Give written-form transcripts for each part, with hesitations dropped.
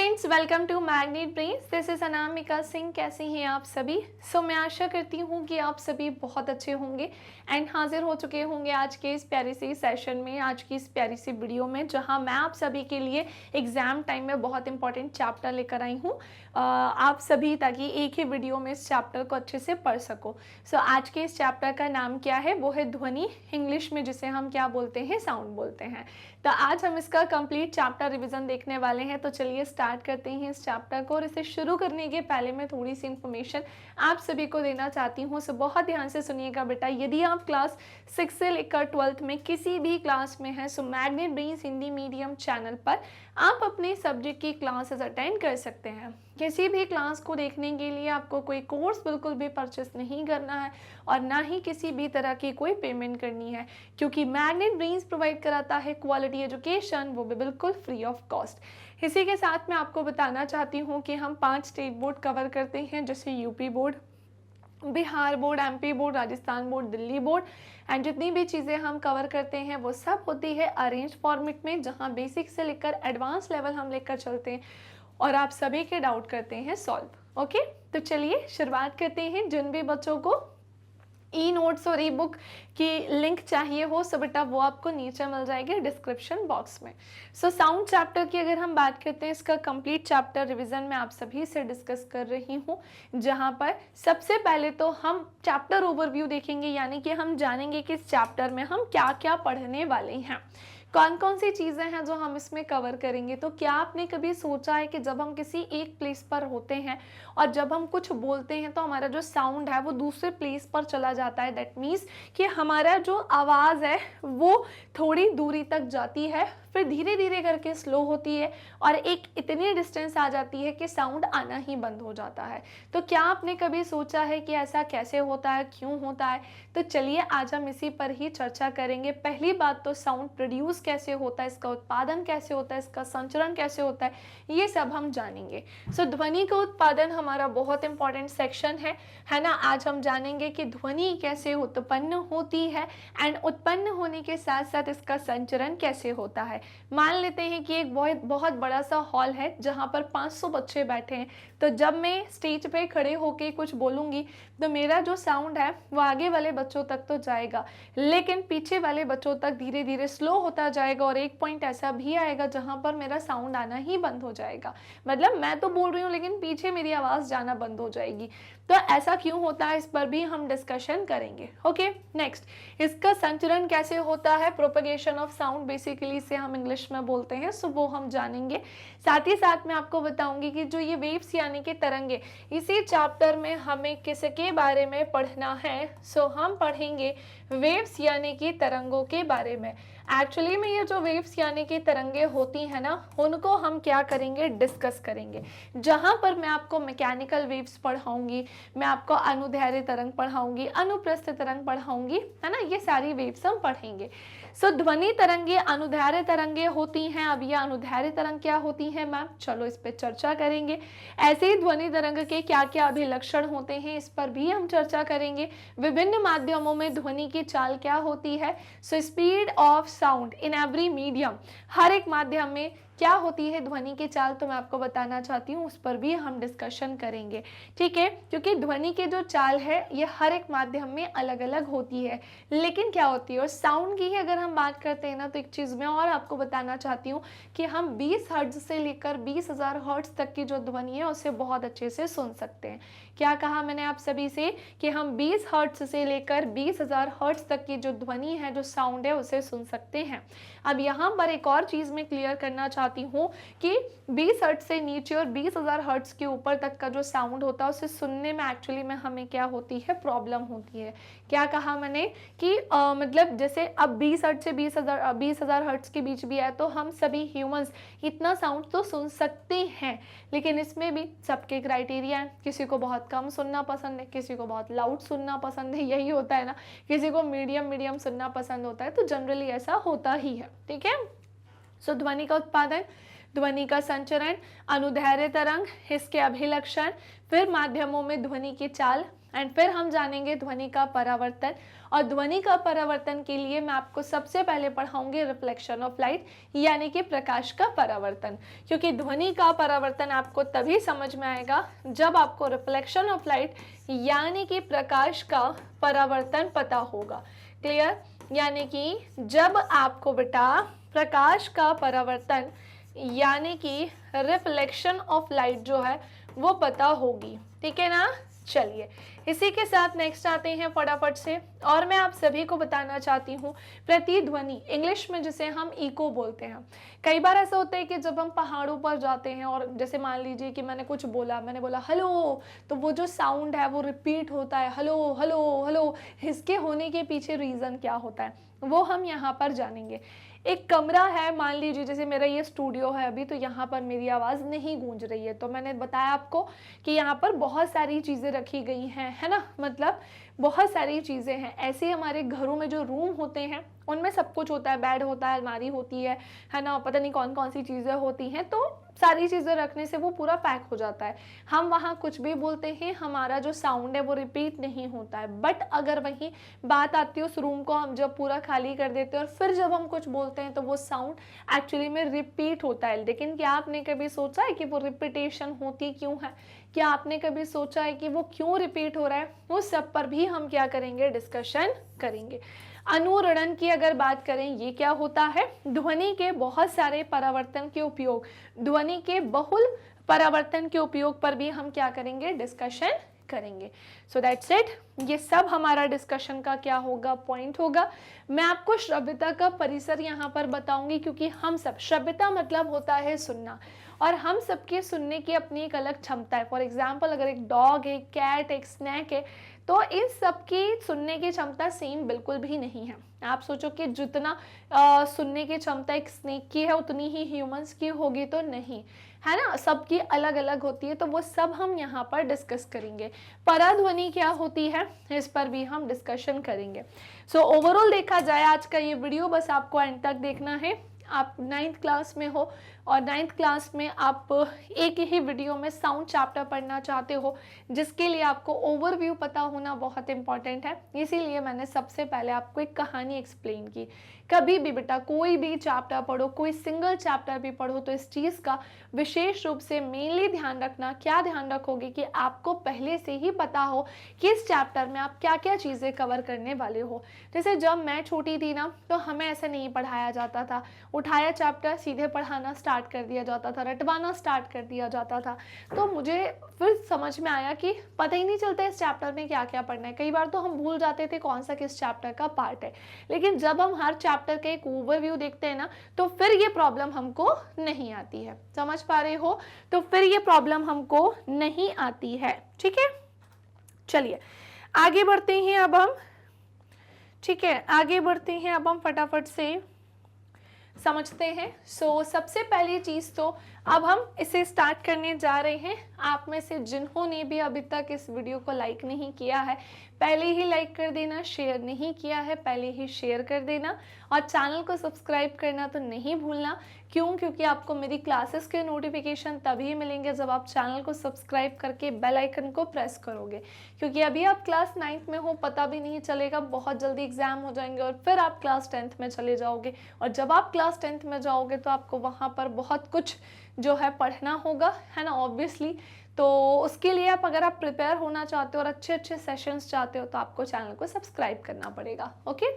Friends, welcome to Magnet Brains. This is Anamika Singh. कैसे हैं आप सभी? मैं आशा करती हूँ कि आप सभी बहुत अच्छे होंगे एंड हाजिर हो चुके होंगे आज के इस प्यारी सी सेशन में, आज की इस प्यारी सी वीडियो में, जहाँ मैं आप सभी के लिए एग्जाम टाइम में बहुत इंपॉर्टेंट चैप्टर लेकर आई हूँ आप सभी, ताकि एक ही वीडियो में इस चैप्टर को अच्छे से पढ़ सको। आज के इस चैप्टर का नाम क्या है? वो है ध्वनि, इंग्लिश में जिसे हम क्या बोलते हैं, साउंड बोलते हैं। तो आज हम इसका कंप्लीट चैप्टर रिवीजन देखने वाले हैं। तो चलिए स्टार्ट करते हैं इस चैप्टर को। और इसे शुरू करने के पहले मैं थोड़ी सी इन्फॉर्मेशन आप सभी को देना चाहती हूँ। बहुत ध्यान से सुनिएगा बेटा। यदि आप क्लास 6 से लेकर 12th में किसी भी क्लास में हैं, magnet brains Hindi medium channel पर आप अपने सब्जेक्ट की क्लासेस अटेंड कर सकते हैं। किसी भी क्लास को देखने के लिए आपको कोई कोर्स बिल्कुल भी परचेस नहीं करना है और ना ही किसी भी तरह की कोई पेमेंट करनी है, क्योंकि मैग्नेट ब्रेन्स प्रोवाइड कराता है क्वालिटी एजुकेशन, वो भी बिल्कुल फ्री ऑफ कॉस्ट। इसी के साथ मैं आपको बताना चाहती हूँ कि हम 5 स्टेट बोर्ड कवर करते हैं, जैसे UP board, Bihar board, MP board, Rajasthan board, Delhi board. And जितनी भी चीज़ें हम कवर करते हैं वो सब होती है अरेंज फॉर्मेट में, जहाँ बेसिक से लेकर एडवांस लेवल हम लेकर चलते हैं और आप सभी के डाउट करते हैं सॉल्व। ओके, तो चलिए शुरुआत करते हैं। जिन भी बच्चों को ई नोट्स और ई बुक की लिंक चाहिए हो, बेटा वो आपको नीचे मिल जाएगी डिस्क्रिप्शन बॉक्स में। साउंड चैप्टर की अगर हम बात करते हैं, इसका कंप्लीट चैप्टर रिवीजन मैं आप सभी से डिस्कस कर रही हूँ, जहाँ पर सबसे पहले तो हम चैप्टर ओवरव्यू देखेंगे, यानी कि हम जानेंगे कि इस चैप्टर में हम क्या क्या पढ़ने वाले हैं, कौन कौन सी चीज़ें हैं जो हम इसमें कवर करेंगे। तो क्या आपने कभी सोचा है कि जब हम किसी एक प्लेस पर होते हैं और जब हम कुछ बोलते हैं तो हमारा जो साउंड है वो दूसरे प्लेस पर चला जाता है। दैट मीन्स कि हमारा जो आवाज़ है वो थोड़ी दूरी तक जाती है, फिर धीरे धीरे करके स्लो होती है और एक इतनी डिस्टेंस आ जाती है कि साउंड आना ही बंद हो जाता है। तो क्या आपने कभी सोचा है कि ऐसा कैसे होता है, क्यों होता है? तो चलिए आज हम इसी पर ही चर्चा करेंगे। पहली बात तो साउंड प्रोड्यूस कैसे होता है, इसका उत्पादन कैसे होता है, इसका संचरण कैसे होता है, ये सब हम जानेंगे। ध्वनि का उत्पादन हमारा बहुत इंपॉर्टेंट सेक्शन है ना। आज हम जानेंगे कि ध्वनि कैसे उत्पन्न होती है एंड उत्पन्न होने के साथ साथ इसका संचरण कैसे होता है। मान लेते हैं कि एक बहुत बड़ा सा हॉल है जहां पर 500 बच्चे बैठे हैं। तो जब मैं स्टेज पे खड़े होके कुछ बोलूंगी तो मेरा जो साउंड है वो आगे वाले बच्चों तक तो जाएगा, लेकिन पीछे वाले बच्चों तक धीरे धीरे स्लो होता जाएगा और एक पॉइंट ऐसा भी आएगा जहां पर मेरा साउंड आना ही बंद हो जाएगा। मतलब मैं तो बोल रही हूँ लेकिन पीछे मेरी आवाज जाना बंद हो जाएगी। तो ऐसा क्यों होता है, इस पर भी हम डिस्कशन करेंगे। ओके, नेक्स्ट, इसका संचरण कैसे होता है, प्रोपगेशन ऑफ साउंड बेसिकली इसे हम इंग्लिश में बोलते हैं। वो हम जानेंगे। साथ ही साथ मैं आपको बताऊंगी कि जो ये वेव्स यानी कि तरंगे, इसी चैप्टर में हमें किसके बारे में पढ़ना है। हम पढ़ेंगे वेव्स यानी कि तरंगों के बारे में। एक्चुअली में ये जो वेव्स यानी कि तरंगे होती हैं ना, उनको हम क्या करेंगे, डिस्कस करेंगे। जहां पर मैं आपको मैकेनिकल वेव्स पढ़ाऊंगी, मैं आपको अनुदैर्ध्य तरंग पढ़ाऊंगी, अनुप्रस्थ तरंग पढ़ाऊंगी, है ना, ये सारी वेव्स हम पढ़ेंगे। ध्वनि तरंगे अनुदैर्ध्य तरंगे होती हैं। अब ये अनुदैर्ध्य तरंग क्या होती है मैम, चलो इस पे चर्चा करेंगे। ऐसे ही ध्वनि तरंग के क्या क्या अभिलक्षण होते हैं, इस पर भी हम चर्चा करेंगे। विभिन्न माध्यमों में ध्वनि की चाल क्या होती है। Speed of sound in every medium, हर एक माध्यम में क्या होती है ध्वनि की चाल, तो मैं आपको बताना चाहती हूँ, उस पर भी हम डिस्कशन करेंगे। ठीक है, क्योंकि ध्वनि की जो चाल है ये हर एक माध्यम में अलग अलग होती है, लेकिन क्या होती है, और साउंड की ही अगर हम बात करते हैं ना, तो एक चीज़ मैं और आपको बताना चाहती हूँ कि हम 20 हर्ट्ज से लेकर 20,000 हर्ट्ज तक की जो ध्वनि है उसे बहुत अच्छे से सुन सकते हैं। क्या कहा मैंने आप सभी से कि हम 20 हर्ट्ज से लेकर 20,000 हर्ट्ज तक की जो ध्वनि है, जो साउंड है, उसे सुन सकते हैं। अब यहाँ पर एक और चीज़ मैं क्लियर करना चाहती हूँ कि 20 हर्ट्ज से नीचे और 20,000 हर्ट्ज के ऊपर तक का जो साउंड होता है उसे सुनने में एक्चुअली में हमें क्या होती है, प्रॉब्लम होती है। क्या कहा मैंने कि मतलब जैसे अब 20 हर्ट्ज से 20,000 हर्ट्ज के बीच भी है तो हम सभी ह्यूमंस इतना साउंड तो सुन सकते हैं, लेकिन इसमें भी सबके क्राइटेरिया है। किसी को बहुत कम सुनना पसंद है, किसी को बहुत लाउड सुनना पसंद है, यही होता है ना, किसी को मीडियम सुनना पसंद होता है। तो जनरली ऐसा होता ही है। ठीक है, ध्वनि का उत्पादन, ध्वनि का संचरण, अनुदैर्ध्य तरंग, इसके अभिलक्षण, फिर माध्यमों में ध्वनि की चाल, एंड फिर हम जानेंगे ध्वनि का परावर्तन। और ध्वनि का परावर्तन के लिए मैं आपको सबसे पहले पढ़ाऊंगी रिफ्लेक्शन ऑफ लाइट, यानी कि प्रकाश का परावर्तन। क्योंकि ध्वनि का परावर्तन आपको तभी समझ में आएगा जब आपको रिफ्लेक्शन ऑफ लाइट यानी कि प्रकाश का परावर्तन पता होगा। क्लियर? यानी कि जब आपको बेटा प्रकाश का परावर्तन यानी कि रिफ्लेक्शन ऑफ लाइट जो है वो पता होगी। ठीक है ना? चलिए इसी के साथ नेक्स्ट आते हैं फटाफट से। और मैं आप सभी को बताना चाहती हूँ प्रतिध्वनि, इंग्लिश में जिसे हम इको बोलते हैं। कई बार ऐसा होता है कि जब हम पहाड़ों पर जाते हैं और जैसे मान लीजिए कि मैंने कुछ बोला, मैंने बोला हेलो, तो वो जो साउंड है वो रिपीट होता है, हेलो हेलो हेलो। इसके होने के पीछे रीज़न क्या होता है वो हम यहाँ पर जानेंगे। एक कमरा है, मान लीजिए जैसे मेरा ये स्टूडियो है अभी, तो यहाँ पर मेरी आवाज़ नहीं गूंज रही है, तो मैंने बताया आपको कि यहाँ पर बहुत सारी चीज़ें रखी गई हैं, है ना, मतलब बहुत सारी चीज़ें हैं। ऐसे हमारे घरों में जो रूम होते हैं उनमें सब कुछ होता है, बेड होता है, अलमारी होती है ना, पता नहीं कौन कौन सी चीज़ें होती हैं, तो सारी चीज़ें रखने से वो पूरा पैक हो जाता है। हम वहाँ कुछ भी बोलते हैं, हमारा जो साउंड है वो रिपीट नहीं होता है। बट अगर वहीं बात आती है उस रूम को हम जब पूरा खाली कर देते हैं और फिर जब हम कुछ बोलते हैं तो वो साउंड एक्चुअली में रिपीट होता है। लेकिन क्या आपने कभी सोचा है कि वो रिपीटेशन होती क्यों है? क्या आपने कभी सोचा है कि वो क्यों रिपीट हो रहा है? उस सब पर भी हम क्या करेंगे, डिस्कशन करेंगे। अनुरणन की अगर बात करें, ये क्या होता है? ध्वनि के बहुत सारे परावर्तन के उपयोग, ध्वनि के बहुल परावर्तन के उपयोग पर भी हम क्या करेंगे, डिस्कशन करेंगे। So that's it. ये सब हमारा डिस्कशन का क्या होगा, पॉइंट होगा। मैं आपको श्रव्यता का परिसर यहाँ पर बताऊंगी, क्योंकि हम सब, श्रव्यता मतलब होता है सुनना, और हम सबके सुनने की अपनी एक अलग क्षमता है। फॉर एग्जाम्पल अगर एक डॉग, एक कैट, एक स्नैक है, तो इन सब की सुनने की क्षमता सेम बिल्कुल भी नहीं है। आप सोचो कि जितना सुनने की क्षमता एक स्नेक की है उतनी ही ह्यूमंस की होगी, तो नहीं, है ना, सबकी अलग अलग होती है। तो वो सब हम यहाँ पर डिस्कस करेंगे। पराध्वनि क्या होती है इस पर भी हम डिस्कशन करेंगे। सो ओवरऑल देखा जाए आज का ये वीडियो बस आपको एंड तक देखना है। आप 9th क्लास में हो और 9th क्लास में आप एक ही वीडियो में साउंड चैप्टर पढ़ना चाहते हो, जिसके लिए आपको ओवरव्यू पता होना बहुत इंपॉर्टेंट है। इसीलिए मैंने सबसे पहले आपको एक कहानी एक्सप्लेन की। कभी भी बेटा कोई भी चैप्टर पढ़ो, कोई सिंगल चैप्टर भी पढ़ो, तो इस चीज़ का विशेष रूप से मेनली ध्यान रखना। क्या ध्यान रखोगे कि आपको पहले से ही पता हो कि इस चैप्टर में आप क्या क्या चीज़ें कवर करने वाले हो। जैसे जब मैं छोटी थी ना, तो हमें ऐसे नहीं पढ़ाया जाता था, उठाया चैप्टर सीधे पढ़ाना स्टार्ट कर दिया जाता था, रटवाना स्टार्ट कर दिया जाता था। तो मुझे फिर समझ में आया कि पता ही नहीं चलता इस चैप्टर में क्या क्या पढ़ना है। कई बार तो हम भूल जाते थे कौन सा किस चैप्टर का पार्ट है। लेकिन जब हम हर चैप्टर का एक ओवरव्यू देखते हैं ना, तो फिर ये प्रॉब्लम हमको नहीं आती है। समझ पा रहे हो? तो फिर ये प्रॉब्लम हमको नहीं आती है। ठीक है, चलिए आगे बढ़ते हैं अब हम। ठीक है, आगे बढ़ते हैं अब हम, फटाफट से समझते हैं। सो सबसे पहली चीज़ तो अब हम इसे स्टार्ट करने जा रहे हैं। आप में से जिन्होंने भी अभी तक इस वीडियो को लाइक नहीं किया है, पहले ही लाइक कर देना। शेयर नहीं किया है, पहले ही शेयर कर देना। और चैनल को सब्सक्राइब करना तो नहीं भूलना। क्यों? क्योंकि आपको मेरी क्लासेस के नोटिफिकेशन तभी मिलेंगे जब आप चैनल को सब्सक्राइब करके बेल आइकन को प्रेस करोगे। क्योंकि अभी आप क्लास 9th में हो, पता भी नहीं चलेगा, बहुत जल्दी एग्जाम हो जाएंगे और फिर आप क्लास 10th में चले जाओगे। और जब आप क्लास 10th में जाओगे तो आपको वहाँ पर बहुत कुछ जो है पढ़ना होगा, है ना, ऑब्वियसली। तो उसके लिए अगर आप प्रिपेयर होना चाहते हो और अच्छे अच्छे सेशंस चाहते हो, तो आपको चैनल को सब्सक्राइब करना पड़ेगा। ओके,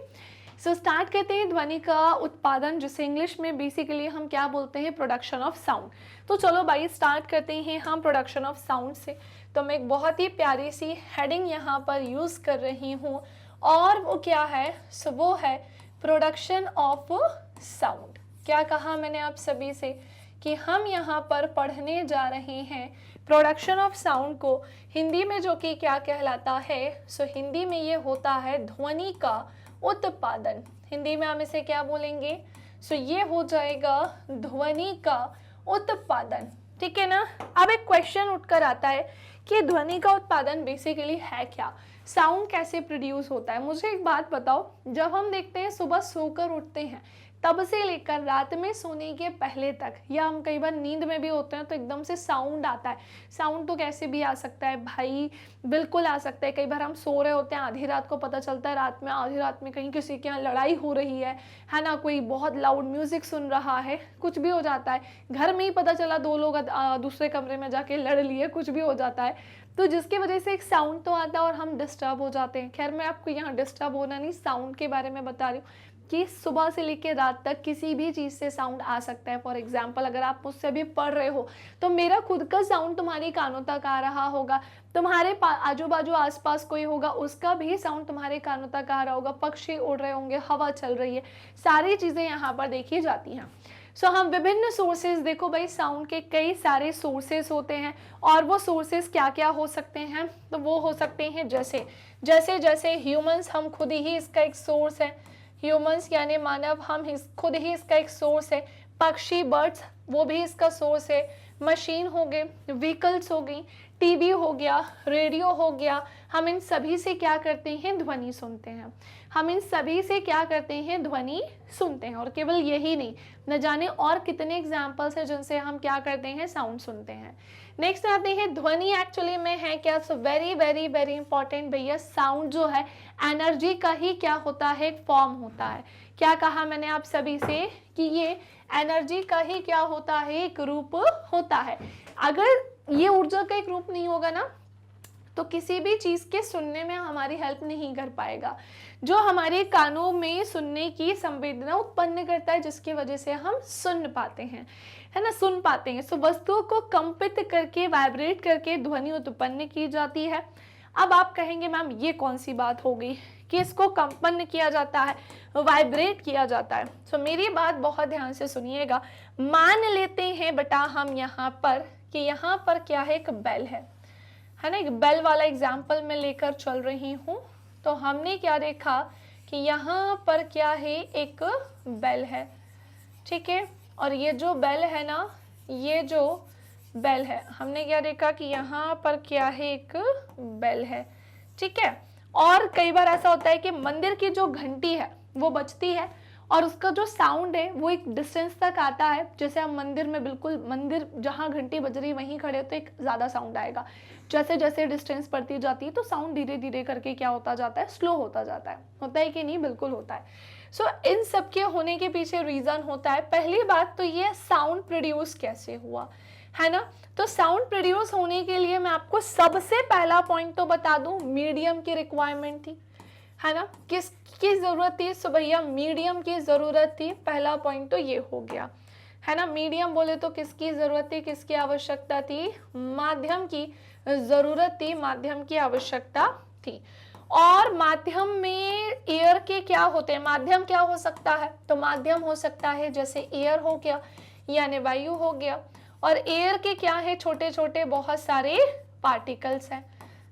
सो स्टार्ट करते हैं ध्वनि का उत्पादन, जिसे इंग्लिश में बेसिकली हम क्या बोलते हैं, प्रोडक्शन ऑफ साउंड। तो चलो भाई स्टार्ट करते हैं हम प्रोडक्शन ऑफ साउंड से। तो मैं एक बहुत ही प्यारी सी हेडिंग यहाँ पर यूज़ कर रही हूँ, और वो क्या है, सो वो है प्रोडक्शन ऑफ साउंड। क्या कहा मैंने आप सभी से कि हम यहाँ पर पढ़ने जा रहे हैं प्रोडक्शन ऑफ साउंड को। हिंदी में जो कि क्या कहलाता है, सो हिंदी में ये होता है ध्वनि का उत्पादन। हिंदी में हम इसे क्या बोलेंगे, सो ये हो जाएगा ध्वनि का उत्पादन। ठीक है ना। अब एक क्वेश्चन उठकर आता है कि ध्वनि का उत्पादन बेसिकली है क्या, साउंड कैसे प्रोड्यूस होता है। मुझे एक बात बताओ, जब हम देखते हैं सुबह सोकर उठते हैं, तब से लेकर रात में सोने के पहले तक, या हम कई बार नींद में भी होते हैं तो एकदम से साउंड आता है। साउंड तो कैसे भी आ सकता है भाई, बिल्कुल आ सकता है। कई बार हम सो रहे होते हैं, आधी रात को पता चलता है रात में, आधी रात में कहीं किसी के यहाँ लड़ाई हो रही है ना, कोई बहुत लाउड म्यूजिक सुन रहा है, कुछ भी हो जाता है। घर में ही पता चला 2 लोग दूसरे कमरे में जाके लड़ लिए, कुछ भी हो जाता है। तो जिसकी वजह से एक साउंड तो आता है और हम डिस्टर्ब हो जाते हैं। खैर मैं आपको यहाँ डिस्टर्ब होना नहीं, साउंड के बारे में बता रही हूँ कि सुबह से लेकर रात तक किसी भी चीज़ से साउंड आ सकता है। फॉर एग्जाम्पल अगर आप मुझसे भी पढ़ रहे हो तो मेरा खुद का साउंड तुम्हारे कानों तक आ रहा होगा, तुम्हारे आजू बाजू आसपास कोई होगा उसका भी साउंड तुम्हारे कानों तक आ रहा होगा, पक्षी उड़ रहे होंगे, हवा चल रही है, सारी चीज़ें यहाँ पर देखी जाती हैं। सो हम विभिन्न सोर्सेज, देखो भाई साउंड के कई सारे सोर्सेज होते हैं, और वो सोर्सेज क्या क्या हो सकते हैं, तो वो हो सकते हैं जैसे जैसे ह्यूमंस, हम खुद ही इसका एक सोर्स है। ह्यूमंस यानी मानव, हम खुद ही इसका एक सोर्स है। पक्षी, बर्ड्स, वो भी इसका सोर्स है। मशीन हो गए, व्हीकल्स हो गई, टीवी हो गया, रेडियो हो गया, हम इन सभी से क्या करते हैं, ध्वनि सुनते हैं। हम इन सभी से क्या करते हैं, ध्वनि सुनते हैं। और केवल यही नहीं, न जाने और कितने एग्जाम्पल्स हैं जिनसे हम क्या करते हैं, साउंड सुनते हैं। नेक्स्ट आते हैं ध्वनि एक्चुअली में है क्या। So very very very important भैया, साउंड जो है एनर्जी का ही क्या होता है, एक फॉर्म होता है। क्या कहा मैंने आप सभी से कि ये एनर्जी का ही क्या होता है, एक रूप होता है। अगर ये ऊर्जा का एक रूप नहीं होगा ना तो किसी भी चीज के सुनने में हमारी हेल्प नहीं कर पाएगा। जो हमारे कानों में सुनने की संवेदना उत्पन्न करता है, जिसकी वजह से हम सुन पाते हैं, है ना, सुन पाते हैं। सो वस्तुओं को कंपित करके, वाइब्रेट करके ध्वनि उत्पन्न की जाती है। अब आप कहेंगे मैम ये कौन सी बात हो गई कि इसको कंपन किया जाता है, वाइब्रेट किया जाता है। सो मेरी बात बहुत ध्यान से सुनिएगा। मान लेते हैं बेटा हम यहाँ पर कि यहाँ पर क्या है, एक बेल है ना, एक बेल वाला एग्जाम्पल मैं लेकर चल रही हूँ। तो हमने क्या देखा कि यहाँ पर क्या है, एक बेल है, ठीक है। और ये जो बेल है ना, ये जो बेल है, हमने क्या देखा कि यहाँ पर क्या है, एक बेल है, ठीक है। और कई बार ऐसा होता है कि मंदिर की जो घंटी है वो बजती है और उसका जो साउंड है वो एक डिस्टेंस तक आता है। जैसे हम मंदिर में, बिल्कुल मंदिर जहाँ घंटी बज रही वहीं खड़े हो तो एक ज़्यादा साउंड आएगा। जैसे जैसे डिस्टेंस बढ़ती जाती है तो साउंड धीरे धीरे करके क्या होता जाता है, स्लो होता जाता है। होता है कि नहीं, बिल्कुल होता है। सो इन सब के होने के पीछे रीज़न होता है। पहली बात तो ये साउंड प्रोड्यूस कैसे हुआ, है ना। तो साउंड प्रोड्यूस होने के लिए मैं आपको सबसे पहला पॉइंट तो बता दूं, मीडियम की रिक्वायरमेंट थी, है ना। किसकी जरूरत थी, सो भैया मीडियम की जरूरत थी। पहला पॉइंट तो ये हो गया, है ना। मीडियम बोले तो किसकी जरूरत थी, किसकी आवश्यकता थी, माध्यम की जरूरत थी, माध्यम की आवश्यकता थी। और माध्यम में एयर के क्या होते हैं, माध्यम क्या हो सकता है, तो माध्यम हो सकता है जैसे एयर हो गया, यानी वायु हो गया। और एयर के क्या है, छोटे छोटे बहुत सारे पार्टिकल्स हैं,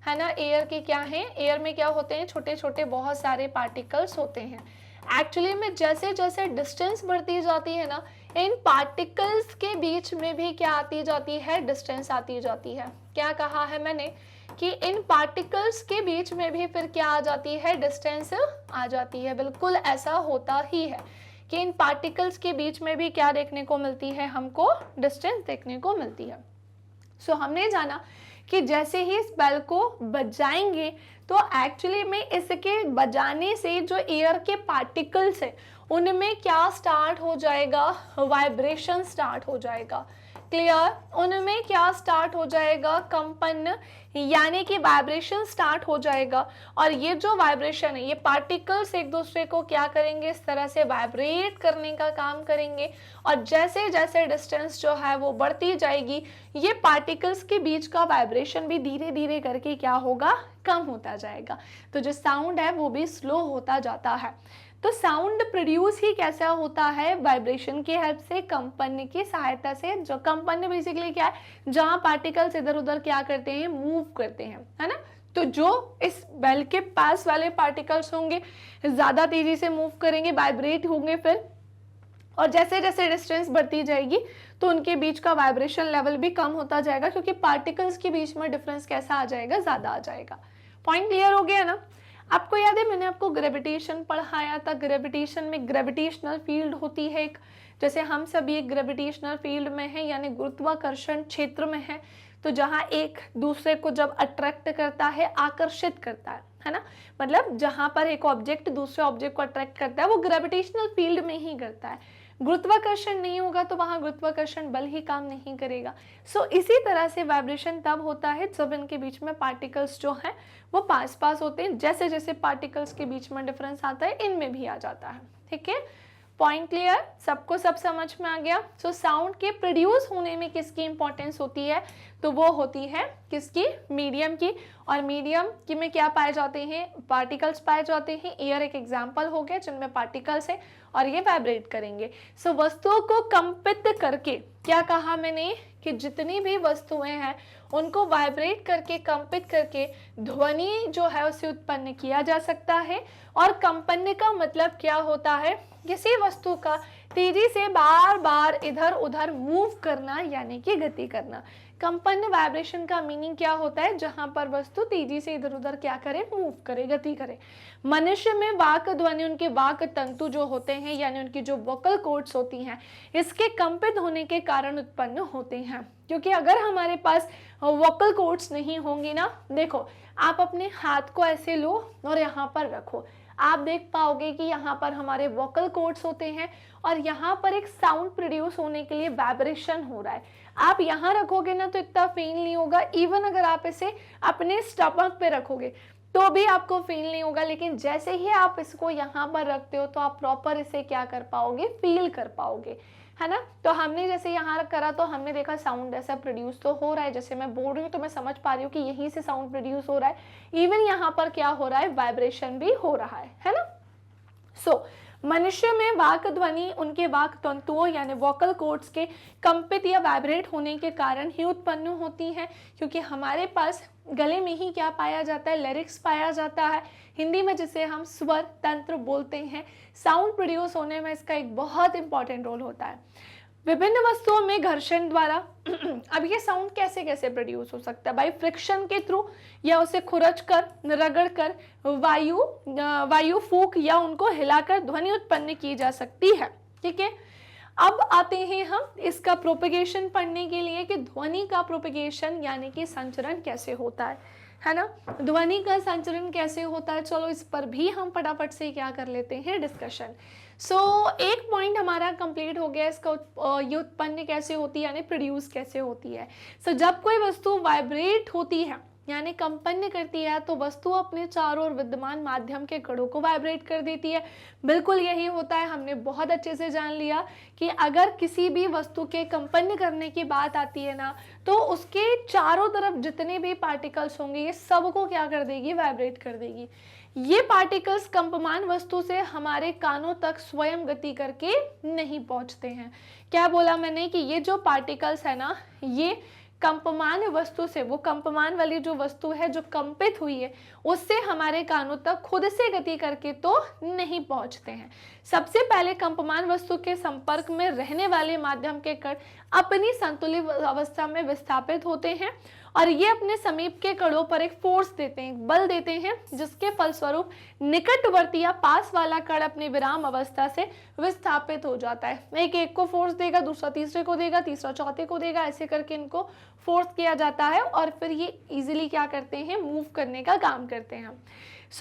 है ना। एयर के क्या है, एयर में क्या होते हैं, छोटे छोटे बहुत सारे पार्टिकल्स होते हैं। एक्चुअली में जैसे जैसे डिस्टेंस बढ़ती जाती है ना, इन पार्टिकल्स के बीच में भी क्या आती जाती है, डिस्टेंस आती जाती है। क्या कहा है मैंने कि इन पार्टिकल्स के बीच में भी फिर क्या आ जाती है, डिस्टेंस आ जाती है। बिल्कुल ऐसा होता ही है कि इन पार्टिकल्स के बीच में भी क्या देखने को मिलती है, हमको डिस्टेंस देखने को मिलती है। सो हमने जाना कि जैसे ही इस बेल को बजाएंगे तो एक्चुअली में इसके बजाने से जो एयर के पार्टिकल्स है उनमें क्या स्टार्ट हो जाएगा, वाइब्रेशन स्टार्ट हो जाएगा। क्लियर, उनमें क्या स्टार्ट हो जाएगा, कंपन, यानी कि वाइब्रेशन स्टार्ट हो जाएगा। और ये जो वाइब्रेशन है, ये पार्टिकल्स एक दूसरे को क्या करेंगे, इस तरह से वाइब्रेट करने का काम करेंगे। और जैसे जैसे डिस्टेंस जो है वो बढ़ती जाएगी, ये पार्टिकल्स के बीच का वाइब्रेशन भी धीरे धीरे करके क्या होगा, कम होता जाएगा। तो जो साउंड है वो भी स्लो होता जाता है। तो साउंड प्रोड्यूस ही कैसा होता है, वाइब्रेशन की हेल्प से, कंपन की सहायता से। जो कंपन बेसिकली क्या है, जहां पार्टिकल्स इधर उधर क्या करते हैं, मूव करते हैं, है ना। तो जो इस बेल के पास वाले पार्टिकल्स होंगे ज्यादा तेजी से मूव करेंगे, वाइब्रेट होंगे फिर, और जैसे जैसे डिस्टेंस बढ़ती जाएगी तो उनके बीच का वाइब्रेशन लेवल भी कम होता जाएगा, क्योंकि पार्टिकल्स के बीच में डिफरेंस कैसा आ जाएगा, ज्यादा आ जाएगा। पॉइंट क्लियर हो गया ना। आपको याद है मैंने आपको ग्रेविटेशन पढ़ाया था, ग्रेविटेशन में ग्रेविटेशनल फील्ड होती है एक, जैसे हम सभी एक ग्रेविटेशनल फील्ड में है यानी गुरुत्वाकर्षण क्षेत्र में है, तो जहाँ एक दूसरे को जब अट्रैक्ट करता है, आकर्षित करता है ना, मतलब जहाँ पर एक ऑब्जेक्ट दूसरे ऑब्जेक्ट को अट्रैक्ट करता है वो ग्रेविटेशनल फील्ड में ही करता है। गुरुत्वाकर्षण नहीं होगा तो वहां गुरुत्वाकर्षण बल ही काम नहीं करेगा। सो इसी तरह से वाइब्रेशन तब होता है जब इनके बीच में पार्टिकल्स जो हैं वो पास पास होते हैं। जैसे जैसे पार्टिकल्स के बीच में डिफरेंस आता है इनमें भी आ जाता है। ठीक है, पॉइंट क्लियर, सबको सब समझ में आ गया। सो साउंड के प्रोड्यूस होने में किसकी इंपॉर्टेंस होती है, तो वो होती है किसकी, मीडियम की। और मीडियम की में क्या पाए जाते हैं, पार्टिकल्स पाए जाते हैं। एयर एक एग्जांपल हो गया जिनमें पार्टिकल्स है और ये वाइब्रेट करेंगे। सो वस्तुओं को कंपित करके, क्या कहा मैंने कि जितनी भी वस्तुएं हैं उनको वाइब्रेट करके, कंपित करके ध्वनि जो है उसे उत्पन्न किया जा सकता है। और कंपन का मतलब क्या होता है, किसी वस्तु का तेजी से बार बार इधर उधर मूव करना यानी कि गति करना। कंपन वाइब्रेशन का मीनिंग क्या होता है, जहां पर वस्तु तेजी से इधर उधर क्या करे, मूव करे, गति करे। मनुष्य में वाक ध्वनि, उनके वाक तंतु जो होते हैं यानी उनकी जो वोकल कॉर्ड्स होती हैं, इसके कंपित होने के कारण उत्पन्न होते हैं। क्योंकि अगर हमारे पास वोकल कॉर्ड्स नहीं होंगी ना, देखो आप अपने हाथ को ऐसे लो और यहाँ पर रखो, आप देख पाओगे कि यहाँ पर हमारे वोकल कॉर्ड्स होते हैं और यहाँ पर एक साउंड प्रोड्यूस होने के लिए वाइब्रेशन हो रहा है। आप यहाँ रखोगे ना तो इतना फील नहीं होगा, इवन अगर आप इसे अपने स्टमक पे रखोगे तो भी आपको फील नहीं होगा। लेकिन जैसे ही आप इसको यहाँ पर रखते हो तो आप प्रॉपर इसे क्या कर पाओगे, फील कर पाओगे, है ना। तो हमने जैसे यहाँ करा तो हमने देखा साउंड ऐसा प्रोड्यूस तो हो रहा है, जैसे मैं बोल रही हूँ तो मैं समझ पा रही हूँ कि यहीं से साउंड प्रोड्यूस हो रहा है। इवन यहाँ पर क्या हो रहा है, वाइब्रेशन भी हो रहा है ना। सो मनुष्य में वाक ध्वनि उनके वाक तंतुओं यानी वोकल कॉर्ड्स के कंपित या वाइब्रेट होने के कारण ही उत्पन्न होती हैं। क्योंकि हमारे पास गले में ही क्या पाया जाता है, लिरिक्स पाया जाता है, हिंदी में जिसे हम स्वर तंत्र बोलते हैं। साउंड प्रोड्यूस होने में इसका एक बहुत इंपॉर्टेंट रोल होता है। विभिन्न वस्तुओं में घर्षण द्वारा अब ये साउंड कैसे कैसे प्रोड्यूस हो सकता है भाई, फ्रिक्शन के थ्रू या उसे खुरच कर, रगड़ कर, वायु फूंक या उनको हिलाकर ध्वनि उत्पन्न की जा सकती है। ठीक है, अब आते हैं हम इसका प्रोपेगेशन पढ़ने के लिए कि ध्वनि का प्रोपेगेशन यानी कि संचरण कैसे होता है ना। ध्वनि का संचरण कैसे होता है, चलो इस पर भी हम फटाफट से क्या कर लेते हैं, डिस्कशन। एक पॉइंट हमारा कंप्लीट हो गया, इसका ये उत्पन्न कैसे होती है यानी प्रोड्यूस कैसे होती है। जब कोई वस्तु वाइब्रेट होती है यानी कंपन करती है तो वस्तु अपने चारों ओर विद्यमान माध्यम के कणों को वाइब्रेट कर देती है। बिल्कुल यही होता है, हमने बहुत अच्छे से जान लिया कि अगर किसी भी वस्तु के कंपन करने की बात आती है ना तो उसके चारों तरफ जितने भी पार्टिकल्स होंगे ये सबको क्या कर देगी, वाइब्रेट कर देगी। ये पार्टिकल्स कंपमान वस्तु से हमारे कानों तक स्वयं गति करके नहीं पहुंचते हैं। क्या बोला मैंने कि ये जो पार्टिकल्स है ना ये कंपमान वस्तु से, वो कंपमान वाली जो वस्तु है जो कंपित हुई है उससे हमारे कानों तक खुद से गति करके तो नहीं पहुंचते हैं। सबसे पहले कंपमान वस्तु के संपर्क में रहने वाले माध्यम के कण अपनी संतुलित अवस्था में विस्थापित होते हैं और ये अपने समीप के कणों पर एक फोर्स देते हैं, बल देते हैं, जिसके फलस्वरूप निकटवर्ती या पास वाला कण अपने विराम अवस्था से विस्थापित हो जाता है। एक को फोर्स देगा, दूसरा तीसरे को देगा, तीसरा चौथे को देगा, ऐसे करके इनको फोर्स किया जाता है और फिर ये इजीली क्या करते हैं, मूव करने का काम करते हैं।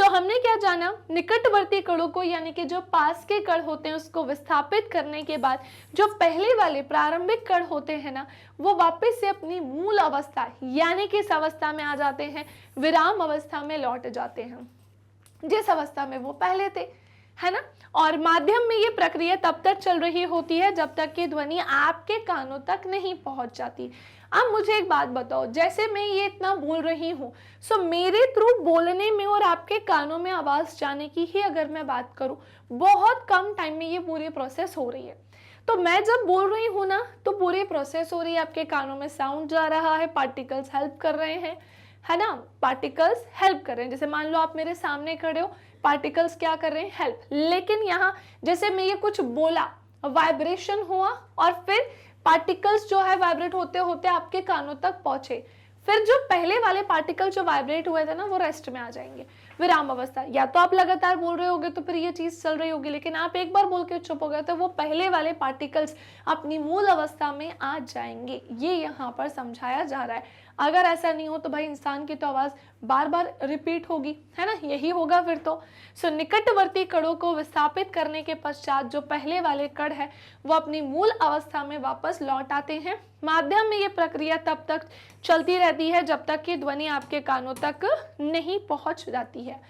हमने क्या जाना, निकटवर्ती कणों को यानी कि जो पास के कण होते हैं उसको विस्थापित करने के बाद जो पहले वाले प्रारंभिक कण होते हैं ना वो वापस से अपनी मूल अवस्था यानी कि इस अवस्था में आ जाते हैं, विराम अवस्था में लौट जाते हैं जिस अवस्था में वो पहले थे, है ना। और माध्यम में ये प्रक्रिया तब तक चल रही होती है जब तक कि ध्वनि आपके कानों तक नहीं पहुंच जाती। अब मुझे एक बात बताओ, जैसे मैं ये इतना बोल रही हूँ मेरे थ्रू बोलने में और आपके कानों में आवाज जाने की ही अगर मैं बात करूँ बहुत कम टाइम में ये पूरी प्रोसेस हो रही है। तो मैं जब बोल रही हूँ ना तो पूरी प्रोसेस हो रही है, आपके कानों में साउंड जा रहा है, पार्टिकल्स हेल्प कर रहे हैं, है ना, पार्टिकल्स हेल्प कर रहे हैं। जैसे मान लो आप मेरे सामने खड़े हो, पार्टिकल्स क्या कर रहे हैं, हेल्प। लेकिन यहाँ जैसे मैं ये कुछ बोला, वाइब्रेशन हुआ और फिर पार्टिकल्स जो है वाइब्रेट होते होते आपके कानों तक पहुंचे, फिर जो पहले वाले पार्टिकल जो वाइब्रेट हुए थे ना वो रेस्ट में आ जाएंगे। विराम अवस्था। या तो आप लगातार बोल रहे होगे तो फिर ये चीज चल रही होगी, लेकिन आप एक बार बोल के चुप हो गए तो वो पहले वाले पार्टिकल्स अपनी मूल अवस्था में आ जाएंगे, ये यहाँ पर समझाया जा रहा है। अगर ऐसा नहीं हो तो भाई इंसान की तो आवाज बार बार रिपीट होगी, है ना, यही होगा फिर तो। सो निकटवर्ती कणों को विस्थापित करने के पश्चात जो पहले वाले कण है वो अपनी मूल अवस्था में वापस लौट आते हैं। माध्यम में ये प्रक्रिया तब तक चलती रहती है जब तक कि ध्वनि आपके कानों तक नहीं पहुंच जाती है।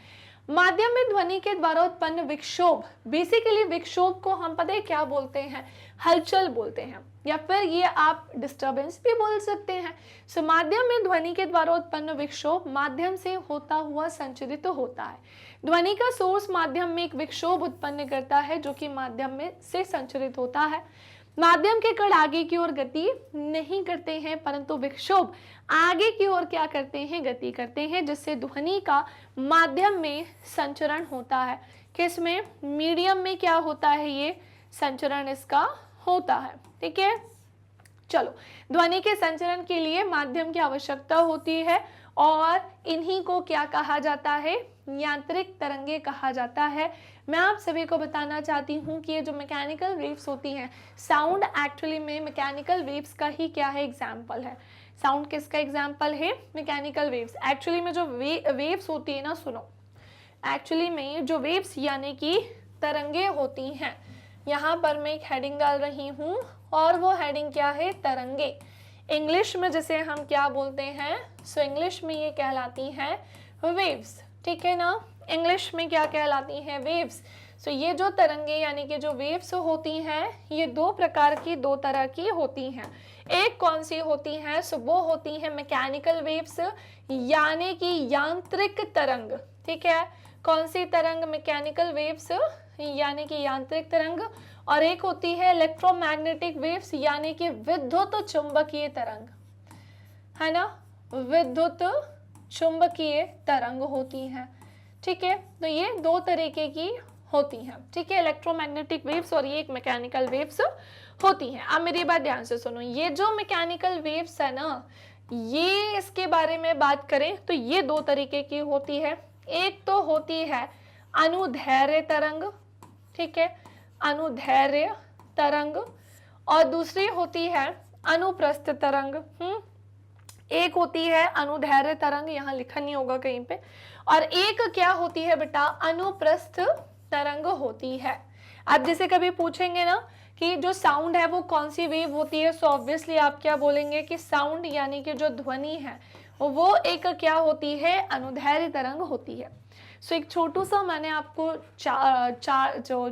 माध्यम में ध्वनि के द्वारा उत्पन्न विक्षोभ, बेसिकली विक्षोभ को हम पता है क्या बोलते हैं, हलचल बोलते हैं, या फिर ये आप डिस्टरबेंस भी बोल सकते हैं। सो माध्यम में ध्वनि के द्वारा उत्पन्न विक्षोभ माध्यम से होता हुआ संचरित होता है। ध्वनि का सोर्स माध्यम में एक विक्षोभ उत्पन्न करता है जो कि माध्यम में से संचरित होता है। माध्यम के कण आगे की ओर गति नहीं करते हैं, परंतु विक्षोभ आगे की ओर क्या करते हैं, गति करते हैं, जिससे ध्वनि का माध्यम में संचरण होता है। किसमें, मीडियम में क्या होता है, ये संचरण इसका होता है। ठीक है, चलो, ध्वनि के संचरण के लिए माध्यम की आवश्यकता होती है और इन्हीं को क्या कहा जाता है, यांत्रिक तरंगे कहा जाता है। मैं आप सभी को बताना चाहती हूँ कि ये जो मैकेनिकल वेव्स होती हैं, साउंड एक्चुअली में मैकेनिकल वेव्स का ही क्या है, एग्जाम्पल है। साउंड किसका एग्जाम्पल है, मैकेनिकल वेव्स। एक्चुअली में जो वेव्स होती है ना, सुनो, एक्चुअली में जो वेव्स यानी कि तरंगे होती हैं, यहाँ पर मैं एक हेडिंग डाल रही हूँ और वो हेडिंग क्या है, तरंगे। इंग्लिश में जिसे हम क्या बोलते हैं, सो इंग्लिश में ये कहलाती हैं वेव्स। ठीक है ना, इंग्लिश में क्या कहलाती हैं, वेव्स। सो ये जो तरंगे यानी कि जो वेव्स होती हैं, ये दो तरह की होती हैं। एक कौन सी होती हैं, सो वो होती हैं मैकेनिकल वेव्स यानी कि यांत्रिक तरंग। ठीक है, कौन सी तरंग, मैकेनिकल वेव्स यानी कि यांत्रिक तरंग। और एक होती है इलेक्ट्रोमैग्नेटिक वेव्स यानी कि विद्युत चुंबकीय तरंग, है ना, विद्युत चुंबकीय तरंग होती हैं। ठीक है, तो ये दो तरीके की होती हैं। ठीक है, इलेक्ट्रोमैग्नेटिक वेव्स और ये एक मैकेनिकल वेव्स होती हैं। अब मेरी बात ध्यान से सुनो, ये जो मैकेनिकल वेव्स है ना, ये इसके बारे में बात करें तो ये दो तरीके की होती है। एक तो होती है अनुदैर्घ्य तरंग, ठीक है, अनुदैर्घ्य तरंग, और दूसरी होती है अनुप्रस्थ तरंग। एक होती है अनुदैर्घ्य तरंग, यहाँ लिखा नहीं होगा कहीं पे, और एक क्या होती है बेटा, अनुप्रस्थ तरंग होती है। अब जैसे कभी पूछेंगे ना कि जो साउंड है वो कौन सी वेव होती है, सो ऑब्वियसली आप क्या बोलेंगे कि साउंड यानी कि जो ध्वनि है वो एक क्या होती है, अनुदैर्घ्य तरंग होती है। सो एक छोटू सा मैंने आपको जो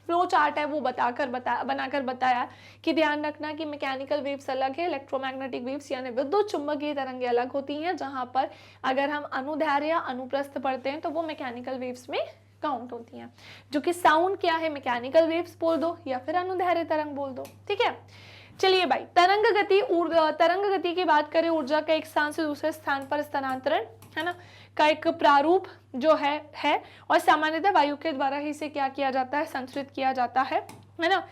फ्लो चार्ट है वो बनाकर बताया कि ध्यान रखना कि मैकेनिकल वेव्स अलग है, इलेक्ट्रोमैग्नेटिक वेव्स यानी विद्युत चुंबकीय तरंगें अलग होती हैं, जहां पर अगर हम अनुदैर्घ्य या अनुप्रस्थ पढ़ते हैं तो वो मैकेनिकल वेव्स में काउंट होती हैं। जो कि साउंड क्या है, मैकेनिकल वेव्स बोल दो या फिर अनुदैर्घ्य तरंग बोल दो। ठीक है, चलिए भाई, तरंग गति की बात करें, ऊर्जा का एक स्थान से दूसरे स्थान पर स्थानांतरण, है ना, का एक प्रारूप जो है और सामान्यतः वायु के द्वारा ही इसे क्या किया जाता है, संचरित किया जाता है ना।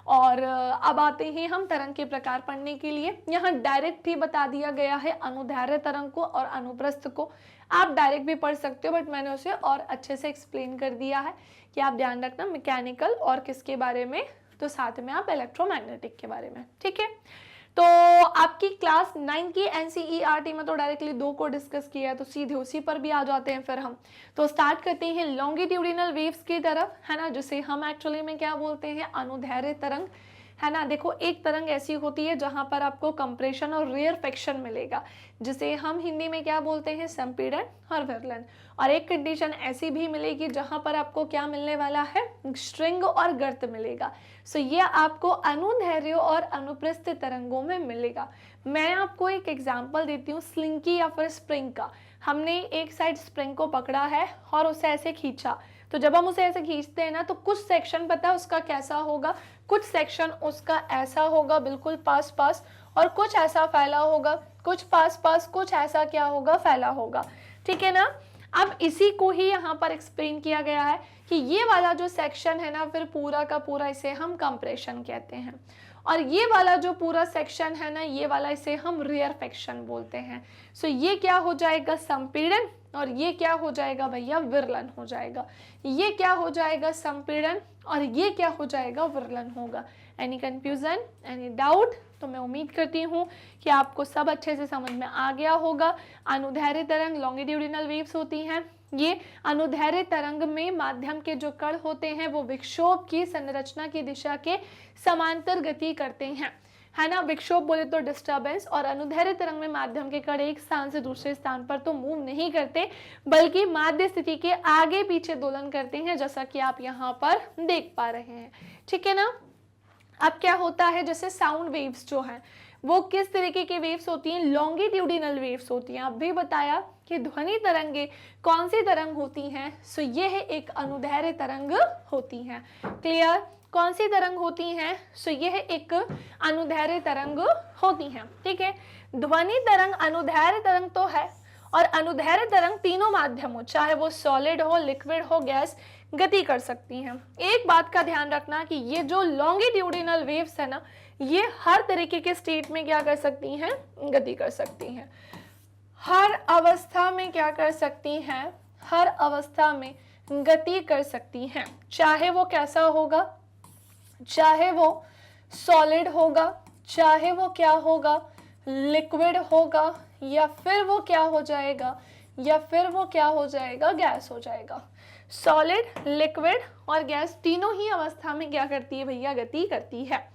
और अब आते हैं हम तरंग के प्रकार पढ़ने के लिए। यहाँ डायरेक्ट ही बता दिया गया है अनुदैर्घ्य तरंग को और अनुप्रस्थ को। आप डायरेक्ट भी पढ़ सकते हो, बट मैंने उसे और अच्छे से एक्सप्लेन कर दिया है कि आप ध्यान रखना मैकेनिकल और किसके बारे में, तो साथ में आप इलेक्ट्रोमैग्नेटिक के बारे में। ठीक है, तो आपकी क्लास 9 की एनसीईआरटी में तो डायरेक्टली 2 को डिस्कस किया है, तो सीधे उसी पर भी आ जाते हैं फिर हम। तो स्टार्ट करते हैं लॉन्गिट्यूडिनल वेव्स की तरफ, है ना, जिसे हम एक्चुअली में क्या बोलते हैं, अनुदैर्घ्य तरंग, है ना। देखो, एक तरंग ऐसी होती है जहां पर आपको कंप्रेशन और रेयरफेक्शन मिलेगा, जिसे हम हिंदी में क्या बोलते हैं, संपीड़न और विरलन। और एक कंडीशन ऐसी भी मिलेगी जहां पर आपको क्या मिलने वाला है, स्ट्रिंग और गर्त मिलेगा। सो ये आपको अनुदैर्घ्य और अनुप्रस्थ तरंगों में मिलेगा। मैं आपको एक एग्जांपल देती हूँ स्लिंकी या फिर स्प्रिंग का। हमने एक साइड स्प्रिंग को पकड़ा है और उसे ऐसे खींचा, तो जब हम उसे ऐसे खींचते हैं ना, तो कुछ सेक्शन पता है उसका कैसा होगा, कुछ सेक्शन उसका ऐसा होगा बिल्कुल पास पास, और कुछ ऐसा फैला होगा, कुछ पास पास, कुछ ऐसा क्या होगा, फैला होगा। ठीक है ना। अब इसी को ही यहाँ पर एक्सप्लेन किया गया है कि ये वाला जो सेक्शन है ना, फिर पूरा का पूरा इसे हम कंप्रेशन कहते हैं, और ये वाला जो पूरा सेक्शन है ना, ये वाला इसे हम रेयरफेक्शन बोलते हैं। सो ये क्या हो जाएगा, संपीड़न, और ये क्या हो जाएगा भैया, विरलन हो जाएगा। ये क्या हो जाएगा, संपीड़न, और ये क्या हो जाएगा, विरलन होगा। Any confusion, any doubt? तो मैं उम्मीद करती हूँ कि आपको सब अच्छे से समझ में आ गया होगा। अनुदैर्ध्य तरंग लॉन्गिट्यूडिनल वेव्स होती हैं। ये अनुदैर्ध्य तरंग में माध्यम के जो कण होते हैं वो विक्षोभ की संरचना की दिशा के समांतर गति करते हैं, है ना। विक्षोभ बोले तो डिस्टर्बेंस, और अनुदैर्ध्य तरंग में माध्यम के कण एक स्थान से दूसरे स्थान पर तो मूव नहीं करते, बल्कि माध्य स्थिति के आगे पीछे दोलन करते हैं, जैसा कि आप यहाँ पर देख पा रहे हैं, ठीक है ना। अब क्या होता है, जैसे साउंड वेव्स जो हैं वो किस तरीके की वेव्स होती हैं, लॉन्गिट्यूडिनल वेव्स होती हैं। अब भी बताया कि ध्वनि तरंगे कौन सी तरंग होती हैं, सो ये है एक अनुदैर्ध्य तरंग होती हैं। क्लियर, कौन सी तरंग होती हैं, सो ये है एक अनुदैर्ध्य तरंग होती हैं, ठीक है। ध्वनि तरंग अनुदैर्ध्य तरंग तो है, और अनुदैर्ध्य तरंग तीनों माध्यम हो, चाहे वो सॉलिड हो, लिक्विड हो, गैस, गति कर सकती हैं। एक बात का ध्यान रखना कि ये जो लॉन्गिट्यूडिनल वेव्स है ना, ये हर तरीके के स्टेट में क्या कर सकती हैं, गति कर सकती हैं। हर अवस्था में क्या कर सकती हैं, हर अवस्था में गति कर सकती हैं, चाहे वो कैसा होगा, चाहे वो सॉलिड होगा, चाहे वो क्या होगा, लिक्विड होगा, या फिर वो क्या हो जाएगा, या फिर वो क्या हो जाएगा, गैस हो जाएगा। सॉलिड, लिक्विड और गैस तीनों ही अवस्था में क्या करती है भैया, गति करती है।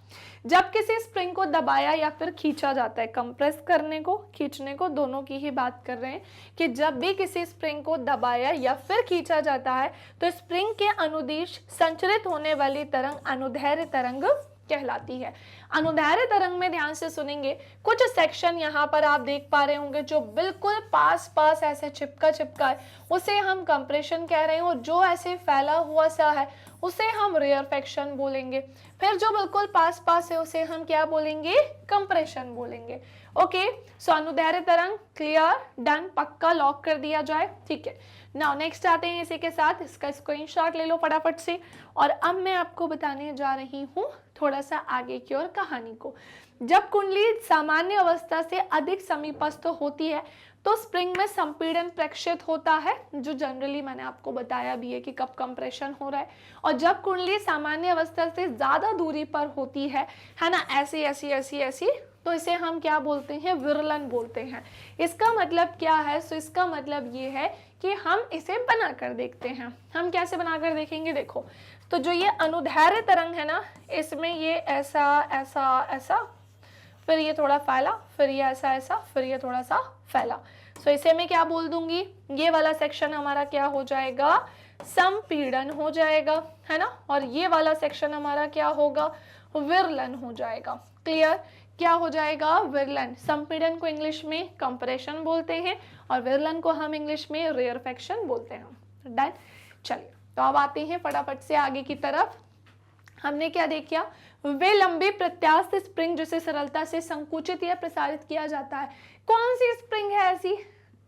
जब किसी स्प्रिंग को दबाया या फिर खींचा जाता है, कंप्रेस करने को, खींचने को, दोनों की ही बात कर रहे हैं, कि जब भी किसी स्प्रिंग को दबाया या फिर खींचा जाता है तो स्प्रिंग के अनुदिश संचरित होने वाली तरंग अनुदैर्ध्य तरंग कहलाती है। अनुदैर्ध्य तरंग में ध्यान से सुनेंगे, कुछ सेक्शन यहाँ पर आप देख पा रहे होंगे जो बिल्कुल पास पास ऐसे चिपका चिपका है, उसे हम कंप्रेशन कह रहे हैं, और जो ऐसे फैला हुआ सा है उसे हम रेयरफेक्शन बोलेंगे। फिर जो बिल्कुल पास पास है उसे हम क्या बोलेंगे, कंप्रेशन बोलेंगे। ओके, सो अनुदैर्ध्य तरंग क्लियर, डन, पक्का लॉक कर दिया जाए, ठीक है। नाउ नेक्स्ट आते हैं इसी के साथ, इसका स्क्रीनशॉट ले लो फटाफट से। और अब मैं आपको बताने जा रही हूँ थोड़ा सा आगे की और कहानी को। जब कुंडली सामान्य अवस्था से अधिक समीपस्थ होती है तो स्प्रिंग में संपीड़न प्रेक्षित होता है, जो जनरली मैंने आपको बताया भी है कि कब कंप्रेशन हो रहा है। और जब कुंडली सामान्य अवस्था से ज्यादा दूरी पर होती है ना, ऐसी ऐसी ऐसी ऐसी, तो इसे हम क्या बोलते हैं, विरलन बोलते हैं। इसका मतलब क्या है, सो इसका मतलब ये है कि हम इसे बनाकर देखते हैं। हम कैसे बनाकर देखेंगे, देखो, तो जो ये अनुदैर्ध्य तरंग है ना, इसमें ये ऐसा ऐसा ऐसा, फिर ये थोड़ा फैला, फिर ये ऐसा ऐसा, फिर ये थोड़ा सा फैला। सो इसे मैं क्या बोल दूंगी, ये वाला सेक्शन हमारा क्या हो जाएगा, संपीड़न हो जाएगा, है ना। और ये वाला सेक्शन हमारा क्या होगा, विरलन हो जाएगा। क्लियर, क्या हो जाएगा, विरलन। संपीड़न को इंग्लिश में कंप्रेशन बोलते हैं और विरलन को हम इंग्लिश में रेयरफेक्शन बोलते हैं। डन, चलिए तो अब आते हैं फटाफट से आगे की तरफ। हमने क्या देखा, वे लंबे प्रत्यास्थ स्प्रिंग जिसे सरलता से संकुचित या प्रसारित किया जाता है। कौन सी स्प्रिंग है ऐसी,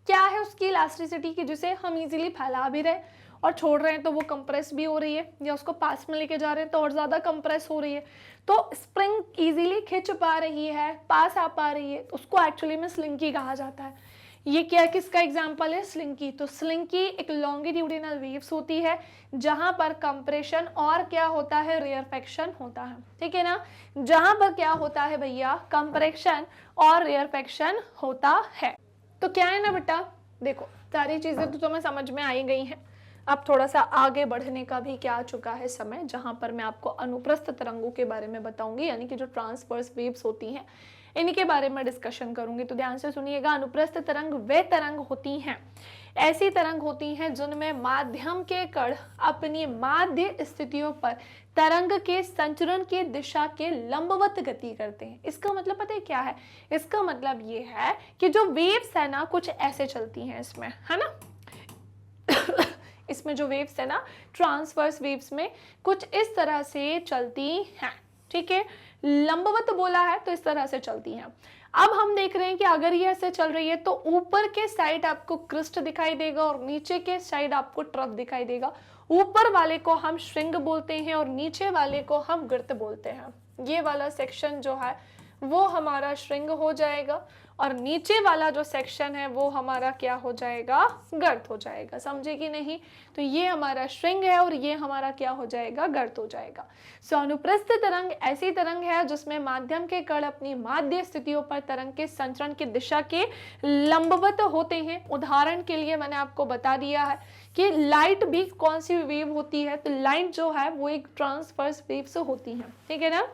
क्या है उसकी इलास्टिसिटी की, जिसे हम इजीली फैला भी रहे और छोड़ रहे हैं तो वो कंप्रेस भी हो रही है, या उसको पास में लेके जा रहे हैं तो और ज्यादा कंप्रेस हो रही है। तो स्प्रिंग इजीली खिंच पा रही है, पास आ पा रही है, तो उसको एक्चुअली में स्लिंकी कहा जाता है। ये क्या, किसका एग्जाम्पल है, स्लिंकी। तो स्लिंकी एक लॉन्गिट्यूडिनल वेव्स होती है जहां पर कंप्रेशन और क्या होता है, रेयरफेक्शन होता है, ठीक है ना। जहां पर क्या होता है भैया, कंप्रेशन और रेयरफेक्शन होता है। तो क्या है ना बेटा, देखो सारी चीजें तो तुम्हें समझ में आई गई हैं। अब थोड़ा सा आगे बढ़ने का भी क्या आ चुका है समय, जहां पर मैं आपको अनुप्रस्थ तरंगों के बारे में बताऊंगी, यानी कि जो ट्रांसवर्स वेव्स होती हैं इन्हीं के बारे में डिस्कशन करूंगी। तो ध्यान से सुनिएगा। अनुप्रस्थ तरंग वे तरंग होती हैं, ऐसी तरंग होती हैं जिनमें माध्यम के कण अपनी माध्य स्थितियों पर तरंग के संचरण की दिशा के लंबवत गति करते हैं। इसका मतलब पता है क्या है, इसका मतलब ये है कि जो वेव्स है ना कुछ ऐसे चलती हैं इसमें, है ना इसमें जो वेव्स है ना ट्रांसवर्स वेव्स में कुछ इस तरह से चलती हैं, ठीक है। लंबवत बोला है तो इस तरह से चलती हैं। अब हम देख रहे हैं कि अगर ये ऐसे चल रही है तो ऊपर के साइड आपको क्रिस्ट दिखाई देगा और नीचे के साइड आपको ट्रफ दिखाई देगा। ऊपर वाले को हम श्रृंग बोलते हैं और नीचे वाले को हम गर्त बोलते हैं। ये वाला सेक्शन जो है वो हमारा श्रृंग हो जाएगा और नीचे वाला जो सेक्शन है वो हमारा क्या हो जाएगा, गर्त हो जाएगा। समझे कि नहीं? तो ये हमारा श्रृंग है और ये हमारा क्या हो जाएगा, गर्त हो जाएगा। सो अनुप्रस्थ तरंग ऐसी तरंग है जिसमें माध्यम के कण अपनी माध्य स्थितियों पर तरंग के संचरण की दिशा के लंबवत होते हैं। उदाहरण के लिए मैंने आपको बता दिया है कि लाइट भी कौन सी वेव होती है, तो लाइट जो है वो एक ट्रांसवर्स वेव से होती है, ठीक है ना।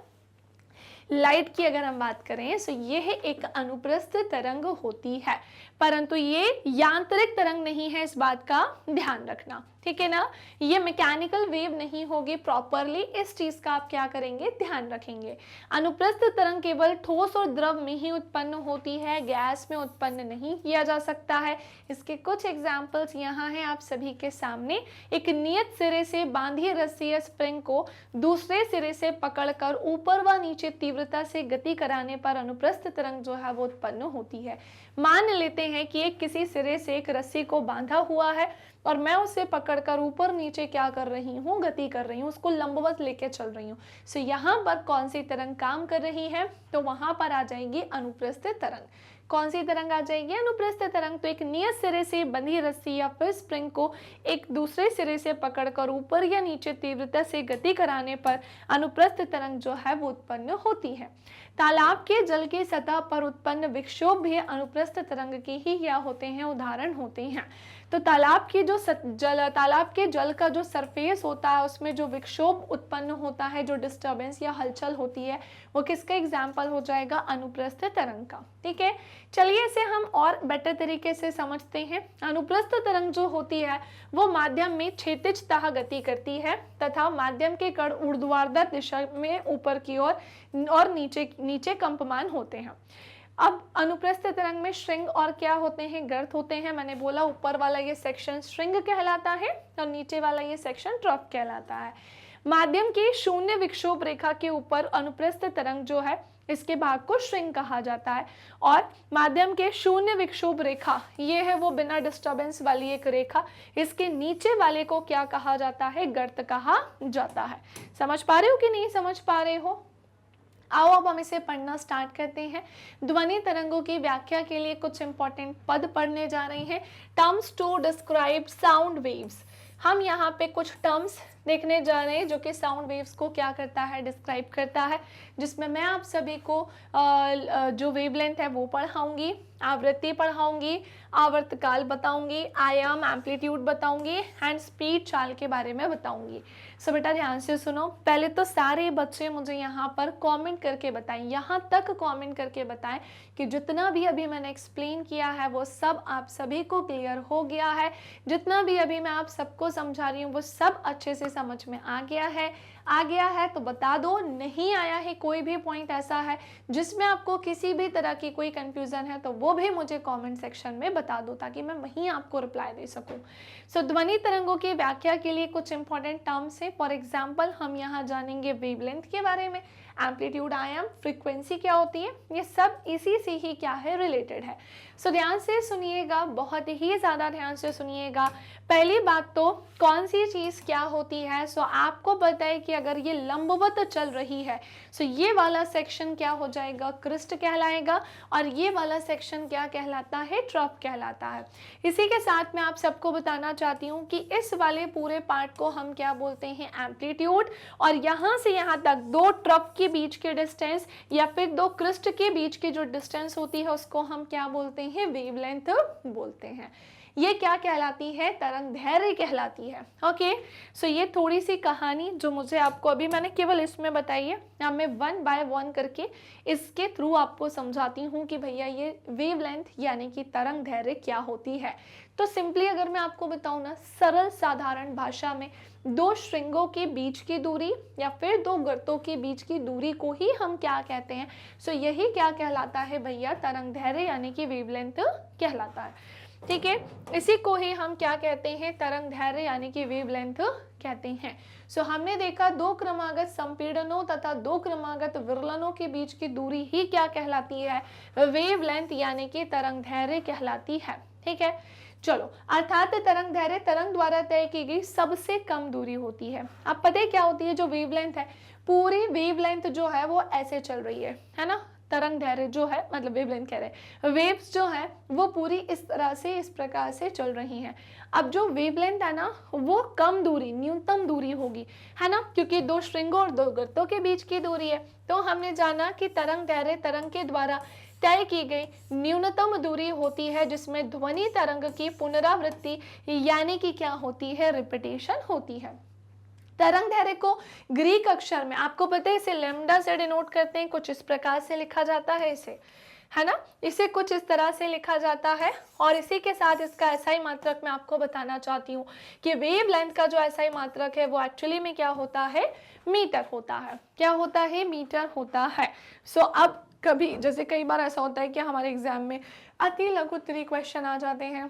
लाइट की अगर हम बात करें तो यह एक अनुप्रस्थ तरंग होती है, परंतु ये यांत्रिक तरंग नहीं है, इस बात का ध्यान रखना, ठीक है ना। ये मैकेनिकल वेव नहीं होगी प्रॉपरली, इस चीज का आप क्या करेंगे, ध्यान रखेंगे। अनुप्रस्थ तरंग केवल ठोस और द्रव में ही उत्पन्न होती है, गैस में उत्पन्न नहीं किया जा सकता है। इसके कुछ एग्जाम्पल्स यहाँ हैं आप सभी के सामने। एक नियत सिरे से बांधी रस्सी या स्प्रिंग को दूसरे सिरे से पकड़कर ऊपर व नीचे तीव्रता से गति कराने पर अनुप्रस्थ तरंग जो है वो उत्पन्न होती है। मान लेते हैं कि एक किसी सिरे से एक रस्सी को बांधा हुआ है और मैं उसे पकड़कर ऊपर नीचे क्या कर रही हूँ, गति कर रही हूँ, उसको लंबवत लेके चल रही हूँ। सो यहाँ पर कौन सी तरंग काम कर रही है, तो वहां पर आ जाएगी अनुप्रस्थ तरंग। कौन सी तरंग आ जाएगी, अनुप्रस्थ तरंग। तो एक नियत सिरे से बंधी रस्सी या फिर स्प्रिंग को एक दूसरे सिरे से पकड़कर ऊपर या नीचे तीव्रता से गति कराने पर अनुप्रस्थ तरंग जो है वो उत्पन्न होती है। तालाब के जल की सतह पर उत्पन्न विक्षोभ भी अनुप्रस्थ तरंग के ही क्या होते हैं, उदाहरण होते हैं। तो तालाब की जो तालाब के जल का जो सरफेस होता है उसमें जो विक्षोभ उत्पन्न होता है, जो डिस्टर्बेंस या हलचल होती है, वो किसका एग्जाम्पल हो जाएगा, अनुप्रस्थ तरंग का। ठीक है, चलिए इसे हम और बेटर तरीके से समझते हैं। अनुप्रस्थ तरंग जो होती है वो माध्यम में क्षैतिजतः गति करती है तथा माध्यम के कण ऊर्ध्वाधर दिशा में ऊपर की ओर और नीचे कंपमान होते हैं। अब अनुप्रस्थ तरंग में श्रृंग और क्या होते हैं, गर्त होते हैं। मैंने बोला ऊपर वाला ये सेक्शन श्रृंग कहलाता है और नीचे वाला ये सेक्शन ट्रफ कहलाता है। माध्यम की शून्य विक्षोभ रेखा के ऊपर अनुप्रस्थ तरंग जो है इसके भाग को श्रृंग कहा जाता है और माध्यम के शून्य विक्षोभ रेखा ये है वो बिना डिस्टर्बेंस वाली एक रेखा, इसके नीचे वाले को क्या कहा जाता है, गर्त कहा जाता है। समझ पा रहे हो कि नहीं समझ पा रहे हो? आओ अब हम इसे पढ़ना स्टार्ट करते हैं। ध्वनि तरंगों की व्याख्या के लिए कुछ इंपॉर्टेंट पद पढ़ने जा रहे हैं। Terms to describe sound waves. हम यहाँ पे कुछ टर्म्स देखने जा रहे हैं जो कि साउंड वेव्स को क्या करता है, डिस्क्राइब करता है, जिसमें मैं आप सभी को जो वेवलेंथ है वो पढ़ाऊंगी, आवृत्ति पढ़ाऊंगी, आवर्तकाल बताऊंगी, आयाम एम्पलीट्यूड बताऊंगी एंड स्पीड चाल के बारे में बताऊंगी। सो बेटा ध्यान से सुनो। पहले तो सारे बच्चे मुझे यहाँ पर कमेंट करके बताएं, यहाँ तक कमेंट करके बताएं कि जितना भी अभी मैंने एक्सप्लेन किया है वो सब आप सभी को क्लियर हो गया है, जितना भी अभी मैं आप सबको समझा रही हूँ वो सब अच्छे से समझ में आ गया है तो बता दो। नहीं आया है, कोई भी पॉइंट ऐसा है जिसमें आपको किसी भी तरह की कोई कंफ्यूजन है तो वो भी मुझे कमेंट सेक्शन में बता दो ताकि मैं वहीं आपको रिप्लाई दे सकूं। सो ध्वनि तरंगों की व्याख्या के लिए कुछ इंपॉर्टेंट टर्म्स है। फॉर एग्जाम्पल हम यहाँ जानेंगे वेवलेंथ के बारे में, एम्पलीट्यूड, आयाम, फ्रीक्वेंसी क्या होती है, ये सब इसी से ही क्या है, रिलेटेड है। सो ध्यान से सुनिएगा, बहुत ही ज़्यादा ध्यान से सुनिएगा। पहली बात तो कौन सी चीज़ क्या होती है, सो आपको पता है कि अगर ये लंबवत चल रही है सो ये वाला सेक्शन क्या हो जाएगा, क्रिस्ट कहलाएगा और ये वाला सेक्शन क्या कहलाता है, ट्रफ कहलाता है। इसी के साथ मैं आप सबको बताना चाहती हूँ कि इस वाले पूरे पार्ट को हम क्या बोलते हैं, एम्पलीट्यूड, और यहाँ से यहाँ तक दो ट्रफ के बीच के डिस्टेंस या फिर दो क्रिस्ट के बीच की जो डिस्टेंस होती है उसको हम क्या बोलते हैं, वेवलेंथ बोलते हैं। ये क्या कहलाती है, तरंग दैर्घ्य कहलाती है। ओके, सो ये थोड़ी सी कहानी जो मुझे आपको अभी मैंने केवल इसमें बताई है, अब मैं 1 बाय 1 करके इसके थ्रू आपको समझाती हूँ कि भैया ये वेवलेंथ यानी कि तरंग दैर्घ्य क्या होती है। तो सिंपली अगर मैं आपको बताऊँ ना, सरल साधारण भाषा में दो श्रृंगों के बीच की दूरी या फिर दो गर्तों के बीच की दूरी को ही हम क्या कहते हैं, सो यही क्या कहलाता है भैया, तरंग दैर्घ्य यानी कि वेवलेंथ कहलाता है। ठीक है, इसी को ही हम क्या कहते हैं, तरंग दैर्घ्य यानी कि वेवलेंथ कहते हैं। सो हमने देखा दो क्रमागत संपीड़नों तथा दो क्रमागत विरलनों के बीच की दूरी ही क्या कहलाती है, वेवलेंथ यानी कि तरंग दैर्घ्य कहलाती है। ठीक है, चलो, अर्थात तरंग दैर्घ्य तरंग द्वारा तय की गई सबसे कम दूरी होती है। अब पता है क्या होती है, जो वेवलेंथ है, पूरी वेवलेंथ जो है वो ऐसे चल रही है ना, तरंग दैर्घ्य जो है, मतलब वेवलेंथ कह रहे हैं, वेव्स जो है वो पूरी इस तरह से, इस प्रकार से चल रही हैं। अब जो वेवलेंथ है ना वो कम दूरी, न्यूनतम दूरी होगी, है ना, क्योंकि दो श्रृंगों और दो गर्तों के बीच की दूरी है। तो हमने जाना कि तरंग दैर्घ्य तरंग के द्वारा तय की गई न्यूनतम दूरी होती है, जिसमें ध्वनि तरंग की पुनरावृत्ति यानी कि क्या होती है, रिपीटेशन होती है। तरंग दैर्घ्य को ग्रीक अक्षर में, आपको पता है इसे लैम्डा से डिनोट करते हैं, कुछ इस प्रकार से लिखा जाता है इसे, है ना, इसे कुछ इस तरह से लिखा जाता है। और इसी के साथ इसका एसआई मात्रक मैं आपको बताना चाहती हूँ कि वेवलेंथ का जो एसआई मात्रक है वो एक्चुअली में क्या होता है, मीटर होता है। क्या होता है, मीटर होता है। सो अब कभी जैसे कई बार ऐसा होता है कि हमारे एग्जाम में अति लघु उत्तरीय क्वेश्चन आ जाते हैं,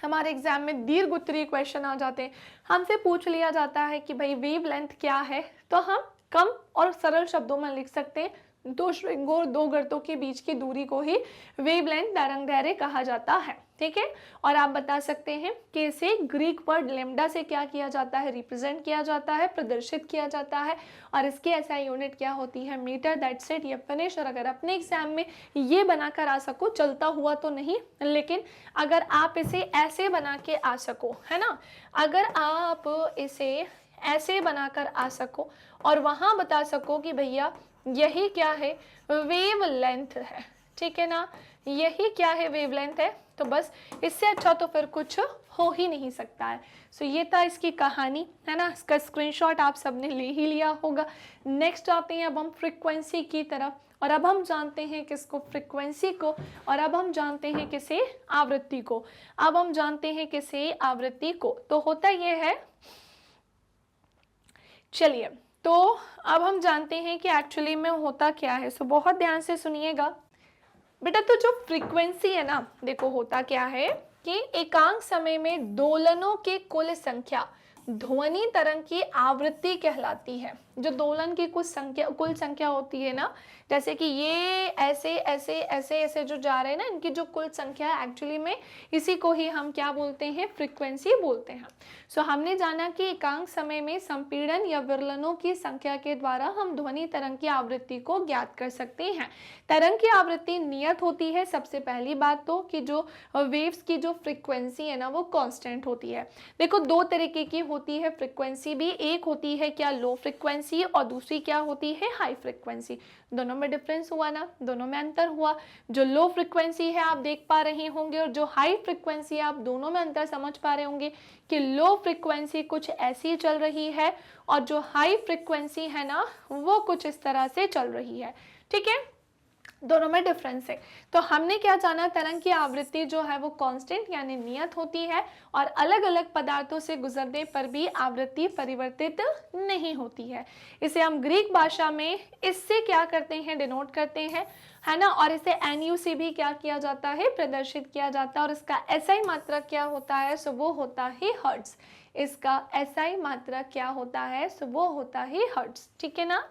हमारे एग्जाम में दीर्घ उत्तरीय क्वेश्चन आ जाते हैं, हमसे पूछ लिया जाता है कि भाई वेवलेंथ क्या है, तो हम कम और सरल शब्दों में लिख सकते हैं, दो श्रृंगों और दो गर्तों के बीच की दूरी को ही वेवलेंथ तरंग दैर्घ्य कहा जाता है। ठीक है, और आप बता सकते हैं कि इसे ग्रीक वर्ड लेम्डा से क्या किया जाता है, रिप्रेजेंट किया जाता है, प्रदर्शित किया जाता है, और इसकी एसआई यूनिट क्या होती है, मीटर। दैट्स इट, ये फिनिश। और अगर अपने एग्जाम में ये बनाकर आ सको, चलता हुआ तो नहीं, लेकिन अगर आप इसे ऐसे बना के आ सको, है ना, अगर आप इसे ऐसे बनाकर आ सको और वहां बता सको कि भैया यही क्या है, वेवलेंथ है, ठीक है ना, यही क्या है, वेवलेंथ है, तो बस इससे अच्छा तो फिर कुछ हो ही नहीं सकता है। सो ये था इसकी कहानी, है ना, इसका स्क्रीनशॉट आप सबने ले ही लिया होगा। नेक्स्ट आते हैं अब हम फ्रीक्वेंसी की तरफ, और अब हम जानते हैं किसको, फ्रीक्वेंसी को, और अब हम जानते हैं किसे, आवृत्ति को। अब हम जानते हैं किसे, आवृत्ति को। तो होता ये है, चलिए, तो अब हम जानते हैं कि एक्चुअली में होता क्या है। सो बहुत ध्यान से सुनिएगा बेटा। तो जो फ्रीक्वेंसी है ना, देखो होता क्या है कि एकांक समय में दोलनों की कुल संख्या ध्वनि तरंग की आवृत्ति कहलाती है। जो दोलन की कुल संख्या होती है ना, जैसे कि ये ऐसे ऐसे ऐसे ऐसे जो जा रहे हैं ना, इनकी जो कुल संख्या है एक्चुअली में इसी को ही हम क्या बोलते हैं, फ्रीक्वेंसी बोलते हैं। सो हमने जाना कि एकांक समय में संपीड़न या विरलनों की संख्या के द्वारा हम ध्वनि तरंग की आवृत्ति को ज्ञात कर सकते हैं। तरंग की आवृत्ति नियत होती है। सबसे पहली बात तो कि जो वेव्स की जो फ्रीक्वेंसी है ना वो कांस्टेंट होती है। देखो दो तरीके की होती है फ्रीक्वेंसी भी, एक होती है क्या, लो फ्रीक्वेंसी, और दूसरी क्या होती है, हाई फ्रीक्वेंसी। दोनों में डिफरेंस हुआ ना, दोनों में अंतर हुआ। जो लो फ्रीक्वेंसी है आप देख पा रहे होंगे, और जो हाई फ्रीक्वेंसी है आप दोनों में अंतर समझ पा रहे होंगे कि लो फ्रीक्वेंसी कुछ ऐसी चल रही है और जो हाई फ्रीक्वेंसी है ना वो कुछ इस तरह से चल रही है। ठीक है, दोनों में डिफरेंस है। तो हमने क्या जाना, तरंग की आवृत्ति जो है वो कांस्टेंट यानी नियत होती है, और अलग अलग पदार्थों से गुजरने पर भी आवृत्ति परिवर्तित नहीं होती है। इसे हम ग्रीक भाषा में इससे क्या करते हैं, डिनोट करते हैं, है ना, और इसे NU से भी क्या किया जाता है, प्रदर्शित किया जाता है। और इसका एसआई मात्रक क्या होता है, सो वो होता है हर्ट्ज। इसका एसआई मात्रक क्या होता है, सो वो होता है हर्ट्ज। ठीक है ना,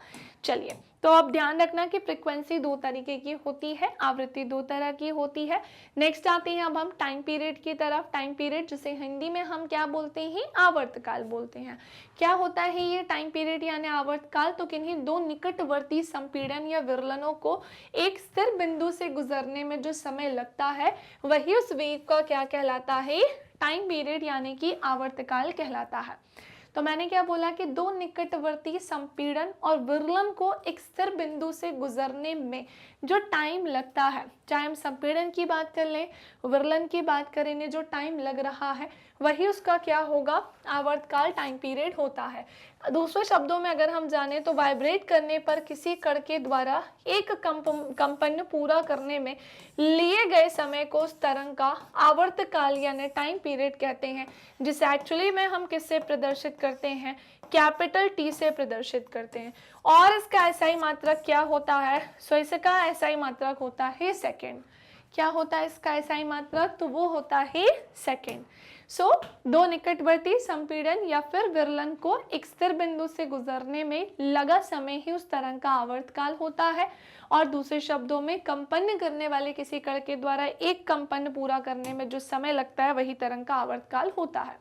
चलिए, तो अब ध्यान रखना कि फ्रीक्वेंसी दो तरीके की होती है, आवृत्ति दो तरह की होती है। नेक्स्ट आते हैं अब हम टाइम पीरियड की तरफ। टाइम पीरियड जिसे हिंदी में हम क्या बोलते हैं, आवर्तकाल बोलते हैं। क्या होता है ये टाइम पीरियड यानी आवर्तकाल, तो किन्हीं दो निकटवर्ती संपीड़न या विरलनों को एक स्थिर बिंदु से गुजरने में जो समय लगता है वही उस वेग का क्या कहलाता है, टाइम पीरियड यानी कि आवर्तकाल कहलाता है। तो मैंने क्या बोला कि दो निकटवर्ती संपीड़न और विरलन को एक स्थिर बिंदु से गुजरने में जो टाइम लगता है, चाहे हम संपीड़न की बात कर लें, विरलन की बात करें, जो टाइम लग रहा है वही उसका क्या होगा, आवर्तकाल टाइम पीरियड होता है। दूसरे शब्दों में अगर हम जाने तो वाइब्रेट करने पर किसी कण के द्वारा एक कंपन पूरा करने में लिए गए समय को उस तरंग का आवर्तकाल यानी टाइम पीरियड कहते हैं, जिसे एक्चुअली में हम किससे प्रदर्शित करते हैं, कैपिटल T से प्रदर्शित करते हैं। और इसका एसआई मात्रक क्या होता है, सो इसका एसआई मात्रक होता है सेकेंड। क्या होता है इसका एसआई मात्रक, तो वो होता है सेकेंड। सो दो निकटवर्ती संपीड़न या फिर विरलन को एक स्थिर बिंदु से गुजरने में लगा समय ही उस तरंग का आवर्तकाल होता है, और दूसरे शब्दों में कंपन करने वाले किसी कण के द्वारा एक कंपन पूरा करने में जो समय लगता है वही तरंग का आवर्तकाल होता है।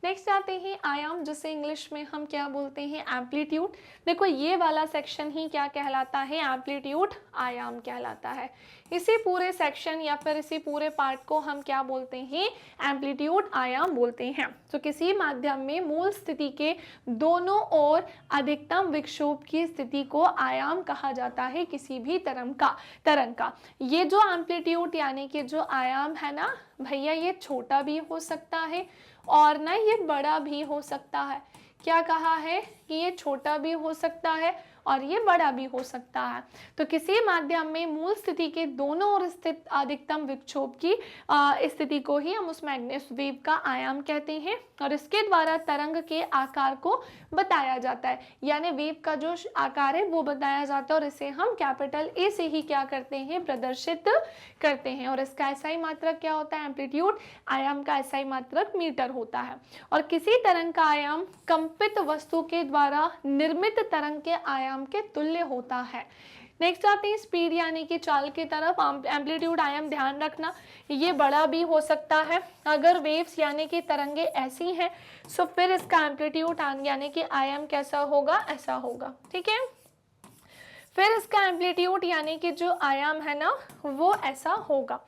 नेक्स्ट आते हैं आयाम, जिसे इंग्लिश में हम क्या बोलते हैं, एम्पलीट्यूड। देखो ये वाला सेक्शन ही क्या कहलाता है, एम्पलीट्यूड आयाम कहलाता है। इसी पूरे सेक्शन या फिर इसी पूरे पार्ट को हम क्या बोलते हैं, एम्पलीट्यूड आयाम बोलते हैं। तो किसी माध्यम में मूल स्थिति के दोनों ओर अधिकतम विक्षोभ की स्थिति को आयाम कहा जाता है, किसी भी तरंग का। ये जो एम्पलीट्यूड यानी कि जो आयाम है ना भैया, ये छोटा भी हो सकता है और ना ये बड़ा भी हो सकता है। क्या कहा है कि ये छोटा भी हो सकता है और ये बड़ा भी हो सकता है। तो किसी माध्यम में मूल स्थिति के दोनों ओर स्थित अधिकतम विक्षोभ की स्थिति को ही हम उस मैग्नेटिक वेव का आयाम कहते हैं और इसके द्वारा तरंग के आकार को बताया जाता है, यानी वेव का जो आकार है वो बताया जाता है और इसे हम कैपिटल ए से ही क्या करते हैं, प्रदर्शित करते हैं। और इसका एसआई मात्रक क्या होता है, एम्पलीट्यूड आयाम का एसआई मात्रक मीटर होता है। और किसी तरंग का आयाम कंपित वस्तु के द्वारा निर्मित तरंग के आयाम के तुल्य होता है। नेक्स्ट आते हैं स्पीड यानी कि चाल की तरफ। एम्पलीट्यूड आयाम ध्यान रखना ये बड़ा भी हो सकता है। अगर वेव्स यानी कि तरंगे ऐसी हैं तो फिर इसका एम्पलीट्यूड यानी कि आयाम कैसा होगा, ऐसा होगा। ठीक है, फिर इसका एम्पलीट्यूड यानी कि जो आयाम है ना वो ऐसा होगा।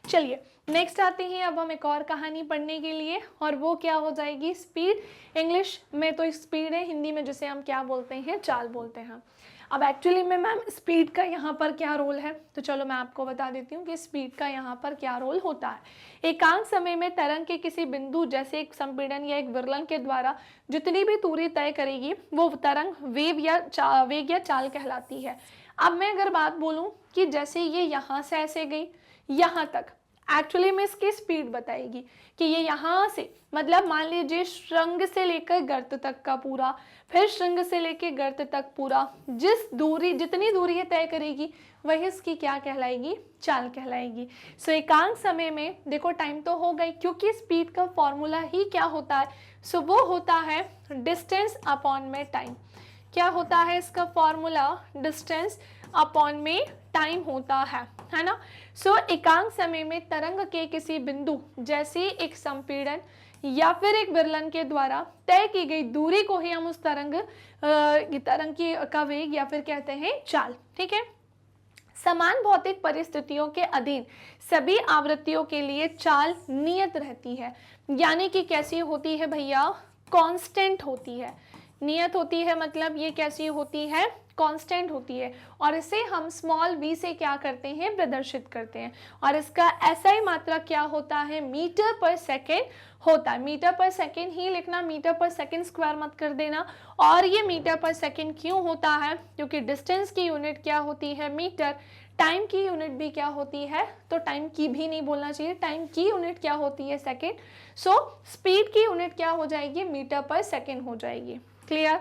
चलिए नेक्स्ट आते हैं अब हम एक और कहानी पढ़ने के लिए और वो क्या हो जाएगी, स्पीड। इंग्लिश में तो स्पीड है, हिंदी में जिसे हम क्या बोलते हैं, चाल बोलते हैं। अब एक्चुअली में मैम स्पीड का यहाँ पर क्या रोल है, तो चलो मैं आपको बता देती हूँ कि स्पीड का यहाँ पर क्या रोल होता है। एकांक समय में तरंग के किसी बिंदु जैसे एक संपीड़न या एक विरलन के द्वारा जितनी भी दूरी तय करेगी वो तरंग वेग या चाल कहलाती है। अब मैं अगर बात बोलूँ कि जैसे ये यहाँ से ऐसे गई यहाँ तक, एक्चुअली में इसकी स्पीड बताएगी कि ये यहाँ से, मतलब मान लीजिए श्रृंग से लेकर गर्त तक का पूरा, फिर श्रृंग से लेकर गर्त तक पूरा, जितनी दूरी ये तय करेगी वही इसकी क्या कहलाएगी, चाल कहलाएगी। सो एकांक समय में देखो टाइम तो हो गई, क्योंकि स्पीड का फॉर्मूला ही क्या होता है, सो वो होता है डिस्टेंस अपॉन में टाइम। क्या होता है इसका फॉर्मूला, डिस्टेंस अपॉन में टाइम होता है ना। सो एकांक समय में तरंग के किसी बिंदु जैसे एक संपीड़न या फिर एक विरलन के द्वारा तय की गई दूरी को ही हम उस तरंग की का वेग या फिर कहते हैं चाल। ठीक है, समान भौतिक परिस्थितियों के अधीन सभी आवृत्तियों के लिए चाल नियत रहती है, यानी कि कैसी होती है भैया, कांस्टेंट होती है। नियत होती है मतलब ये कैसी होती है, कांस्टेंट होती है और इसे हम स्मॉल v से क्या करते हैं, प्रदर्शित करते हैं। और इसका एसआई मात्रा क्या होता है, मीटर पर सेकेंड होता है। मीटर पर सेकेंड ही लिखना, मीटर पर सेकेंड स्क्वायर मत कर देना। और ये मीटर पर सेकेंड क्यों होता है, क्योंकि डिस्टेंस की यूनिट क्या होती है, मीटर। टाइम की यूनिट भी क्या होती है, तो टाइम की भी नहीं बोलना चाहिए, टाइम की यूनिट क्या होती है, सेकेंड। सो स्पीड की यूनिट क्या हो जाएगी, मीटर पर सेकेंड हो जाएगी। क्लियर,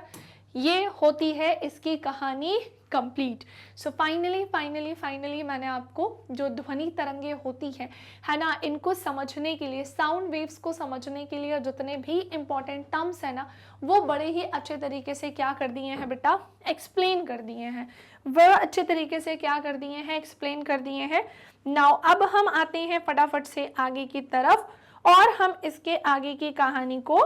ये होती है इसकी कहानी कंप्लीट। सो फाइनली मैंने आपको जो ध्वनि तरंगे होती है ना, इनको समझने के लिए, साउंड वेव्स को समझने के लिए जितने भी इंपॉर्टेंट टर्म्स है ना वो बड़े ही अच्छे तरीके से क्या कर दिए हैं बेटा, एक्सप्लेन कर दिए हैं। वह अच्छे तरीके से क्या कर दिए हैं, एक्सप्लेन कर दिए हैं। नाउ अब हम आते हैं फटाफट से आगे की तरफ और हम इसके आगे की कहानी को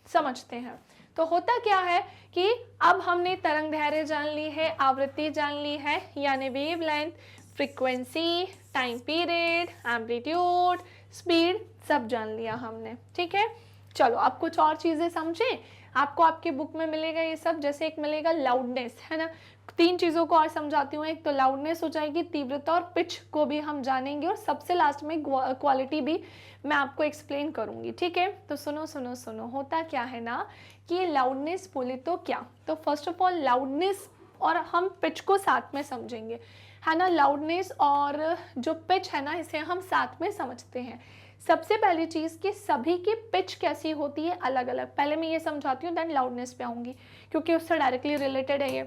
समझते हैं। तो होता क्या है कि अब हमने तरंग दैर्घ्य जान ली है, आवृत्ति जान ली है, यानी wavelength, frequency, time period, amplitude, speed सब जान लिया हमने। ठीक है, चलो अब कुछ और चीजें समझें। आपको आपके बुक में मिलेगा ये सब, जैसे एक मिलेगा लाउडनेस, है ना। 3 चीज़ों को और समझाती हूँ। एक तो लाउडनेस हो जाएगी, तीव्रता और पिच को भी हम जानेंगे और सबसे लास्ट में क्वालिटी भी मैं आपको एक्सप्लेन करूँगी। ठीक है, तो सुनो, होता क्या है ना कि ये लाउडनेस बोले तो क्या, तो फर्स्ट ऑफ ऑल लाउडनेस और हम पिच को साथ में समझेंगे, है ना। लाउडनेस और जो पिच है ना इसे हम साथ में समझते हैं। सबसे पहली चीज़ कि सभी की पिच कैसी होती है, अलग अलग। पहले मैं ये समझाती हूँ, देन लाउडनेस पे आऊँगी क्योंकि उससे डायरेक्टली रिलेटेड है ये।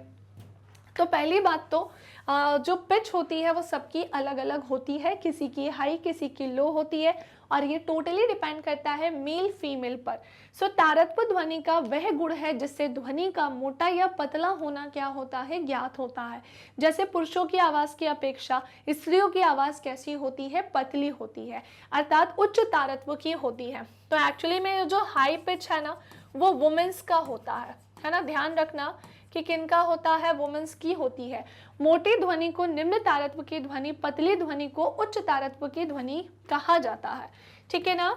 तो पहली बात तो जो पिच होती है वो सबकी अलग अलग होती है, किसी की हाई किसी की लो होती है, और ये टोटली डिपेंड करता है मेल फीमेल पर। सो तारत्व ध्वनि का वह गुण है जिससे ध्वनि का मोटा या पतला होना क्या होता है, ज्ञात होता है। जैसे पुरुषों की आवाज की अपेक्षा स्त्रियों की आवाज कैसी होती है, पतली होती है, अर्थात उच्च तारत्व की होती है। तो एक्चुअली में जो हाई पिच है ना वो वुमेन्स का होता है ना, ध्यान रखना कि किनका होता है, वुमेन्स की होती है। मोटी ध्वनि को निम्न तारत्व की ध्वनि, पतली ध्वनि को उच्च तारत्व की ध्वनि कहा जाता है। ठीक है ना,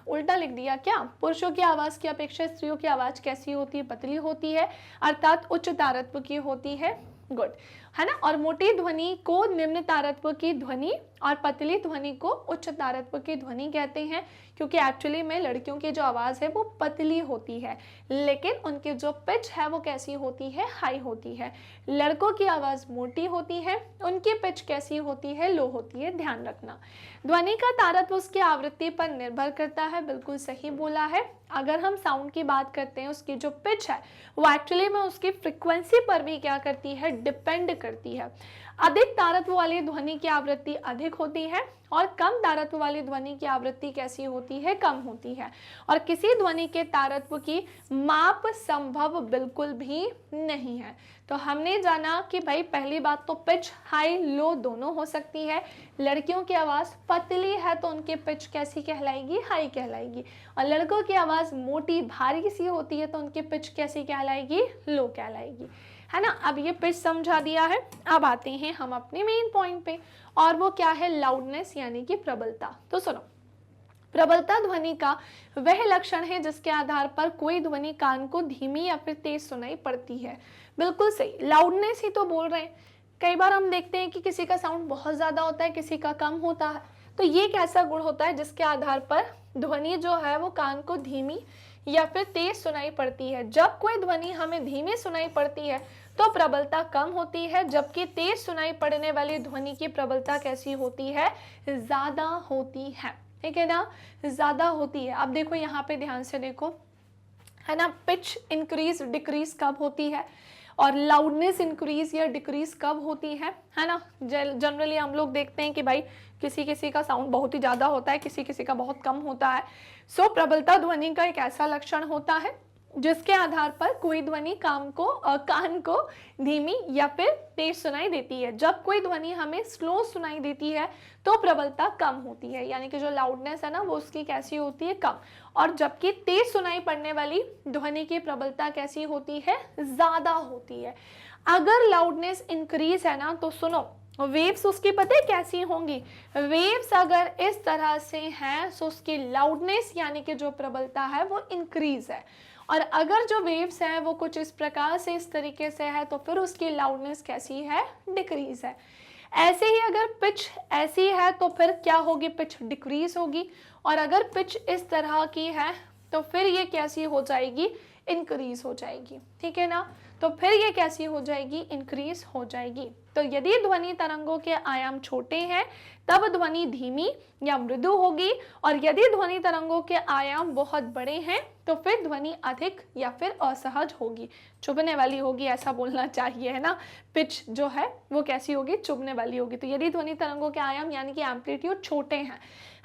उल्टा लिख दिया क्या, पुरुषों की आवाज की अपेक्षा स्त्रियों की आवाज कैसी होती है, पतली होती है, अर्थात उच्च तारत्व की होती है। गुड, है ना। और मोटी ध्वनि को निम्न तारत्व की ध्वनि और पतली ध्वनि को उच्च तारत्व की ध्वनि कहते हैं, क्योंकि एक्चुअली में लड़कियों की जो आवाज़ है वो पतली होती है, लेकिन उनकी जो पिच है वो कैसी होती है, हाई होती है। लड़कों की आवाज़ मोटी होती है, उनकी पिच कैसी होती है, लो होती है, ध्यान रखना। ध्वनि का तारत्व उसकी आवृत्ति पर निर्भर करता है, बिल्कुल सही बोला है। अगर हम साउंड की बात करते हैं, उसकी जो पिच है वो एक्चुअली में उसकी फ्रिक्वेंसी पर भी क्या करती है, डिपेंड करती है। अधिक तारत्व वाली ध्वनि की आवृत्ति अधिक होती है और कम तारत्व वाली ध्वनि की आवृत्ति कैसी होती है, कम होती है। और किसी ध्वनि के तारत्व की माप संभव बिल्कुल भी नहीं है। तो हमने जाना कि भाई पहली बात तो पिच हाई लो दोनों हो सकती है। लड़कियों की आवाज़ पतली है तो उनकी पिच कैसी कहलाएगी, हाई कहलाएगी। और लड़कों की आवाज़ मोटी भारी सी होती है तो उनकी पिच कैसी कहलाएगी, लो कहलाएगी, है ना। अब ये पिच समझा दिया है, अब आते हैं हम अपने मेन पॉइंट पे, और वो क्या है, लाउडनेस यानी कि प्रबलता। तो सुनो, प्रबलता ध्वनि का वह लक्षण है जिसके आधार पर कोई ध्वनि कान को धीमी या फिर तेज सुनाई पड़ती है। बिल्कुल सही, लाउडनेस ही तो बोल रहे हैं। कई बार हम देखते हैं कि किसी का साउंड बहुत ज़्यादा होता है, किसी का कम होता है। तो ये एक ऐसा गुण होता है जिसके आधार पर ध्वनि जो है वो कान को धीमी या फिर तेज सुनाई पड़ती है। जब कोई ध्वनि हमें धीमी सुनाई पड़ती है तो प्रबलता कम होती है, जबकि तेज सुनाई पड़ने वाली ध्वनि की प्रबलता कैसी होती है, ज़्यादा होती है। ठीक है ना, ज़्यादा होती है। अब देखो यहाँ पे ध्यान से देखो, है ना, पिच इंक्रीज डिक्रीज कब होती है और लाउडनेस इंक्रीज या डिक्रीज कब होती है ना। जनरली हम लोग देखते हैं कि भाई किसी किसी का साउंड बहुत ही ज़्यादा होता है, किसी किसी का बहुत कम होता है। सो प्रबलता ध्वनि का एक ऐसा लक्षण होता है जिसके आधार पर कोई ध्वनि कान को धीमी या फिर तेज सुनाई देती है। जब कोई ध्वनि हमें स्लो सुनाई देती है तो प्रबलता कम होती है, यानी कि जो लाउडनेस है ना वो उसकी कैसी होती है, कम। और जबकि तेज सुनाई पड़ने वाली ध्वनि की प्रबलता कैसी होती है, ज़्यादा होती है। अगर लाउडनेस इंक्रीज है ना तो सुनो, वेव्स उसकी पता है कैसी होंगी, वेव्स अगर इस तरह से हैं तो उसकी लाउडनेस यानी कि जो प्रबलता है वो इंक्रीज है। और अगर जो वेव्स हैं वो कुछ इस प्रकार से इस तरीके से है तो फिर उसकी लाउडनेस कैसी है, डिक्रीज है। ऐसे ही अगर पिच ऐसी है तो फिर क्या होगी, पिच डिक्रीज होगी। और अगर पिच इस तरह की है तो फिर ये कैसी हो जाएगी, इंक्रीज हो जाएगी। ठीक है ना, तो फिर ये कैसी हो जाएगी, इंक्रीज हो जाएगी। तो यदि ध्वनि तरंगों के आयाम छोटे हैं तब ध्वनि धीमी या मृदु होगी, और यदि ध्वनि तरंगों के आयाम बहुत बड़े हैं तो फिर ध्वनि अधिक या फिर असहज होगी, चुभने वाली होगी, ऐसा बोलना चाहिए, है ना। पिच जो है वो कैसी होगी, चुभने वाली होगी। तो यदि ध्वनि तरंगों के आयाम यानी कि एम्पलीट्यूड छोटे हैं,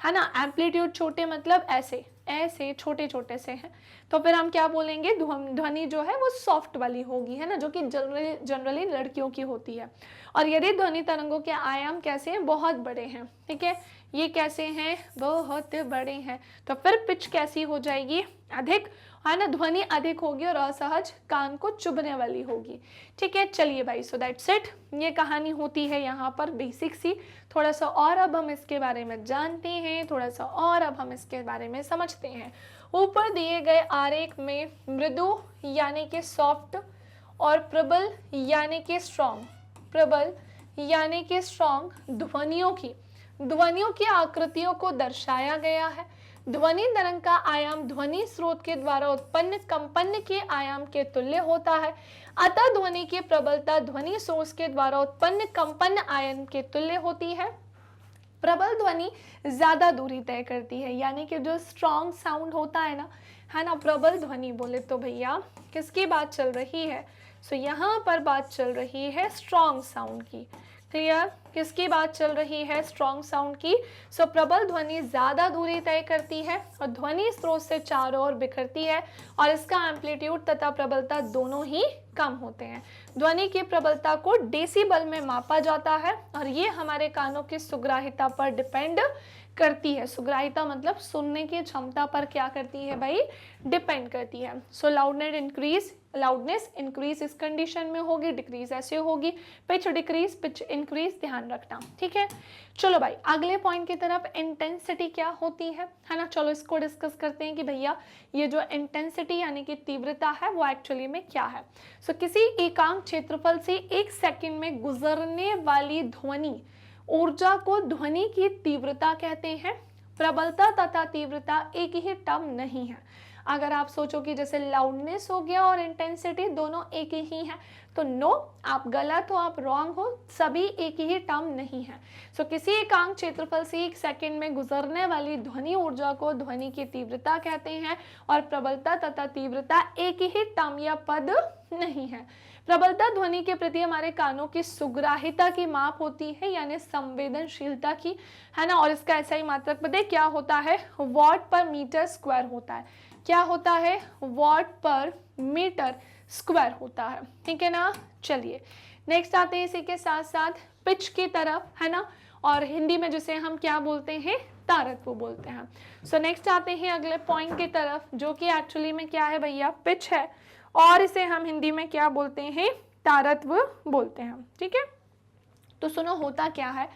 है ना, एम्पलीट्यूड छोटे मतलब ऐसे ऐसे छोटे छोटे से हैं, तो फिर हम क्या बोलेंगे, ध्वनि जो है वो सॉफ्ट वाली होगी, है ना, जो कि जनरली लड़कियों की होती है। और यदि ध्वनि तरंगों के आयाम कैसे हैं, बहुत बड़े हैं, ठीक है, ये कैसे हैं, बहुत बड़े हैं, तो फिर पिच कैसी हो जाएगी, अधिक, है ना, ध्वनि अधिक होगी और असहज, कान को चुभने वाली होगी। ठीक है, चलिए भाई, सो दैट्स इट, ये कहानी होती है यहाँ पर बेसिक सी। थोड़ा सा और अब हम इसके बारे में जानते हैं, थोड़ा सा और अब हम इसके बारे में समझते हैं। ऊपर दिए गए आरेख में मृदु यानी कि सॉफ्ट और प्रबल यानी कि स्ट्रॉन्ग, प्रबल यानी कि स्ट्रॉन्ग ध्वनियों की आकृतियों को दर्शाया गया है। ध्वनि तरंग का आयाम ध्वनि स्रोत के द्वारा उत्पन्न कंपन के आयाम के तुल्य होता है, अतः ध्वनि की प्रबलता ध्वनि सोर्स के द्वारा उत्पन्न कंपन आयाम के तुल्य होती है। प्रबल ध्वनि ज्यादा दूरी तय करती है, यानी कि जो स्ट्रॉन्ग साउंड होता है ना, प्रबल ध्वनि बोले तो भैया किसकी बात चल रही है, सो यहाँ पर बात चल रही है स्ट्रॉन्ग साउंड की। क्लियर? किसकी बात चल रही है? स्ट्रॉन्ग साउंड की। सो प्रबल ध्वनि ज्यादा दूरी तय करती है और ध्वनि स्रोत से चारों ओर बिखरती है और इसका एम्पलीट्यूड तथा प्रबलता दोनों ही कम होते हैं। ध्वनि की प्रबलता को डेसिबल में मापा जाता है और ये हमारे कानों की सुग्राहिता पर डिपेंड करती है। सुग्राहिता मतलब सुनने की क्षमता पर क्या करती है भाई? डिपेंड करती है। सो लाउडनेस इंक्रीज इस कंडीशन में होगी, डिक्रीज ऐसे होगी, पिच डिक्रीज, पिच इंक्रीज, ध्यान रखना। ठीक है, चलो भाई अगले पॉइंट की तरफ, इंटेंसिटी क्या होती है ना। चलो इसको डिस्कस करते हैं कि भैया ये जो इंटेंसिटी यानी कि तीव्रता है वो एक्चुअली में क्या है। सो किसी एकांक क्षेत्रफल से 1 सेकंड में गुजरने वाली ध्वनि ऊर्जा को ध्वनि की तीव्रता कहते हैं। प्रबलता तथा तीव्रता एक ही टर्म नहीं है। अगर आप सोचो कि जैसे लाउडनेस हो गया और इंटेंसिटी दोनों एक ही है, तो नो, आप गलत हो, आप रॉन्ग हो, सभी एक ही टर्म नहीं है। सो किसी एकांक क्षेत्रफल से 1 सेकंड में गुजरने वाली ध्वनि ऊर्जा को ध्वनि की तीव्रता कहते हैं और प्रबलता तथा तीव्रता एक ही टर्म या पद नहीं है। प्रबलता ध्वनि के प्रति हमारे कानों की सुग्राहिता की माप होती है, यानी संवेदनशीलता की, है ना। और इसका ऐसा ही मात्रक पता है क्या होता है? वॉट पर मीटर स्क्वायर होता है। क्या होता है? वॉट पर मीटर स्क्वायर होता है। ठीक है ना। चलिए नेक्स्ट आते हैं इसी के साथ साथ पिच की तरफ, है ना। और हिंदी में जिसे हम क्या बोलते हैं? तारत्व बोलते हैं। सो नेक्स्ट आते हैं अगले पॉइंट की तरफ, जो कि एक्चुअली में क्या है भैया? पिच है और इसे हम हिंदी में क्या बोलते हैं? तारत्व बोलते हैं। ठीक है, तो सुनो होता क्या है।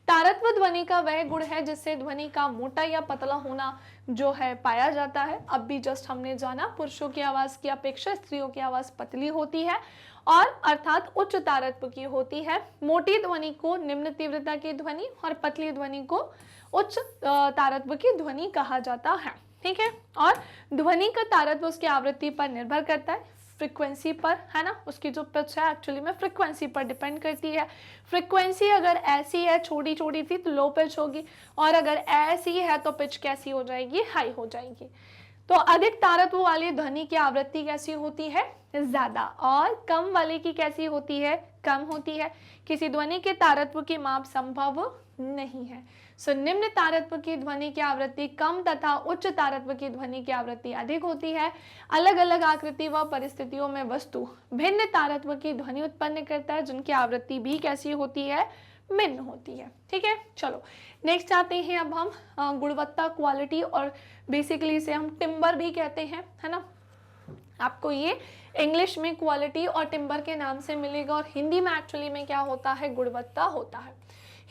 तारत्व ध्वनि का वह गुण है जिससे ध्वनि का मोटा या पतला होना जो है पाया जाता है। अब भी जस्ट हमने जाना पुरुषों की आवाज की अपेक्षा स्त्रियों की आवाज पतली होती है और अर्थात उच्च तारत्व की होती है। मोटी ध्वनि को निम्न तीव्रता की ध्वनि और पतली ध्वनि को उच्च तारत्व की ध्वनि कहा जाता है। ठीक है, और ध्वनि का तारत्व उसकी आवृत्ति पर निर्भर करता है, फ्रीक्वेंसी पर, है ना। उसकी जो पिच है एक्चुअली में फ्रीक्वेंसी पर डिपेंड करती है। फ्रीक्वेंसी अगर ऐसी है छोटी छोटी सी तो लो पिच होगी, और अगर ऐसी है तो पिच कैसी हो जाएगी? हाई हो जाएगी। तो अधिक तारत्व वाली ध्वनि की आवृत्ति कैसी होती है? ज्यादा। और कम वाले की कैसी होती है? कम होती है। किसी ध्वनि के तारत्व की माप संभव नहीं है। सो निम्न तारत्व की ध्वनि की आवृत्ति कम तथा उच्च तारत्व की ध्वनि की आवृत्ति अधिक होती है। अलग अलग आकृति व परिस्थितियों में वस्तु भिन्न तारत्व की ध्वनि उत्पन्न करता है, जिनकी आवृत्ति भी कैसी होती है? भिन्न होती है। ठीक है, चलो नेक्स्ट आते हैं अब हम गुणवत्ता, क्वालिटी, और बेसिकली इसे हम टिम्बर भी कहते हैं, है ना। आपको ये इंग्लिश में क्वालिटी और टिम्बर के नाम से मिलेगा और हिंदी में एक्चुअली में क्या होता है? गुणवत्ता होता है।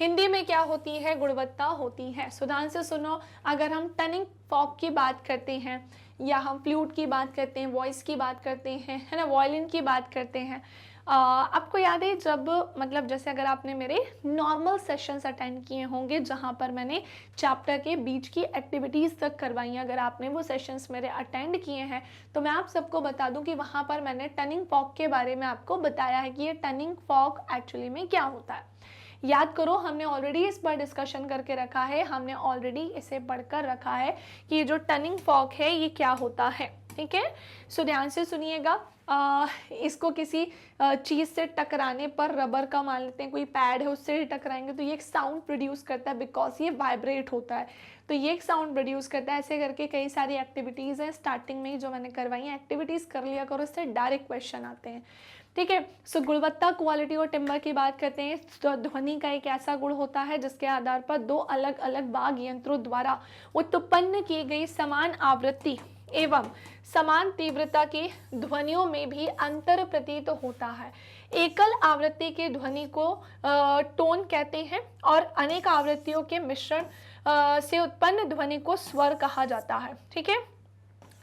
हिंदी में क्या होती है? गुणवत्ता होती है। ध्यान से सुनो, अगर हम टनिंग फॉक की बात करते हैं या हम फ्लूट की बात करते हैं, वॉइस की बात करते हैं, है ना, वायलिन की बात करते हैं, आपको याद है जब मतलब जैसे अगर आपने मेरे नॉर्मल सेशंस अटेंड किए होंगे जहाँ पर मैंने चैप्टर के बीच की एक्टिविटीज़ तक करवाई, अगर आपने वो सेशंस मेरे अटेंड किए हैं तो मैं आप सबको बता दूं कि वहाँ पर मैंने टनिंग फॉक के बारे में आपको बताया है कि ये टनिंग फॉक एक्चुअली में क्या होता है। याद करो, हमने ऑलरेडी इस पर डिस्कशन करके रखा है, हमने ऑलरेडी इसे पढ़कर रखा है कि ये जो टनिंग फॉक है ये क्या होता है। ठीक है, सो ध्यान से सुनिएगा। इसको किसी चीज़ से टकराने पर, रबर का मान लेते हैं कोई पैड है उससे ही टकराएंगे तो ये एक साउंड प्रोड्यूस करता है, बिकॉज ये वाइब्रेट होता है तो ये एक साउंड प्रोड्यूस करता है। ऐसे करके कई सारी एक्टिविटीज़ हैं, स्टार्टिंग में ही जो मैंने करवाई हैं एक्टिविटीज़ कर लिया करो, इससे डायरेक्ट क्वेश्चन आते हैं। ठीक है, सो गुणवत्ता, क्वालिटी और टिम्बर की बात करते हैं तो ध्वनि का एक ऐसा गुण होता है जिसके आधार पर दो अलग अलग वाद्य यंत्रों द्वारा उत्पन्न की गई समान आवृत्ति एवं समान तीव्रता की ध्वनियों में भी अंतर प्रतीत होता है। एकल आवृत्ति की ध्वनि को टोन कहते हैं और अनेक आवृत्तियों के मिश्रण से उत्पन्न ध्वनि को स्वर कहा जाता है। ठीक है,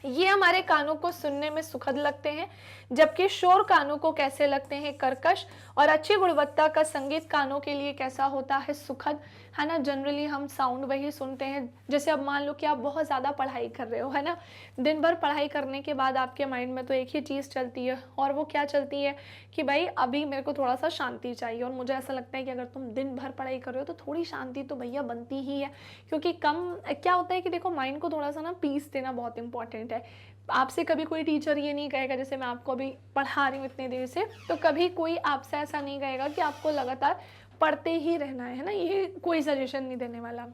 ये हमारे कानों को सुनने में सुखद लगते हैं, जबकि शोर कानों को कैसे लगते हैं? कर्कश। और अच्छी गुणवत्ता का संगीत कानों के लिए कैसा होता है? सुखद, है ना। जनरली हम साउंड वही सुनते हैं, जैसे अब मान लो कि आप बहुत ज़्यादा पढ़ाई कर रहे हो, है ना। दिन भर पढ़ाई करने के बाद आपके माइंड में तो एक ही चीज़ चलती है, और वो क्या चलती है कि भाई अभी मेरे को थोड़ा सा शांति चाहिए। और मुझे ऐसा लगता है कि अगर तुम दिन भर पढ़ाई कर रहे हो तो थोड़ी शांति तो भैया बनती ही है, क्योंकि कम क्या होता है कि देखो माइंड को थोड़ा सा ना पीस देना बहुत इंपॉर्टेंट इंपॉर्टेंट है। आपसे कभी कोई टीचर ये नहीं कहेगा, जैसे मैं आपको अभी पढ़ा रही हूँ इतने देर से, तो कभी कोई आपसे ऐसा नहीं कहेगा कि आपको लगातार पढ़ते ही रहना है ना, ये कोई सजेशन नहीं देने वाला।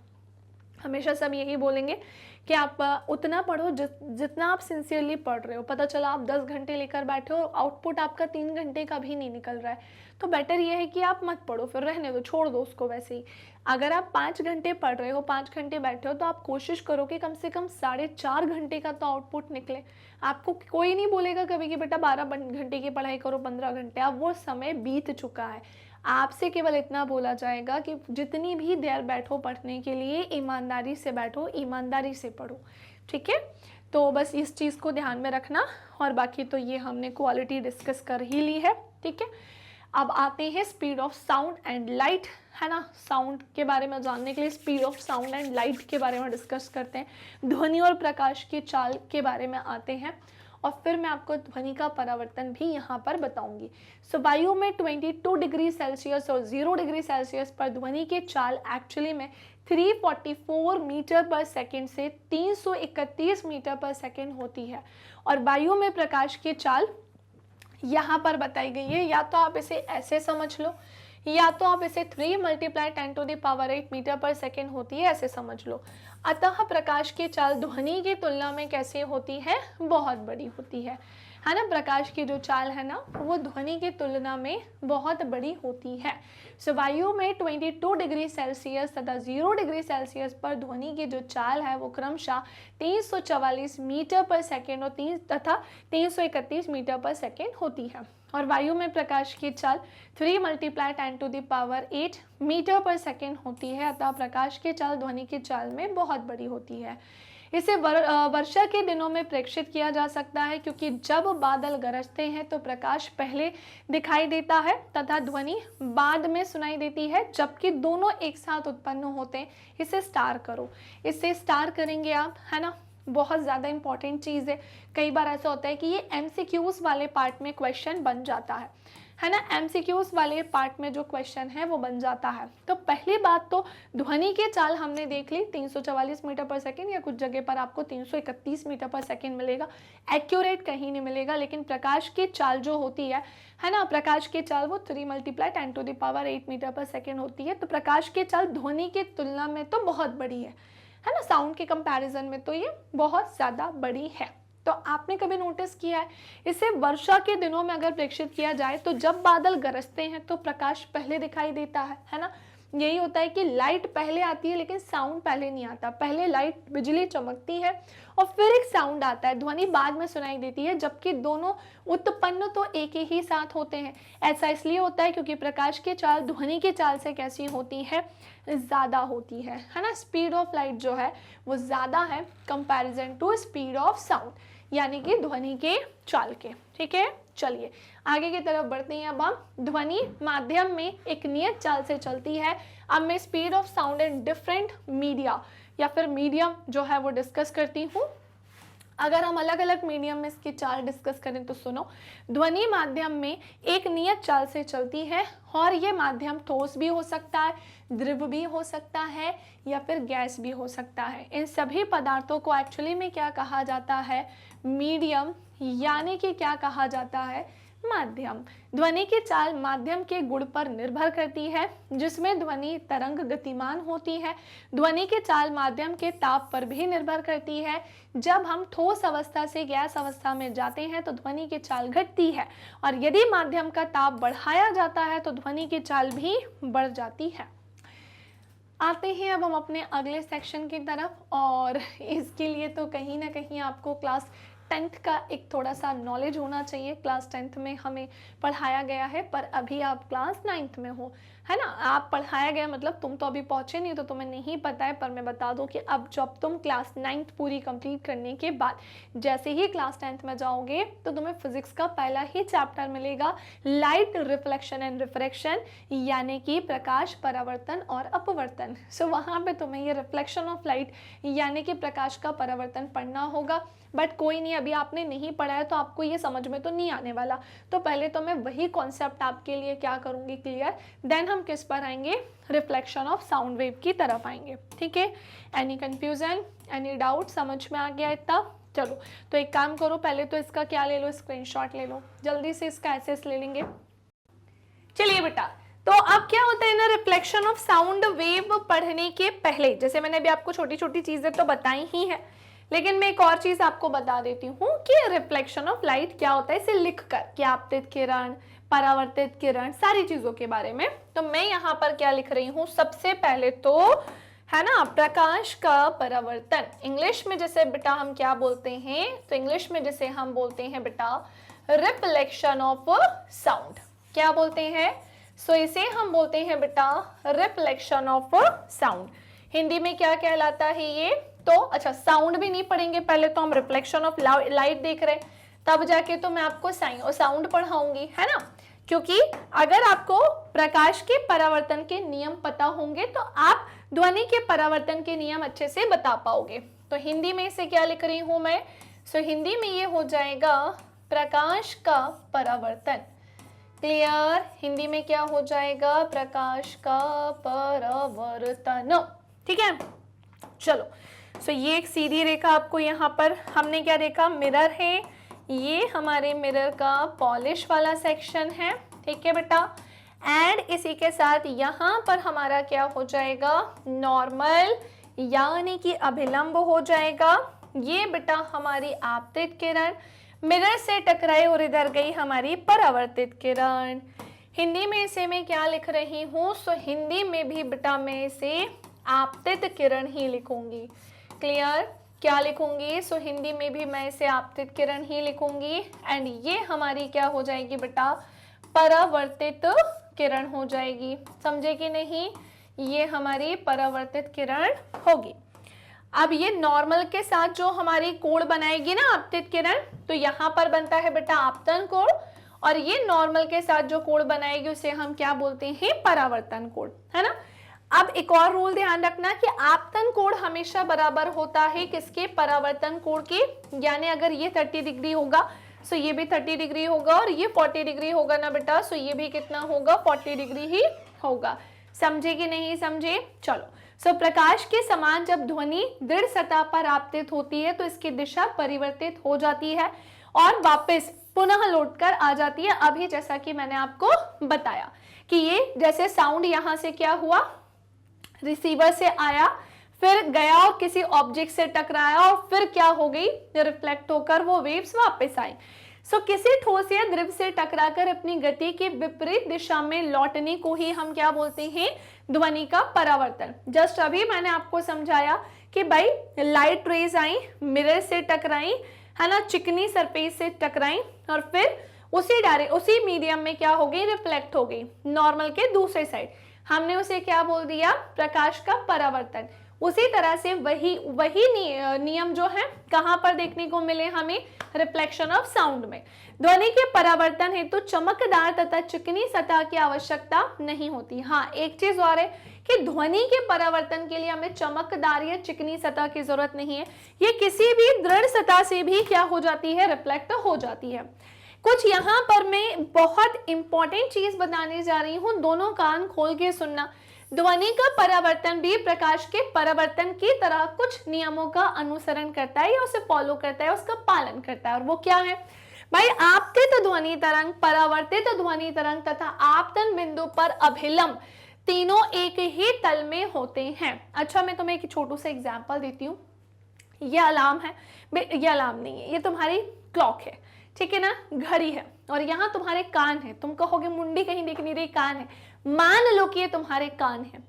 हमेशा सब यही बोलेंगे कि आप उतना पढ़ो जितना आप सिंसियरली पढ़ रहे हो। पता चला आप 10 घंटे लेकर बैठे हो, आउटपुट आपका 3 घंटे का भी नहीं निकल रहा है, तो बेटर ये है कि आप मत पढ़ो, फिर रहने दो, छोड़ दो उसको वैसे ही। अगर आप 5 घंटे पढ़ रहे हो, 5 घंटे बैठे हो, तो आप कोशिश करो कि कम से कम 4.5 घंटे का तो आउटपुट निकले। आपको कोई नहीं बोलेगा कभी कि बेटा 12 घंटे की पढ़ाई करो, 15 घंटे, अब वो समय बीत चुका है। आपसे केवल इतना बोला जाएगा कि जितनी भी देर बैठो पढ़ने के लिए, ईमानदारी से बैठो, ईमानदारी से पढ़ो, ठीक है। तो बस इस चीज़ को ध्यान में रखना, और बाकी तो ये हमने क्वालिटी डिस्कस कर ही ली है, ठीक है। अब आते हैं speed of sound and light, है ना। साउंड के बारे में जानने के लिए speed of sound and light के बारे में डिस्कस करते हैं। ध्वनि और प्रकाश की चाल के बारे में आते हैं, और फिर मैं आपको ध्वनि का परावर्तन भी यहाँ पर बताऊंगी। सो वायु में 22 डिग्री सेल्सियस और 0 डिग्री सेल्सियस पर ध्वनि की चाल एक्चुअली में 344 मीटर पर सेकेंड से 331 मीटर पर सेकेंड होती है। और वायु में प्रकाश की चाल यहाँ पर बताई गई है, या तो आप इसे ऐसे समझ लो, या तो आप इसे 3 × 10⁸ मीटर पर सेकेंड होती है, ऐसे समझ लो। अतः प्रकाश की चाल ध्वनि की तुलना में कैसे होती है, बहुत बड़ी होती है ना। प्रकाश की जो चाल है ना, वो ध्वनि की तुलना में बहुत बड़ी होती है। सो वायु में 22 डिग्री सेल्सियस तथा 0 डिग्री सेल्सियस पर ध्वनि की जो चाल है वो क्रमशः 344 मीटर पर सेकेंड और 331 मीटर पर सेकेंड होती है। और वायु में प्रकाश की चाल 3 × 10⁸ मीटर पर सेकेंड होती है, अतः प्रकाश की चाल ध्वनि की चाल में बहुत बड़ी होती है। इसे वर्षा के दिनों में प्रेक्षित किया जा सकता है, क्योंकि जब बादल गरजते हैं तो प्रकाश पहले दिखाई देता है तथा ध्वनि बाद में सुनाई देती है, जबकि दोनों एक साथ उत्पन्न होते हैं। इसे स्टार करो, इसे स्टार करेंगे आप, है ना। बहुत ज़्यादा इंपॉर्टेंट चीज़ है। कई बार ऐसा होता है कि ये MCQs वाले पार्ट में क्वेश्चन बन जाता है ना। MCQs वाले पार्ट में जो क्वेश्चन है वो बन जाता है। तो पहली बात तो ध्वनि की चाल हमने देख ली, 344 मीटर पर सेकेंड, या कुछ जगह पर आपको 331 मीटर पर सेकेंड मिलेगा, एक्यूरेट कहीं नहीं मिलेगा। लेकिन प्रकाश की चाल जो होती है ना, प्रकाश की चाल वो 3 × 10⁸ मीटर पर सेकेंड होती है। तो प्रकाश की चाल ध्वनि की तुलना में तो बहुत बड़ी है ना, साउंड के कंपैरिजन में तो ये बहुत ज़्यादा बड़ी है। तो आपने कभी नोटिस किया है, इसे वर्षा के दिनों में अगर प्रेक्षित किया जाए तो जब बादल गरजते हैं तो प्रकाश पहले दिखाई देता है ना। यही होता है कि लाइट पहले आती है लेकिन साउंड पहले नहीं आता। पहले लाइट, बिजली चमकती है और फिर एक साउंड आता है, ध्वनि बाद में सुनाई देती है, जबकि दोनों उत्पन्न तो एक ही साथ होते हैं। ऐसा इसलिए होता है क्योंकि प्रकाश की चाल ध्वनि की चाल से कैसी होती है, ज़्यादा होती है ना। स्पीड ऑफ लाइट जो है वो ज़्यादा है comparison to speed of sound, यानी कि ध्वनि के चाल के, ठीक है। चलिए आगे की तरफ बढ़ते हैं। अब हम ध्वनि माध्यम में एक नियत चाल से चलती है। अब मैं speed of sound in different media या फिर मीडियम जो है वो डिस्कस करती हूँ। अगर हम अलग अलग मीडियम में इसकी चाल डिस्कस करें तो सुनो, ध्वनि माध्यम में एक नियत चाल से चलती है, और ये माध्यम ठोस भी हो सकता है, द्रव भी हो सकता है, या फिर गैस भी हो सकता है। इन सभी पदार्थों को एक्चुअली में क्या कहा जाता है, मीडियम, यानी कि क्या कहा जाता है, माध्यम। ध्वनि की चाल माध्यम के गुण पर निर्भर करती है, जिसमें ध्वनि तरंग गतिमान होती है। ध्वनि की चाल माध्यम के ताप पर भी निर्भर करती है। जब हम ठोस अवस्था से गैस अवस्था में जाते हैं तो ध्वनि की चाल घटती है, और यदि माध्यम का ताप बढ़ाया जाता है तो ध्वनि की चाल भी बढ़ जाती है। आते हैं अब हम अपने अगले सेक्शन की तरफ, और इसके लिए तो कहीं ना कहीं आपको क्लास 10th का एक थोड़ा सा नॉलेज होना चाहिए। क्लास 10th में हमें पढ़ाया गया है, पर अभी आप क्लास 9th में हो, है ना। आप पढ़ाया गया मतलब तुम तो अभी पहुंचे नहीं, तो तुम्हें नहीं पता है, पर मैं बता दूं कि अब जब तुम क्लास 9th पूरी कंप्लीट करने के बाद जैसे ही क्लास 10th में जाओगे तो तुम्हें फिजिक्स का पहला ही चैप्टर मिलेगा, लाइट रिफ्लेक्शन एंड रिफ्रैक्शन, यानी कि प्रकाश परावर्तन और अपवर्तन। सो वहाँ पे तुम्हें ये रिफ्लेक्शन ऑफ लाइट यानी कि प्रकाश का परावर्तन पढ़ना होगा। बट कोई नहीं, अभी आपने नहीं पढ़ा है तो आपको ये समझ में तो नहीं आने वाला, तो पहले तो मैं वही कॉन्सेप्ट आपके लिए क्या करूँगी क्लियर, देन हम किस पर आएंगे, रिफ्लेक्शन ऑफ साउंड वेव की तरफ आएंगे, ठीक है। एनी कंफ्यूजन, एनी डाउट, समझ में आ गया इतना? चलो तो एक काम करो, पहले तो इसका क्या ले लो, स्क्रीनशॉट ले लो, जल्दी से इसका एसेस ले लेंगे। चलिए बेटा, तो अब क्या होता है ना, रिफ्लेक्शन ऑफ साउंड वेव पढ़ने के पहले, जैसे मैंने अभी आपको छोटी छोटी चीजें तो बताई ही है, लेकिन मैं एक और चीज आपको बता देती हूँ कि रिफ्लेक्शन ऑफ लाइट क्या होता है, इसे लिखकर कि आपतित किरण, परावर्तित किरण, सारी चीजों के बारे में। तो मैं यहाँ पर क्या लिख रही हूँ, सबसे पहले तो है ना, प्रकाश का परावर्तन। इंग्लिश में जैसे बेटा हम क्या बोलते हैं, तो इंग्लिश में जैसे हम बोलते हैं बेटा रिफ्लेक्शन ऑफ साउंड, क्या बोलते हैं, सो इसे हम बोलते हैं बेटा रिफ्लेक्शन ऑफ साउंड। हिंदी में क्या कहलाता है ये, तो अच्छा साउंड भी नहीं पढ़ेंगे, पहले तो हम रिफ्लेक्शन ऑफ लाइट देख रहे हैं, तब जाके तो मैं आपको साउंड पढ़ाऊंगी, है ना। क्योंकि अगर आपको प्रकाश के परावर्तन के नियम पता होंगे तो आप ध्वनि के परावर्तन के नियम अच्छे से बता पाओगे। तो हिंदी में इसे क्या लिख रही हूं मैं, सो हिंदी में ये हो जाएगा प्रकाश का परावर्तन। क्लियर, हिंदी में क्या हो जाएगा, प्रकाश का परावर्तन। ठीक है, चलो सो ये एक सीधी रेखा आपको यहाँ पर हमने क्या देखा, मिरर है, ये हमारे मिरर का पॉलिश वाला सेक्शन है, ठीक है बेटा। एंड इसी के साथ यहाँ पर हमारा क्या हो जाएगा, नॉर्मल यानी कि अभिलंब हो जाएगा। ये बेटा हमारी आपतित किरण मिरर से टकराई और इधर गई हमारी परावर्तित किरण। हिंदी में इसे मैं क्या लिख रही हूँ, सो हिंदी में भी बेटा मैं इसे आपतित किरण ही लिखूंगी। क्लियर, क्या लिखूंगी, सो हिंदी में भी मैं इसे आपतित किरण ही लिखूंगी। एंड ये हमारी क्या हो जाएगी बेटा, परावर्तित किरण हो जाएगी, समझे कि नहीं, ये हमारी परावर्तित किरण होगी। अब ये नॉर्मल के साथ जो हमारी कोण बनाएगी ना आपतित किरण, तो यहाँ पर बनता है बेटा आपतन कोण, और ये नॉर्मल के साथ जो कोण बनाएगी उसे हम क्या बोलते हैं, परावर्तन कोण, है ना। अब एक और रूल ध्यान रखना कि आपतन कोण हमेशा बराबर होता है किसके, परावर्तन कोण के, यानी अगर ये 30 डिग्री होगा सो ये भी 30 डिग्री होगा, और ये 40 डिग्री होगा ना बेटा, सो ये भी कितना होगा, 40 डिग्री ही होगा। समझे कि नहीं समझे, चलो। सो प्रकाश के समान जब ध्वनि दृढ़ सतह पर आपतित होती है तो इसकी दिशा परिवर्तित हो जाती है और वापस पुनः लौटकर आ जाती है। अभी जैसा कि मैंने आपको बताया कि ये जैसे साउंड यहाँ से क्या हुआ, रिसीवर से आया, फिर गया और किसी ऑब्जेक्ट से टकराया, और फिर क्या हो गई, रिफ्लेक्ट होकर वो वेव्स वापस आई। सो किसी ठोस या द्रव से टकराकर अपनी गति के विपरीत दिशा में लौटने को ही हम क्या बोलते हैं, ध्वनि का परावर्तन। जस्ट अभी मैंने आपको समझाया कि भाई लाइट रेज आई, मिरर से टकराई, है ना, चिकनी सरफेस से टकराई, और फिर उसी मीडियम में क्या हो गई, रिफ्लेक्ट हो गई नॉर्मल के दूसरे साइड, हमने उसे क्या बोल दिया, प्रकाश का परावर्तन। उसी तरह से वही नियम जो है कहां पर देखने को मिले हमें, रिफ्लेक्शन ऑफ साउंड में। ध्वनि के परावर्तन हेतु चमकदार तथा चिकनी सतह की आवश्यकता नहीं होती। हाँ, एक चीज और है कि ध्वनि के परावर्तन के लिए हमें चमकदार या चिकनी सतह की जरूरत नहीं है, ये किसी भी दृढ़ सतह से भी क्या हो जाती है, रिफ्लेक्ट हो जाती है। कुछ यहाँ पर मैं बहुत इंपॉर्टेंट चीज बताने जा रही हूँ, दोनों कान खोल के सुनना। ध्वनि का परावर्तन भी प्रकाश के परावर्तन की तरह कुछ नियमों का अनुसरण करता है या उसे फॉलो करता है, उसका पालन करता है, और वो क्या है भाई, आपतित ध्वनि तरंग, परावर्तित ध्वनि तरंग तथा आपतन बिंदु पर अभिलंब तीनों एक ही तल में होते हैं। अच्छा, मैं तुम्हें एक छोटू सा एग्जाम्पल देती हूँ। ये अलार्म है, ये अलार्म नहीं है, ये तुम्हारी क्लॉक है, ठीक है ना, घड़ी है, और यहाँ तुम्हारे कान है। तुम कहोगे मुंडी कहीं दिख नहीं रही, कान है, मान लो कि ये तुम्हारे कान है।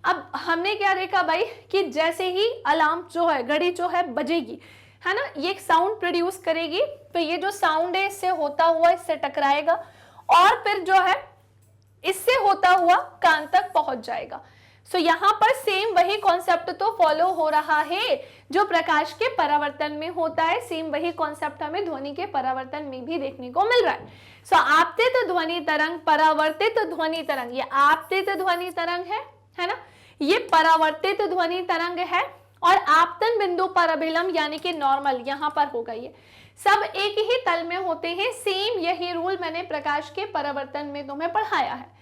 अब हमने क्या देखा भाई कि जैसे ही अलार्म जो है, घड़ी जो है बजेगी, है ना, ये एक साउंड प्रोड्यूस करेगी, तो ये जो साउंड है इससे होता हुआ इससे टकराएगा, और फिर जो है इससे होता हुआ कान तक पहुंच जाएगा। सो यहाँ पर सेम वही कॉन्सेप्ट तो फॉलो हो रहा है जो प्रकाश के परावर्तन में होता है, सेम वही कॉन्सेप्ट हमें ध्वनि के परावर्तन में भी देखने को मिल रहा है। सो आपतित ध्वनि तरंग, परावर्तित ध्वनि तरंग, ये आपतित ध्वनि तरंग है ना, ये परावर्तित ध्वनि तरंग है, और आपतन बिंदु पर अभिलंब यानी कि नॉर्मल यहाँ पर होगा, ये सब एक ही तल में होते हैं। सेम यही रूल मैंने प्रकाश के परावर्तन में तुम्हें पढ़ाया है।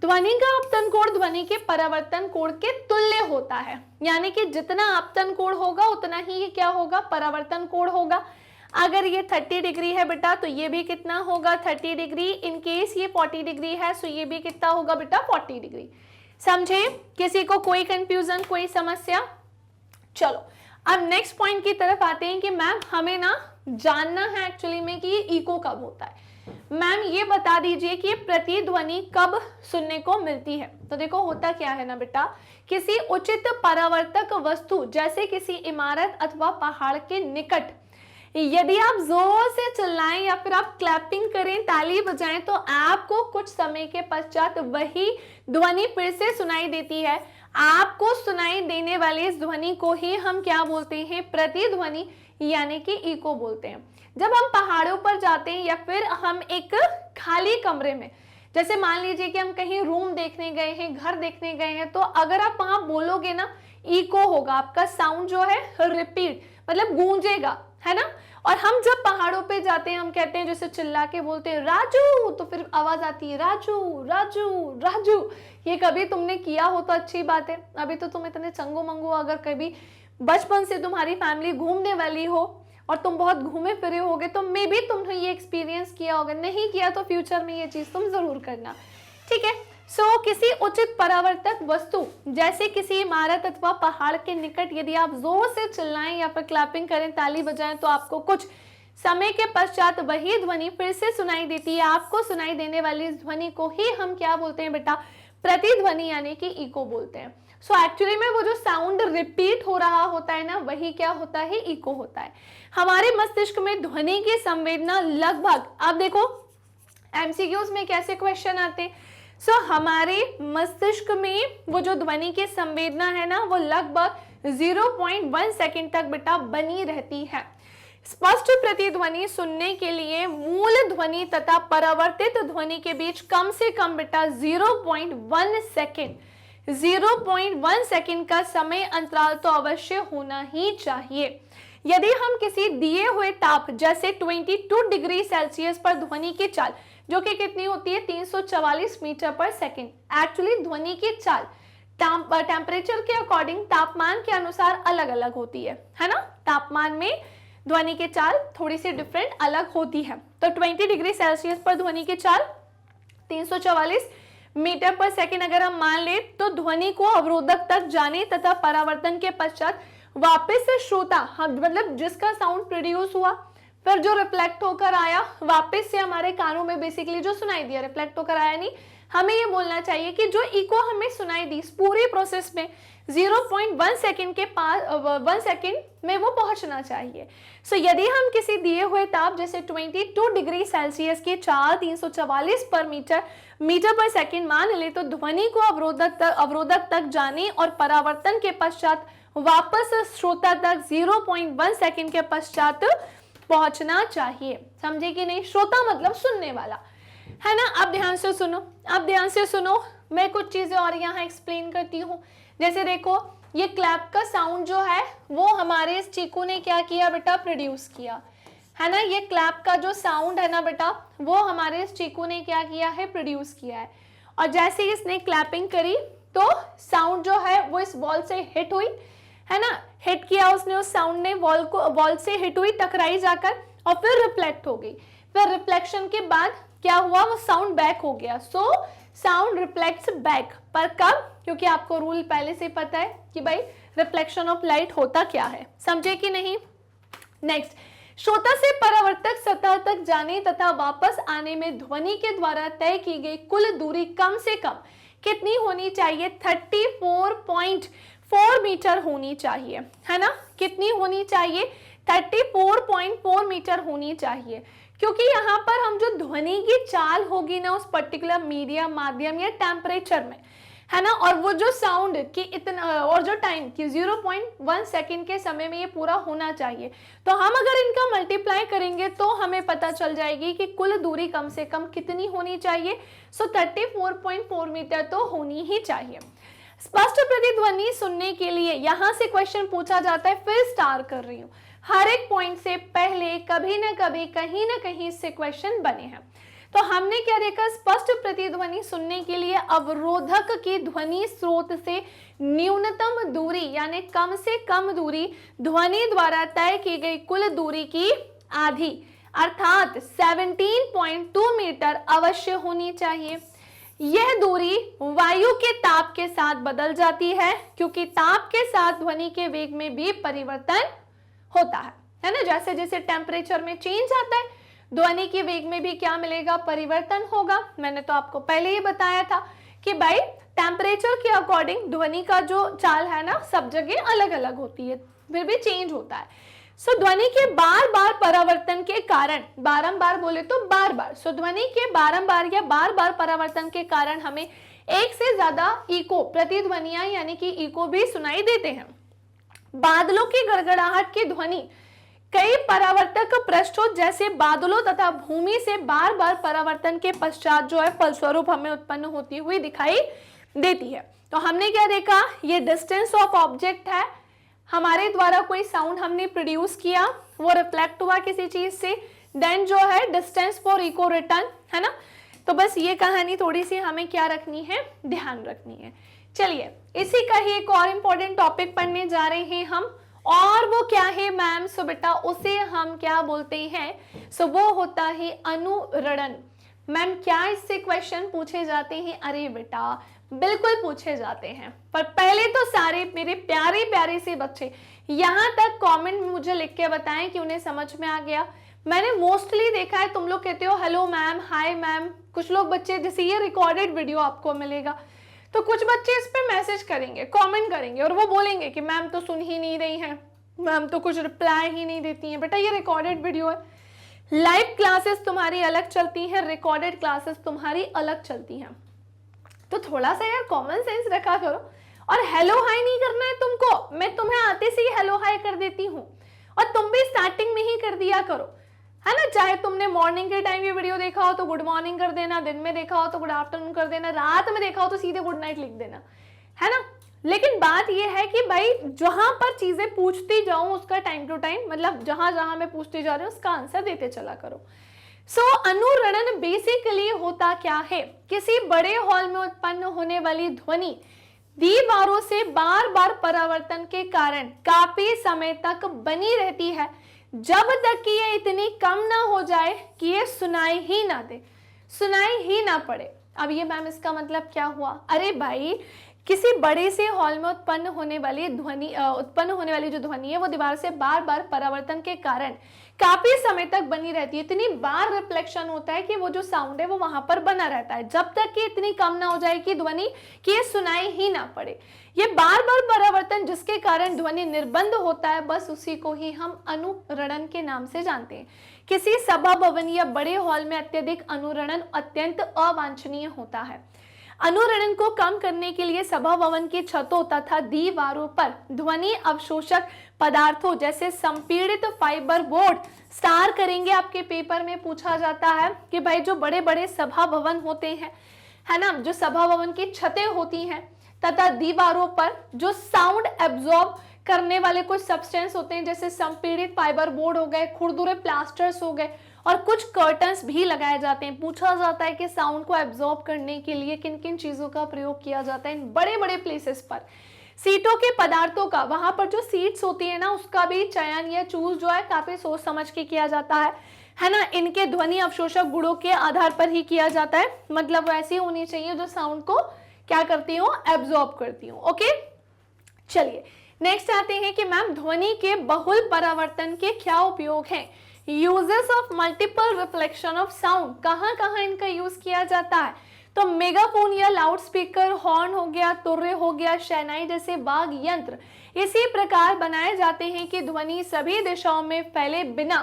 ध्वनि का आपतन कोण ध्वनि के परावर्तन कोण के तुल्य होता है, यानी कि जितना आपतन कोण होगा उतना ही ये क्या होगा, परावर्तन कोण होगा। अगर ये 30 डिग्री है बेटा तो ये भी कितना होगा, 30 डिग्री। इन केस ये 40 डिग्री है तो ये भी कितना होगा बेटा, 40 डिग्री। समझे? किसी को कोई कंफ्यूजन, कोई समस्या? चलो अब नेक्स्ट पॉइंट की तरफ आते हैं कि मैम हमें ना जानना है एक्चुअली में कि ये इको कब होता है। मैम ये बता दीजिए कि ये प्रतिध्वनि कब सुनने को मिलती है। तो देखो होता क्या है ना बेटा, किसी उचित परावर्तक वस्तु जैसे किसी इमारत अथवा पहाड़ के निकट यदि आप जोर से चिल्लाएं या फिर आप क्लैपिंग करें, ताली बजाएं, तो आपको कुछ समय के पश्चात वही ध्वनि फिर से सुनाई देती है। आपको सुनाई देने वाली इस ध्वनि को ही हम क्या बोलते हैं, प्रतिध्वनि यानी कि इको बोलते हैं। जब हम पहाड़ों पर जाते हैं या फिर हम एक खाली कमरे में, जैसे मान लीजिए कि हम कहीं रूम देखने गए हैं, घर देखने गए हैं, तो अगर आप वहां बोलोगे ना, इको होगा, आपका साउंड जो है रिपीट मतलब गूंजेगा, है ना। और हम जब पहाड़ों पे जाते हैं, हम कहते हैं जैसे चिल्ला के बोलते हैं राजू, तो फिर आवाज आती है राजू राजू राजू। ये कभी तुमने किया हो तो अच्छी बात है। अभी तो तुम इतने चंगो मंगो, अगर कभी बचपन से तुम्हारी फैमिली घूमने वाली हो और तुम बहुत घूमे फिरे होगे तो मे बी तुमने ये एक्सपीरियंस किया होगा। नहीं किया तो फ्यूचर में ये चीज तुम जरूर करना, ठीक है। सो किसी उचित परावर्तक वस्तु जैसे किसी इमारत अथवा पहाड़ के निकट यदि आप जोर से चिल्लाएं या फिर क्लैपिंग करें, ताली बजाएं, तो आपको कुछ समय के पश्चात वही ध्वनि फिर से सुनाई देती है। आपको सुनाई देने वाली इस ध्वनि को ही हम क्या बोलते हैं बेटा, प्रतिध्वनि यानी कि इको बोलते हैं। सो एक्चुअली में वो जो साउंड रिपीट हो रहा होता है ना, वही क्या होता है, इको होता है। हमारे मस्तिष्क में ध्वनि की संवेदना लगभग, अब देखो एमसीक्यूज में कैसे क्वेश्चन आते हैं। सो हमारे मस्तिष्क में वो जो ध्वनि की संवेदना है ना, वो लगभग 0.1 सेकंड तक बेटा बनी रहती है। स्पष्ट प्रतिध्वनि सुनने के लिए मूल ध्वनि तथा परावर्तित ध्वनि के बीच कम से कम बेटा 0.1 सेकंड 0.1 सेकंड का समय अंतराल तो अवश्य होना ही चाहिए। यदि हम किसी दिए हुए ताप जैसे 22 डिग्री सेल्सियस पर ध्वनि की चाल, जो कि कितनी होती है, 344 मीटर पर सेकंड। एक्चुअली ध्वनि की चाल टेम्परेचर के अकॉर्डिंग, तापमान के अनुसार अलग अलग होती है ना। तापमान में ध्वनि की चाल थोड़ी सी डिफरेंट अलग होती है। तो 20 डिग्री सेल्सियस पर ध्वनि की चाल 344 मीटर पर सेकंड अगर हम मान ले, तो ध्वनि को अवरोधक तक जाने तथा परावर्तन के पश्चात वापस से श्रोता, मतलब जिसका साउंड प्रोड्यूस हुआ फिर जो रिफ्लेक्ट होकर आया वापस से हमारे कानों में बेसिकली जो सुनाई दिया, रिफ्लेक्ट होकर आया नहीं, हमें ये बोलना चाहिए कि जो इको हमें सुनाई दी इस पूरे प्रोसेस में 0.1 सेकंड के पास 1 सेकंड में वो पहुंचना चाहिए। सो यदि हम किसी दिए हुए ताप जैसे 22 डिग्री सेल्सियस की चाल 344 पर मीटर पर सेकंड मान ले, तो ध्वनि को अवरोधक तक जाने और परावर्तन के पश्चात वापस श्रोता तक 0.1 सेकंड के पश्चात पहुंचना चाहिए। समझे कि नहीं? श्रोता मतलब सुनने वाला, है ना। अब ध्यान से सुनो, मैं कुछ चीजें और यहाँ एक्सप्लेन करती हूँ। जैसे देखो, ये क्लैप का साउंड जो है वो हमारे इस चीकू ने क्या किया बेटा, प्रोड्यूस किया, है ना। ये क्लैप का जो साउंड है ना बेटा, वो हमारे इस चीकू ने क्या किया है, प्रोड्यूस किया है। और जैसे ही इसने क्लैपिंग करी तो साउंड जो है वो इस बॉल से हिट हुई, है ना। हिट किया उसने, उस साउंड ने बॉल से हिट हुई, टकराई जाकर, और फिर रिफ्लेक्ट हो गई। फिर रिफ्लेक्शन के बाद क्या हुआ, वो साउंड बैक हो गया। सो साउंड रिफ्लेक्ट्स बैक, पर कब? क्योंकि आपको रूल पहले से पता है कि भाई रिफ्लेक्शन ऑफ लाइट होता क्या है। समझे कि नहीं? नेक्स्ट, श्रोता से परावर्तक सतह तक जाने तथा वापस आने में ध्वनि के द्वारा तय की गई कुल दूरी कम से कम कितनी होनी चाहिए? 34.4 मीटर होनी चाहिए, है ना। कितनी होनी चाहिए? 34.4 मीटर होनी चाहिए, क्योंकि यहाँ पर हम जो ध्वनि की चाल होगी ना उस पर्टिकुलर मीडियम, माध्यम या टेम्परेचर में, है ना, और वो जो साउंड की इतना और जो टाइम की 0.1 सेकंड के समय में ये पूरा होना चाहिए। तो हम अगर इनका मल्टीप्लाई करेंगे तो हमें पता चल जाएगी कि कुल दूरी कम से कम कितनी होनी चाहिए। सो 34.4 मीटर तो होनी ही चाहिए। स्पष्ट प्रतिध्वनि सुनने के लिए यहाँ से क्वेश्चन पूछा जाता है, फिर स्टार कर रही हूँ, हर एक पॉइंट से पहले कभी ना कभी कहीं ना कहीं से क्वेश्चन बने हैं। तो हमने क्या देखा, स्पष्ट प्रतिध्वनि सुनने के लिए अवरोधक की ध्वनि स्रोत से न्यूनतम दूरी यानी कम से कम दूरी ध्वनि द्वारा तय की गई कुल दूरी की आधी अर्थात 17.2 मीटर अवश्य होनी चाहिए। यह दूरी वायु के ताप के साथ बदल जाती है, क्योंकि ताप के साथ ध्वनि के वेग में भी परिवर्तन होता है ना। जैसे जैसे टेम्परेचर में चेंज आता है, ध्वनि के वेग में भी क्या मिलेगा, परिवर्तन होगा। मैंने तो आपको पहले ही बताया था कि भाई टेम्परेचर के अकॉर्डिंग ध्वनि का जो चाल है ना, सब जगह अलग अलग होती है, फिर भी चेंज होता है। ध्वनि के बार बार परावर्तन के कारण, बारंबार बोले तो बार बार, ध्वनि के बारंबार या बार बार परावर्तन के कारण हमें एक से ज्यादा इको प्रतिध्वनियां यानी कि इको भी सुनाई देते हैं। बादलों की गड़गड़ाहट की ध्वनि कई परावर्तक पृष्ठों जैसे बादलों तथा भूमि से बार बार परावर्तन के पश्चात जो है फलस्वरूप हमें उत्पन्न होती हुई दिखाई देती है। तो हमने क्या देखा, ये डिस्टेंस ऑफ ऑब्जेक्ट है, हमारे द्वारा कोई साउंड हमने प्रोड्यूस किया, वो रिफ्लेक्ट हुआ किसी चीज से, देन जो है डिस्टेंस फॉर इको रिटर्न, है ना। तो बस ये कहानी थोड़ी सी हमें क्या रखनी है, ध्यान रखनी है। चलिए इसी का ही एक और इम्पोर्टेंट टॉपिक पढ़ने जा रहे हैं हम, और वो क्या है मैम, बेटा उसे हम क्या बोलते हैं, वो होता है अनुरणन। मैम क्या इससे क्वेश्चन पूछे जाते हैं? अरे बेटा बिल्कुल पूछे जाते हैं, पर पहले तो सारे मेरे प्यारे प्यारे से बच्चे यहाँ तक कमेंट में मुझे लिख के बताएं कि उन्हें समझ में आ गया। मैंने मोस्टली देखा है तुम लोग कहते हो हेलो मैम, हाय मैम, कुछ लोग बच्चे जैसे ये रिकॉर्डेड वीडियो आपको मिलेगा तो कुछ बच्चे इस पे मैसेज करेंगे, कमेंट करेंगे और वो बोलेंगे कि मैम तो सुन ही नहीं रही हैं, मैम तो कुछ रिप्लाई ही नहीं देती हैं। बेटा ये रिकॉर्डेड वीडियो है, लाइव क्लासेस तुम्हारी अलग चलती है, रिकॉर्डेड क्लासेस तुम्हारी अलग चलती हैं, तो थोड़ा सा यार कॉमन सेंस रखा करो। और हेलो हाय नहीं करना है तुमको, मैं तुम्हें आते से ही हेलो हाय कर देती हूँ और तुम भी स्टार्टिंग में ही कर दिया करो, है ना। चाहे तुमने मॉर्निंग के टाइम ये वीडियो देखा हो तो गुड मॉर्निंग कर देना, दिन में देखा हो तो गुड आफ्टरनून कर देना, रात में देखा हो तो सीधे गुड नाइट लिख देना, है ना। लेकिन बात यह है कि भाई जहां पर चीजें पूछती जाऊं उसका टाइम टू टाइम, मतलब जहां जहां मैं पूछती जा रही हूँ उसका आंसर देते चला करो। अनुरणन बेसिकली होता क्या है, किसी बड़े हॉल में उत्पन्न होने वाली ध्वनि दीवारों से बार बार परावर्तन के कारण काफी समय तक बनी रहती है, जब तक कि ये इतनी कम ना हो जाए कि ये सुनाई ही ना दे, सुनाई ही ना पड़े। अब ये मैम इसका मतलब क्या हुआ? अरे भाई किसी बड़े से हॉल में उत्पन्न होने वाली जो ध्वनि है वो दीवार से बार बार परावर्तन के कारण काफी समय तक बनी रहती है, इतनी बार रिफ्लेक्शन होता है कि वो जो साउंड है वो वहां पर बना रहता है, जब तक कि इतनी कम ना हो जाए कि ध्वनि कि ये सुनाई ही ना पड़े। ये बार बार परावर्तन जिसके कारण ध्वनि निर्बंध होता है, बस उसी को ही हम अनुरणन के नाम से जानते हैं। किसी सभा भवन या बड़े हॉल में अत्यधिक अनुरणन अत्यंत अवांछनीय होता है। अनुरणन को कम करने के लिए सभा भवन की छतों तथा दीवारों पर ध्वनि अवशोषक पदार्थों जैसे संपीड़ित फाइबर बोर्ड, स्टार करेंगे, आपके पेपर में पूछा जाता है कि भाई जो बड़े बड़े सभा भवन होते हैं, है ना, जो सभा भवन की छतें होती हैं तथा दीवारों पर जो साउंड एब्जॉर्ब करने वाले कुछ सब्सटेंस होते हैं, जैसे संपीड़ित फाइबर बोर्ड हो गए, खुरदुरे प्लास्टर्स हो गए और कुछ कर्टन्स भी लगाए जाते हैं। पूछा जाता है कि साउंड को एब्जॉर्ब करने के लिए किन किन चीजों का प्रयोग किया जाता है इन बड़े बड़े प्लेसेस पर। सीटों के पदार्थों का, वहां पर जो सीट्स होती है ना, उसका भी चयन या चूज जो है काफी सोच समझ के किया जाता है ना। इनके ध्वनि अवशोषक गुणों के आधार पर ही किया जाता है, मतलब वैसी होनी चाहिए जो साउंड को क्या करती हो, एब्जॉर्ब करती हो। ओके चलिए नेक्स्ट आते हैं कि मैम ध्वनि के बहुल परावर्तन के क्या उपयोग हैं। Uses of multiple reflection of sound, कहाँ कहाँ इनका यूज किया जाता है? तो मेगाफोन या लाउड स्पीकर, हॉर्न हो गया, तुर्रे हो गया, शहनाई जैसे वाद्य यंत्र इसी प्रकार बनाए जाते हैं कि ध्वनि सभी दिशाओं में फैले बिना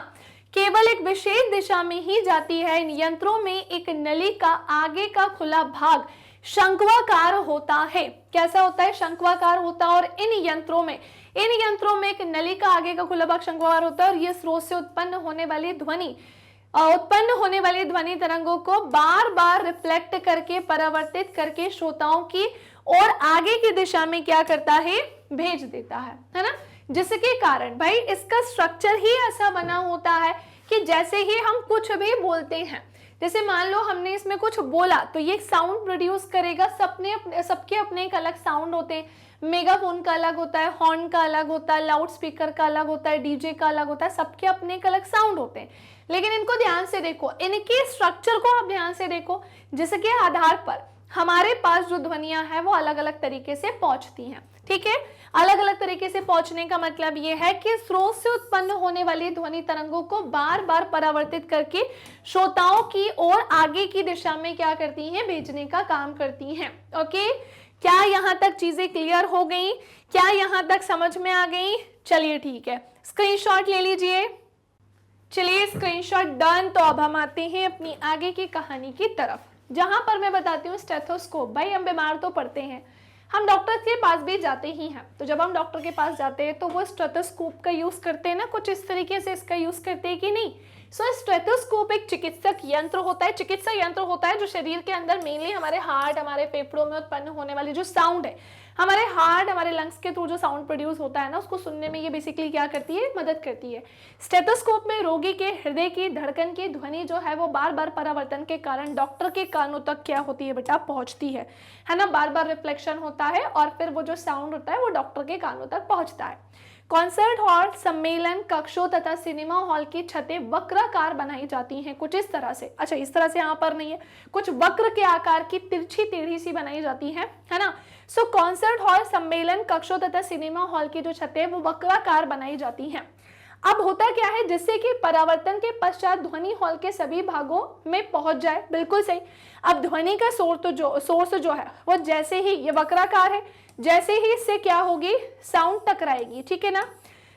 केवल एक विशेष दिशा में ही जाती है। इन यंत्रों में एक नली का आगे का खुला भाग शंक्वाकार होता है। कैसा होता है? शंक्वाकार होता है। और इन यंत्रों में एक नली का आगे का खुला भाग शंक्वाकार होता है और ये स्रोत से उत्पन्न होने वाली ध्वनि तरंगों को बार बार रिफ्लेक्ट करके, परावर्तित करके श्रोताओं की और आगे की दिशा में क्या करता है, भेज देता है ना। जिसके कारण भाई इसका स्ट्रक्चर ही ऐसा बना होता है कि जैसे ही हम कुछ भी बोलते हैं, जैसे मान लो हमने इसमें कुछ बोला तो ये साउंड प्रोड्यूस करेगा, सबके अपने एक अलग साउंड होते हैं। मेगाफोन का अलग होता है, हॉर्न का अलग होता है, लाउड स्पीकर का अलग होता है, डीजे का अलग होता है, सबके अपने एक अलग साउंड होते हैं। लेकिन इनको ध्यान से देखो, इनके स्ट्रक्चर को आप ध्यान से देखो, जिसके आधार पर हमारे पास जो ध्वनियां हैं वो अलग अलग तरीके से पहुंचती हैं। ठीक है, अलग अलग तरीके से पहुंचने का मतलब ये है कि स्रोत से उत्पन्न होने वाली ध्वनि तरंगों को बार बार परावर्तित करके श्रोताओं की ओर आगे की दिशा में क्या करती हैं, भेजने का काम करती हैं। ओके, क्या यहां तक चीजें क्लियर हो गई? क्या यहां तक समझ में आ गई? चलिए ठीक है, स्क्रीनशॉट ले लीजिए। चलिए स्क्रीनशॉट डन। तो अब हम आते हैं अपनी आगे की कहानी की तरफ, जहां पर मैं बताती हूँ स्टेथोस्कोप। भाई हम बीमार तो पड़ते हैं, हम डॉक्टर के पास भी जाते ही हैं। तो जब हम डॉक्टर के पास जाते हैं तो वो स्टेथोस्कोप का यूज करते हैं ना, कुछ इस तरीके से इसका यूज करते हैं कि नहीं। सो स्टेथोस्कोप एक चिकित्सक यंत्र होता है, चिकित्सा यंत्र होता है जो शरीर के अंदर मेनली हमारे हार्ट, हमारे फेफड़ों में उत्पन्न होने वाली जो साउंड है, हमारे हार्ट, हमारे लंग्स के थ्रू जो साउंड प्रोड्यूस होता है ना, उसको सुनने में ये बेसिकली क्या करती है, मदद करती है। स्टेथोस्कोप में रोगी के हृदय की धड़कन की ध्वनि जो है वो बार बार परावर्तन के कारण डॉक्टर के कानों तक क्या होती है बेटा, पहुंचती है ना। बार बार रिफ्लेक्शन होता है और फिर वो जो साउंड होता है वो डॉक्टर के कानों तक पहुंचता है। कॉन्सर्ट हॉल, सम्मेलन कक्षों तथा सिनेमा हॉल की छतें वक्राकार बनाई जाती हैं कुछ इस तरह से। अच्छा, इस तरह से यहाँ पर नहीं है, कुछ वक्र के आकार की तिरछी टेढ़ी सी बनाई जाती है ना। सो कॉन्सर्ट हॉल, सम्मेलन कक्षों तथा सिनेमा हॉल की जो छतें वो वक्राकार बनाई जाती हैं। अब होता क्या है, जिससे कि परावर्तन के पश्चात ध्वनि हॉल के सभी भागों में पहुंच जाए। बिल्कुल सही। अब ध्वनि का सोर्स जो है वो जैसे ही ये वक्राकार है, जैसे ही इससे क्या होगी, साउंड टकराएगी। ठीक है ना,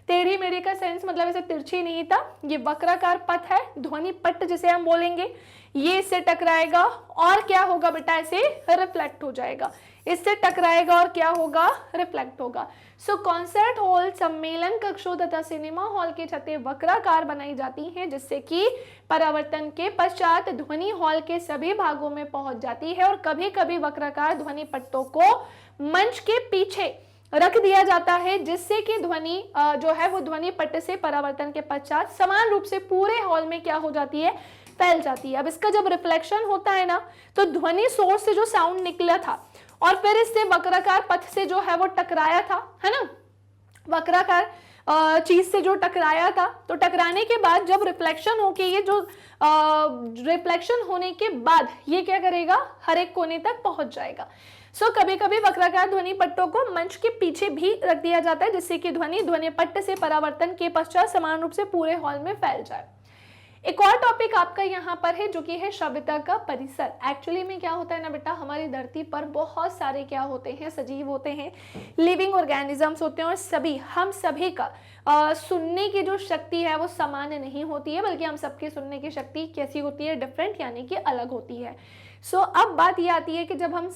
टेढ़ी मेढ़ी का सेंस मतलब ऐसे तिरछी नहीं था, ये वक्राकार पथ है, ध्वनि पट्ट जिसे हम बोलेंगे, ये इससे टकराएगा और क्या होगा बेटा, ऐसे रिफ्लेक्ट हो जाएगा। इससे टकराएगा और क्या होगा, रिफ्लेक्ट होगा। सो कॉन्सर्ट हॉल, सम्मेलन कक्षों तथा सिनेमा हॉल की छतें वक्राकार बनाई जाती हैं, जिससे कि परावर्तन के पश्चात ध्वनि हॉल के सभी भागों में पहुंच जाती है। और कभी कभी वक्राकार ध्वनि पट्टों को मंच के पीछे रख दिया जाता है, जिससे कि ध्वनि जो है वो ध्वनि पट्ट से परावर्तन के पश्चात समान रूप से पूरे हॉल में क्या हो जाती है, फैल जाती है। अब इसका जब रिफ्लेक्शन होता है ना, तो ध्वनि सोर्स से जो साउंड निकला था और फिर इससे वक्राकार पथ से जो है वो टकराया था, है ना, वक्राकार चीज से जो टकराया था, तो टकराने के बाद जब रिफ्लेक्शन होके ये जो रिफ्लेक्शन होने के बाद ये क्या करेगा, हर एक कोने तक पहुंच जाएगा। सो कभी कभी वक्राकार ध्वनि पट्टों को मंच के पीछे भी रख दिया जाता है, जिससे कि ध्वनि पट्ट से परावर्तन के पश्चात समान रूप से पूरे हॉल में फैल जाए। एक और टॉपिक आपका यहाँ पर है जो कि है श्रव्यता का परिसर। एक्चुअली में क्या होता है ना बेटा, हमारी धरती पर बहुत सारे क्या होते हैं, सजीव होते हैं, लिविंग ऑर्गेनिजम्स होते हैं, और हम सभी का सुनने की जो शक्ति है वो समान नहीं होती है, बल्कि हम सबकी सुनने की शक्ति कैसी होती है, डिफरेंट, यानी कि अलग होती है। सो अब बात ये आती है कि जब हम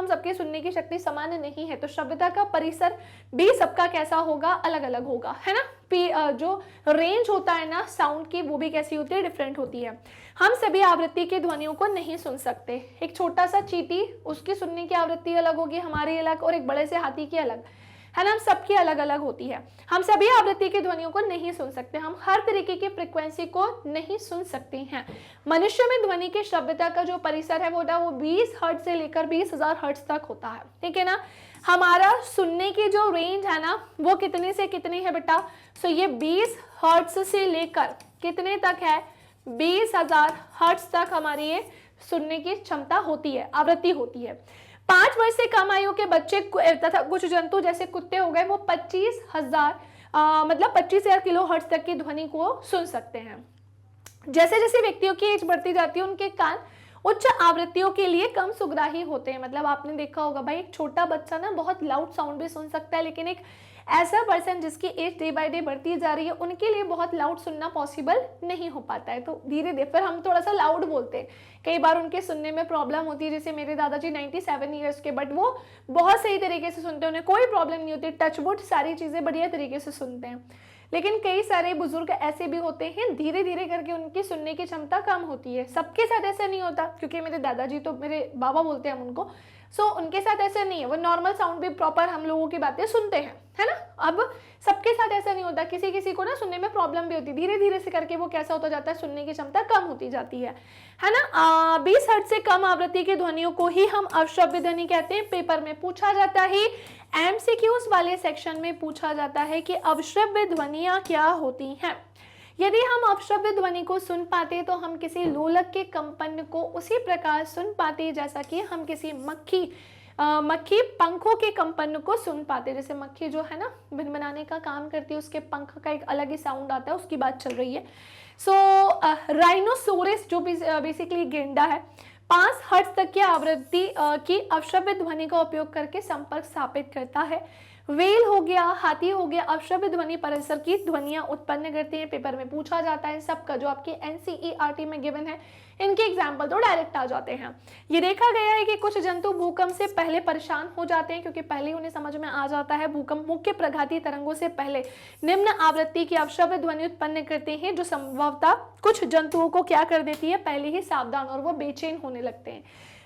सबके सुनने की शक्ति समान नहीं है, तो श्रव्यता का परिसर भी सबका कैसा होगा, अलग अलग होगा, है ना। जो रेंज होता है ना साउंड की, वो भी कैसी होती है, डिफरेंट होती है। हम सभी आवृत्ति की ध्वनियों को नहीं सुन सकते। एक छोटा सा चींटी, उसकी सुनने की आवृत्ति अलग होगी, हमारी अलग, और एक बड़े से हाथी की अलग, है ना, हम सबकी अलग अलग होती है। हम सभी आवृत्ति की ध्वनियों को नहीं सुन सकते, हम हर तरीके की फ्रीक्वेंसी को नहीं सुन सकते हैं। मनुष्य में ध्वनि की श्रव्यता का जो परिसर है वो 20 हर्ट्ज से लेकर 20,000 हर्ट्ज तक होता है। ठीक है ना, हमारा सुनने की जो रेंज है ना वो कितने से कितनी है बेटा, सो ये 20 हर्ट्ज से लेकर कितने तक है, 20,000 हर्ट्ज तक हमारी ये सुनने की क्षमता होती है, आवृत्ति होती है। 5 वर्ष से कम आयु के बच्चे तथा कुछ जंतु जैसे कुत्ते हो गए, वो 25,000 मतलब 25,000 किलो हर्ट्ज तक की ध्वनि को सुन सकते हैं। जैसे जैसे व्यक्तियों की एज बढ़ती जाती है, उनके कान उच्च आवृत्तियों के लिए कम सुग्राही होते हैं। मतलब आपने देखा होगा भाई, एक छोटा बच्चा ना बहुत लाउड साउंड भी सुन सकता है, लेकिन एक ऐसा पर्सन जिसकी एज डे बाय डे बढ़ती जा रही है, उनके लिए बहुत लाउड सुनना पॉसिबल नहीं हो पाता है। तो धीरे धीरे फिर हम थोड़ा सा लाउड बोलते हैं, कई बार उनके सुनने में प्रॉब्लम होती है। जैसे मेरे दादाजी 97 ईयर्स के, बट वो बहुत सही तरीके से सुनते हैं, उन्हें कोई प्रॉब्लम नहीं होती, टचवुड सारी चीज़ें बढ़िया तरीके से सुनते हैं। लेकिन कई सारे बुजुर्ग ऐसे भी होते हैं, धीरे धीरे करके उनकी सुनने की क्षमता कम होती है। सबके साथ ऐसा नहीं होता, क्योंकि मेरे दादाजी तो, मेरे बाबा बोलते हैं हम उनको, सो उनके साथ ऐसा नहीं है, वो नॉर्मल साउंड भी प्रॉपर हम लोगों की बातें सुनते हैं, है ना। अब सबके साथ ऐसा नहीं होता, किसी किसी को ना सुनने में प्रॉब्लम भी होती है, धीरे धीरे से करके वो कैसा होता जाता है, सुनने की क्षमता कम होती जाती है ना। 20 हर्ट्ज से कम आवृत्ति की ध्वनियों को ही हम अश्रव्य ध्वनि कहते हैं। पेपर में पूछा जाता है, एमसीक्यूज वाले सेक्शन में पूछा जाता है कि अश्रव्य ध्वनियां क्या होती हैं। यदि हम अपश्रव्य ध्वनि को सुन पाते तो हम किसी लोलक के कंपन को उसी प्रकार सुन पाते जैसा कि हम किसी मक्खी पंखों के कंपन को सुन पाते। जैसे मक्खी जो है ना भिनभिनाने का काम करती है, उसके पंख का एक अलग ही साउंड आता है, उसकी बात चल रही है। सो राइनोसोरस जो बेसिकली गेंडा है, 5 हर्ट्ज तक की आवृत्ति की अपश्रव्य ध्वनि का उपयोग करके संपर्क स्थापित करता है। वेल हो गया, हाथी हो गया, अपश्रव्य ध्वनि परिसर की ध्वनियां उत्पन्न करते हैं। पेपर में पूछा जाता है सबका, जो आपकी एनसीईआरटी में गिवन है, इनके एग्जाम्पल तो डायरेक्ट आ जाते हैं। ये देखा गया है कि कुछ जंतु भूकंप से पहले परेशान हो जाते हैं, क्योंकि पहले उन्हें समझ में आ जाता है भूकंप मुख्य प्रघाती तरंगों से पहले निम्न आवृत्ति की अपश्रव्य ध्वनि उत्पन्न करते हैं, जो संभवतः कुछ जंतुओं को क्या कर देती है, पहले ही सावधान और वो बेचैन होने लगते हैं।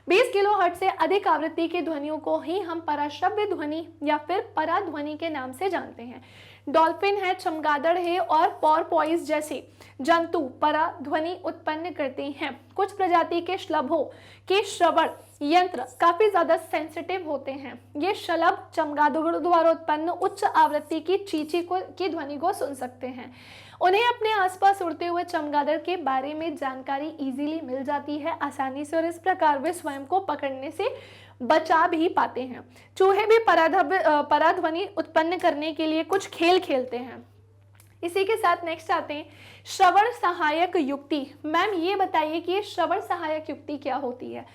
20 किलोहर्ट्ज से अधिक आवृत्ति की ध्वनियों को ही हम पराश्रव्य ध्वनि या फिर पराध्वनि के नाम से जानते हैं। डॉल्फिन है, चमगादड़ है और पोर्पोइज जैसे जंतु पराध्वनि उत्पन्न करते हैं। कुछ प्रजाति के शलभों के श्रवण यंत्र काफी ज्यादा सेंसिटिव होते हैं। ये शलभ चमगादड़ द्वारा उत्पन्न उच्च आवृत्ति की चींची की ध्वनि को सुन सकते हैं। उन्हें अपने आसपास उड़ते हुए चमगादड़ के बारे में जानकारी इजीली मिल जाती है आसानी से, और इस प्रकार वे स्वयं को पकड़ने से बचा भी पाते हैं। चूहे भी पराध्वनि उत्पन्न करने के लिए कुछ खेल खेलते हैं। इसी के साथ नेक्स्ट आते हैं श्रवण सहायक युक्ति। मैम ये बताइए कि ये श्रवण सहायक युक्ति क्या होती है।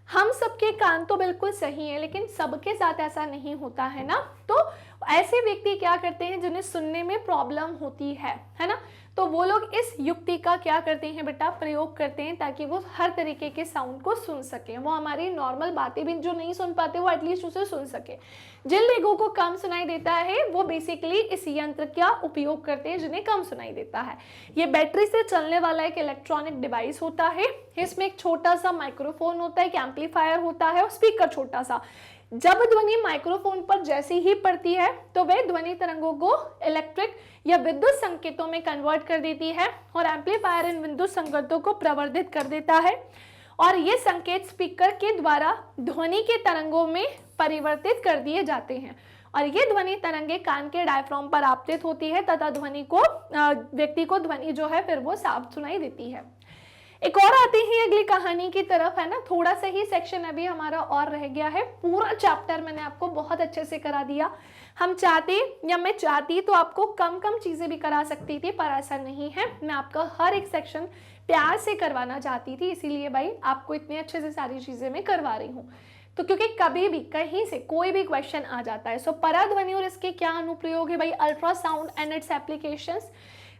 हम सबके कान तो बिल्कुल सही है, लेकिन सबके साथ ऐसा नहीं होता है ना। तो ऐसे व्यक्ति क्या करते हैं जिन्हें सुनने में प्रॉब्लम होती है ना, तो वो लोग इस युक्ति का क्या करते हैं बेटा, प्रयोग करते हैं, ताकि वो हर तरीके के साउंड को सुन सके। वो हमारी नॉर्मल बातें भी जो नहीं सुन पाते वो एटलीस्ट उसे सुन सके। जिन लोगों को कम सुनाई देता है वो बेसिकली इस यंत्र का उपयोग करते हैं जिन्हें कम सुनाई देता है। ये बैटरी से चलने वाला एक इलेक्ट्रॉनिक डिवाइस होता है। इसमें एक छोटा सा माइक्रोफोन होता है, एक एम्पलीफायर होता है और स्पीकर छोटा सा। जब ध्वनि माइक्रोफोन पर जैसी ही पड़ती है तो वह ध्वनि तरंगों को इलेक्ट्रिक या विद्युत संकेतों में कन्वर्ट कर देती है, और एम्पलीफायर इन विद्युत संकेतों को प्रवर्धित कर देता है, और ये संकेत स्पीकर के द्वारा ध्वनि के तरंगों में परिवर्तित कर दिए जाते हैं। और ये ध्वनि तरंगे कान के डायफ्राम पर आपतित होती है तथा व्यक्ति को ध्वनि जो है फिर वो साफ सुनाई देती है। एक और आते हैं अगली कहानी की तरफ, है ना। थोड़ा सा ही सेक्शन अभी हमारा और रह गया है। पूरा चैप्टर मैंने आपको बहुत अच्छे से करा दिया। मैं चाहती तो आपको कम चीजें भी करा सकती थी, पर ऐसा नहीं है। मैं आपका हर एक सेक्शन प्यार से करवाना चाहती थी, इसीलिए भाई आपको इतने अच्छे से सारी चीजें मैं करवा रही हूँ। तो क्योंकि कभी भी कहीं से कोई भी क्वेश्चन आ जाता है। सो पराध्वनि और इसके क्या अनुप्रयोग है भाई, अल्ट्रासाउंड एंड इट्स एप्लीकेशंस।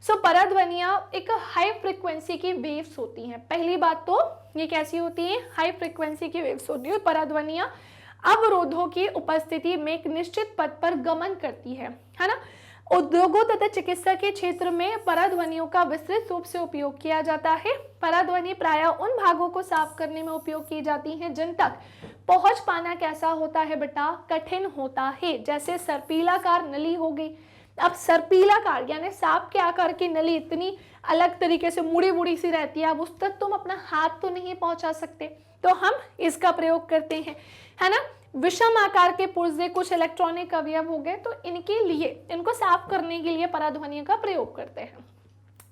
सो पराध्वनियां एक हाई फ्रिक्वेंसी की वेव्स होती हैं। पहली बात तो ये कैसी होती है, हाई फ्रिक्वेंसी की वेव्स होती है। पराध्वनियां अवरोधों की उपस्थिति में एक निश्चित पथ पर गमन करती है ना। उद्योगों तथा चिकित्सा के क्षेत्र में पराध्वनियों का विस्तृत रूप से उपयोग किया जाता है। पराध्वनि प्रायः उन भागों को साफ करने में उपयोग की जाती हैं जिन तक पहुंच पाना कैसा होता है बेटा, कठिन होता है। जैसे सर्पीलाकार नली हो गई। अब सर्पीलाकार यानी सांप के आकार की नली इतनी अलग तरीके से मुड़ी सी रहती है, अब उस तक तुम अपना हाथ तो नहीं पहुंचा सकते, तो हम इसका प्रयोग करते हैं, है ना। विषम आकार के पुर्जे कुछ इलेक्ट्रॉनिक अवयव हो गए, तो इनके लिए इनको साफ करने के लिए पराध्वनियों का प्रयोग करते हैं।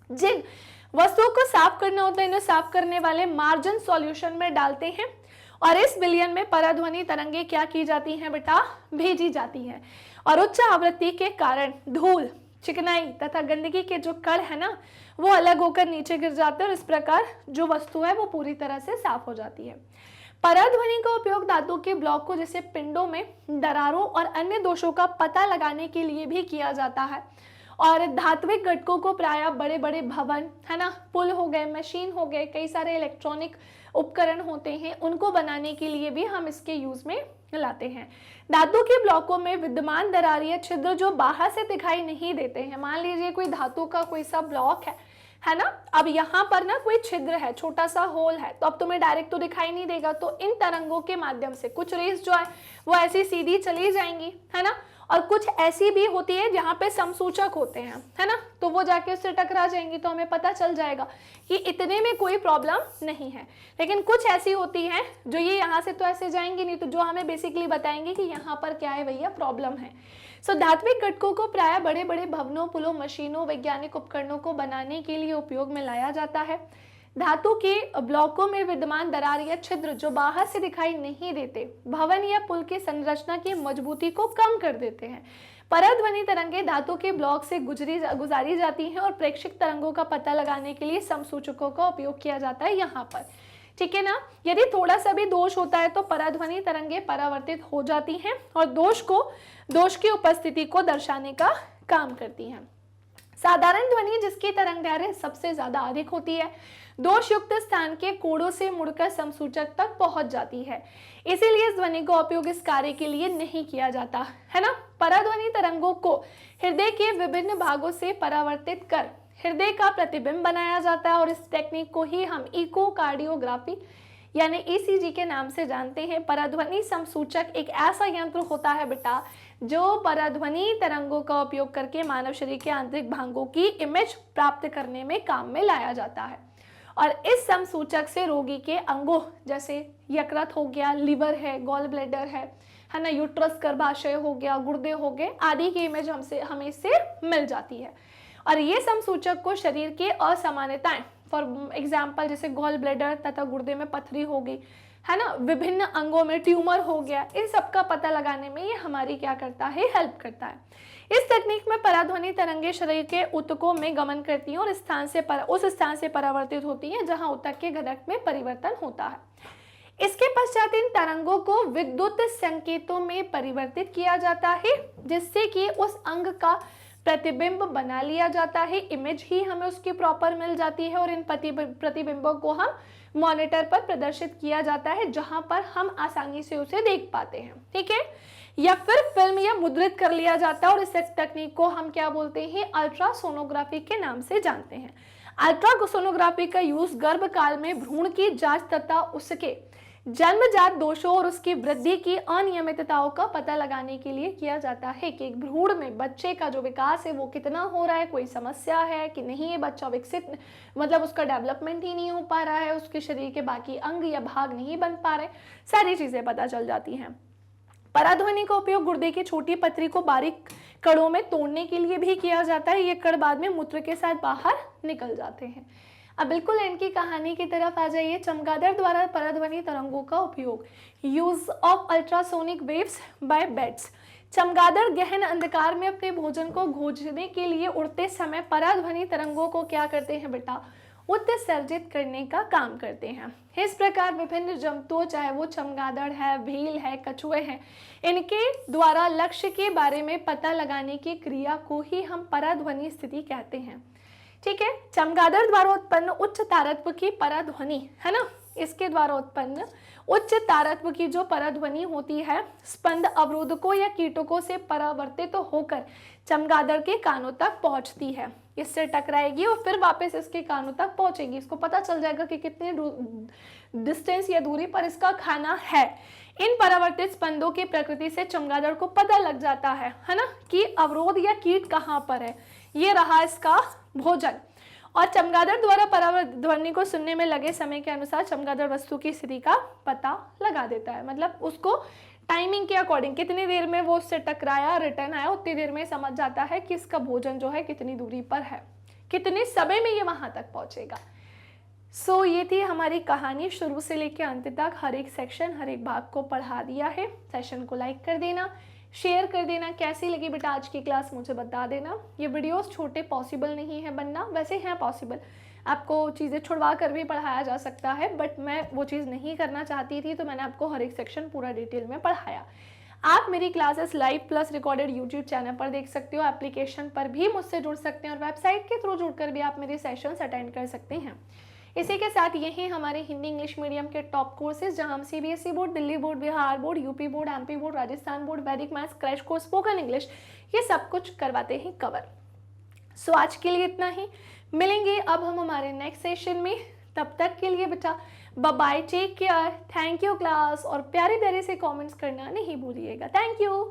जिन वस्तुओं को साफ करना होता है इन्हें साफ करने वाले मार्जिन सॉल्यूशन में डालते हैं, और इस विलयन में पराध्वनि तरंगे क्या की जाती हैं बेटा, भेजी जाती हैं। और उच्च आवृत्ति के कारण धूल, चिकनाई तथा गंदगी के जो कण है ना वो अलग होकर नीचे गिर जाते हैं, और इस प्रकार जो वस्तु है वो पूरी तरह से साफ हो जाती है। पराध्वनि का उपयोग धातु के ब्लॉक को जैसे पिंडों में दरारों और अन्य दोषों का पता लगाने के लिए भी किया जाता है। और धात्विक घटकों को प्रायः बड़े बड़े भवन, है ना, पुल हो गए, मशीन हो गए, कई सारे इलेक्ट्रॉनिक उपकरण होते हैं, उनको बनाने के लिए भी हम इसके यूज में लाते हैं। धातु के ब्लॉकों में विद्यमान दरार या छिद्र जो बाहर से दिखाई नहीं देते हैं। मान लीजिए कोई धातु का कोई सा ब्लॉक है है ना। अब यहाँ पर ना कोई छिद्र है, छोटा सा होल है, तो अब तुम्हें डायरेक्ट तो दिखाई नहीं देगा, तो इन तरंगों के माध्यम से कुछ रेस जो है वो ऐसी सीधी चली जाएंगी, है ना, और कुछ ऐसी भी होती है जहाँ पे समसूचक होते हैं, है ना, तो वो जाके उससे टकरा जाएंगी, तो हमें पता चल जाएगा कि इतने में कोई प्रॉब्लम नहीं है। लेकिन कुछ ऐसी होती हैं जो ये यहाँ से तो ऐसे जाएंगी नहीं, तो जो हमें बेसिकली बताएंगे कि यहाँ पर क्या है भैया प्रॉब्लम है। सो धात्विक घटकों को प्रायः बड़े बड़े भवनों, पुलों, मशीनों, वैज्ञानिक उपकरणों को बनाने के लिए उपयोग में लाया जाता है। धातु के ब्लॉकों में विद्यमान दरार या छिद्र जो बाहर से दिखाई नहीं देते, भवन या पुल की संरचना की मजबूती को कम कर देते हैं। पराध्वनि तरंगें धातु के ब्लॉक से गुजारी जाती हैं और प्रेक्षित तरंगों का पता लगाने के लिए समसूचकों का उपयोग किया जाता है यहाँ पर, ठीक है ना। यदि थोड़ा सा भी दोष होता है तो पराध्वनि तरंगें परावर्तित हो जाती हैं और दोष की उपस्थिति को दर्शाने का काम करती हैं। साधारण ध्वनि जिसकी तरंग दैर्घ्य सबसे ज्यादा अधिक होती है, दोष युक्त स्थान के कोणों से मुड़कर समसूचक तक पहुंच जाती है, इसीलिए इस ध्वनि का उपयोग इस कार्य के लिए नहीं किया जाता, है ना। पराध्वनि तरंगों को हृदय के विभिन्न भागों से परावर्तित कर हृदय का प्रतिबिंब बनाया जाता है और इस टेक्निक को ही हम इकोकार्डियोग्राफी यानी ईसीजी के नाम से जानते हैं। पराध्वनि समसूचक एक ऐसा यंत्र होता है बेटा जो पराध्वनि तरंगों का उपयोग करके मानव शरीर के आंतरिक भागों की इमेज प्राप्त करने में काम में लाया जाता है। और इस समसूचक से रोगी के अंगों जैसे यकृत हो गया, लिवर है, गॉल ब्लैडर है ना, यूट्रस गर्भाशय हो गया, गुर्दे हो गए आदि की इमेज हमें इससे मिल जाती है। और ये समसूचक को शरीर की असामान्यताएं, फॉर एग्जाम्पल जैसे गॉल ब्लैडर तथा गुर्दे में पथरी हो गई, है ना, विभिन्न अंगों में ट्यूमर हो गया, इन सब का पता लगाने में ये हमारी क्या करता है, हेल्प करता है। इस तकनीक में पराध्वनि तरंगें शरीर के ऊतकों में गमन करती हैं और उस स्थान से परावर्तित होती हैं जहां ऊतक के घनत्व में परिवर्तन होता है। इसके पश्चात इन तरंगों को विद्युत संकेतों में परिवर्तित किया जाता है जिससे कि उस अंग का प्रतिबिंब बना लिया जाता है, इमेज ही हमें उसकी प्रॉपर मिल जाती है और इन प्रतिबिंबों को हम मॉनिटर पर प्रदर्शित किया जाता है जहां पर हम आसानी से उसे देख पाते हैं, ठीक है, या फिर फिल्म या मुद्रित कर लिया जाता है और इस तकनीक को हम क्या बोलते हैं, अल्ट्रासोनोग्राफी के नाम से जानते हैं। अल्ट्रासोनोग्राफी का यूज गर्भकाल में भ्रूण की जांच तथा उसके जन्मजात दोषों और उसकी वृद्धि की अनियमितताओं का पता लगाने के लिए किया जाता है कि एक भ्रूण में बच्चे का जो विकास है वो कितना हो रहा है, कोई समस्या है कि नहीं, ये बच्चा विकसित मतलब उसका डेवलपमेंट ही नहीं हो पा रहा है, उसके शरीर के बाकी अंग या भाग नहीं बन पा रहे, सारी चीजें पता चल जाती हैं। पराध्वनि का उपयोग गुर्दे की छोटी पथरी को बारीक कणों में तोड़ने के लिए भी किया जाता है। ये कण बाद में मूत्र के साथ बाहर निकल जाते हैं। अब बिल्कुल एंड की कहानी की तरफ आ जाइए। चमगादड़ द्वारा पराध्वनि तरंगों का उपयोग, use of ultrasonic waves bye birds. चमगादड़ गहन अंधकार में अपने भोजन को खोजने के लिए उड़ते समय पराध्वनि तरंगों को क्या करते हैं बेटा, उत्सर्जित करने का काम करते हैं। इस प्रकार विभिन्न जंतुओं, चाहे वो चमगादड़ है, भील है, कछुए हैं, इनके द्वारा लक्ष्य के बारे में पता लगाने की क्रिया को ही हम पराध्वनि स्थिति कहते हैं, ठीक है। चमगादड़ द्वारा उत्पन्न उच्च तारत्व की पराध्वनि, है ना, इसके द्वारा उत्पन्न उच्च तारत्व की जो पराध्वनि होती है स्पंद अवरोधकों या कीटकों से परावर्तित होकर चमगादड़ के कानों तक पहुंचती है, इससे टकराएगी और फिर वापस इसके कानों तक पहुंचेगी। इसको पता चल जाएगा कि कितने डिस्टेंस या दूरी पर इसका खाना है। इन परावर्तित स्पंदों की प्रकृति से चमगादड़ को पता लग जाता है ना, कि अवरोध या कीट कहाँ पर है, ये रहा इसका भोजन। और चमगादड़ द्वारा परावर्तित ध्वनि को सुनने में लगे समय के अनुसार चमगादड़ वस्तु की स्थिति का पता लगा देता है, मतलब उसको टाइमिंग के अकॉर्डिंग कितनी देर में वो उससे टकराया, रिटर्न आया, उतनी देर में समझ जाता है कि इसका भोजन जो है कितनी दूरी पर है, कितने समय में ये वहां तक पहुंचेगा। सो ये थी हमारी कहानी, शुरू से लेकर अंत तक हर एक सेक्शन, हर एक भाग को पढ़ा दिया है। सेशन को लाइक कर देना, शेयर कर देना। कैसी लगी बेटा आज की क्लास मुझे बता देना। ये वीडियोस छोटे पॉसिबल नहीं है बनना, वैसे हैं पॉसिबल, आपको चीज़ें छुड़वा कर भी पढ़ाया जा सकता है, बट मैं वो चीज़ नहीं करना चाहती थी, तो मैंने आपको हर एक सेक्शन पूरा डिटेल में पढ़ाया। आप मेरी classes live plus recorded YouTube channel पर देख सकते हो, एप्लीकेशन पर भी मुझसे जुड़ सकते हैं और वेबसाइट के थ्रू जुड़कर भी आप मेरे सेशंस अटेंड कर सकते हैं। इसी के साथ यही हमारे हिंदी इंग्लिश मीडियम के टॉप कोर्सेज, जहां हम CBSE board, Delhi board, Bihar board, UP board, MP board, Rajasthan board, Vedic maths, crash course, spoken English, ये सब कुछ करवाते हैं कवर। सो आज के लिए इतना ही। मिलेंगे अब हम हमारे नेक्स्ट सेशन में। तब तक के लिए बेटा bye bye, take care, thank you class, और प्यारे प्यारे से कमेंट्स करना नहीं भूलिएगा। Thank you.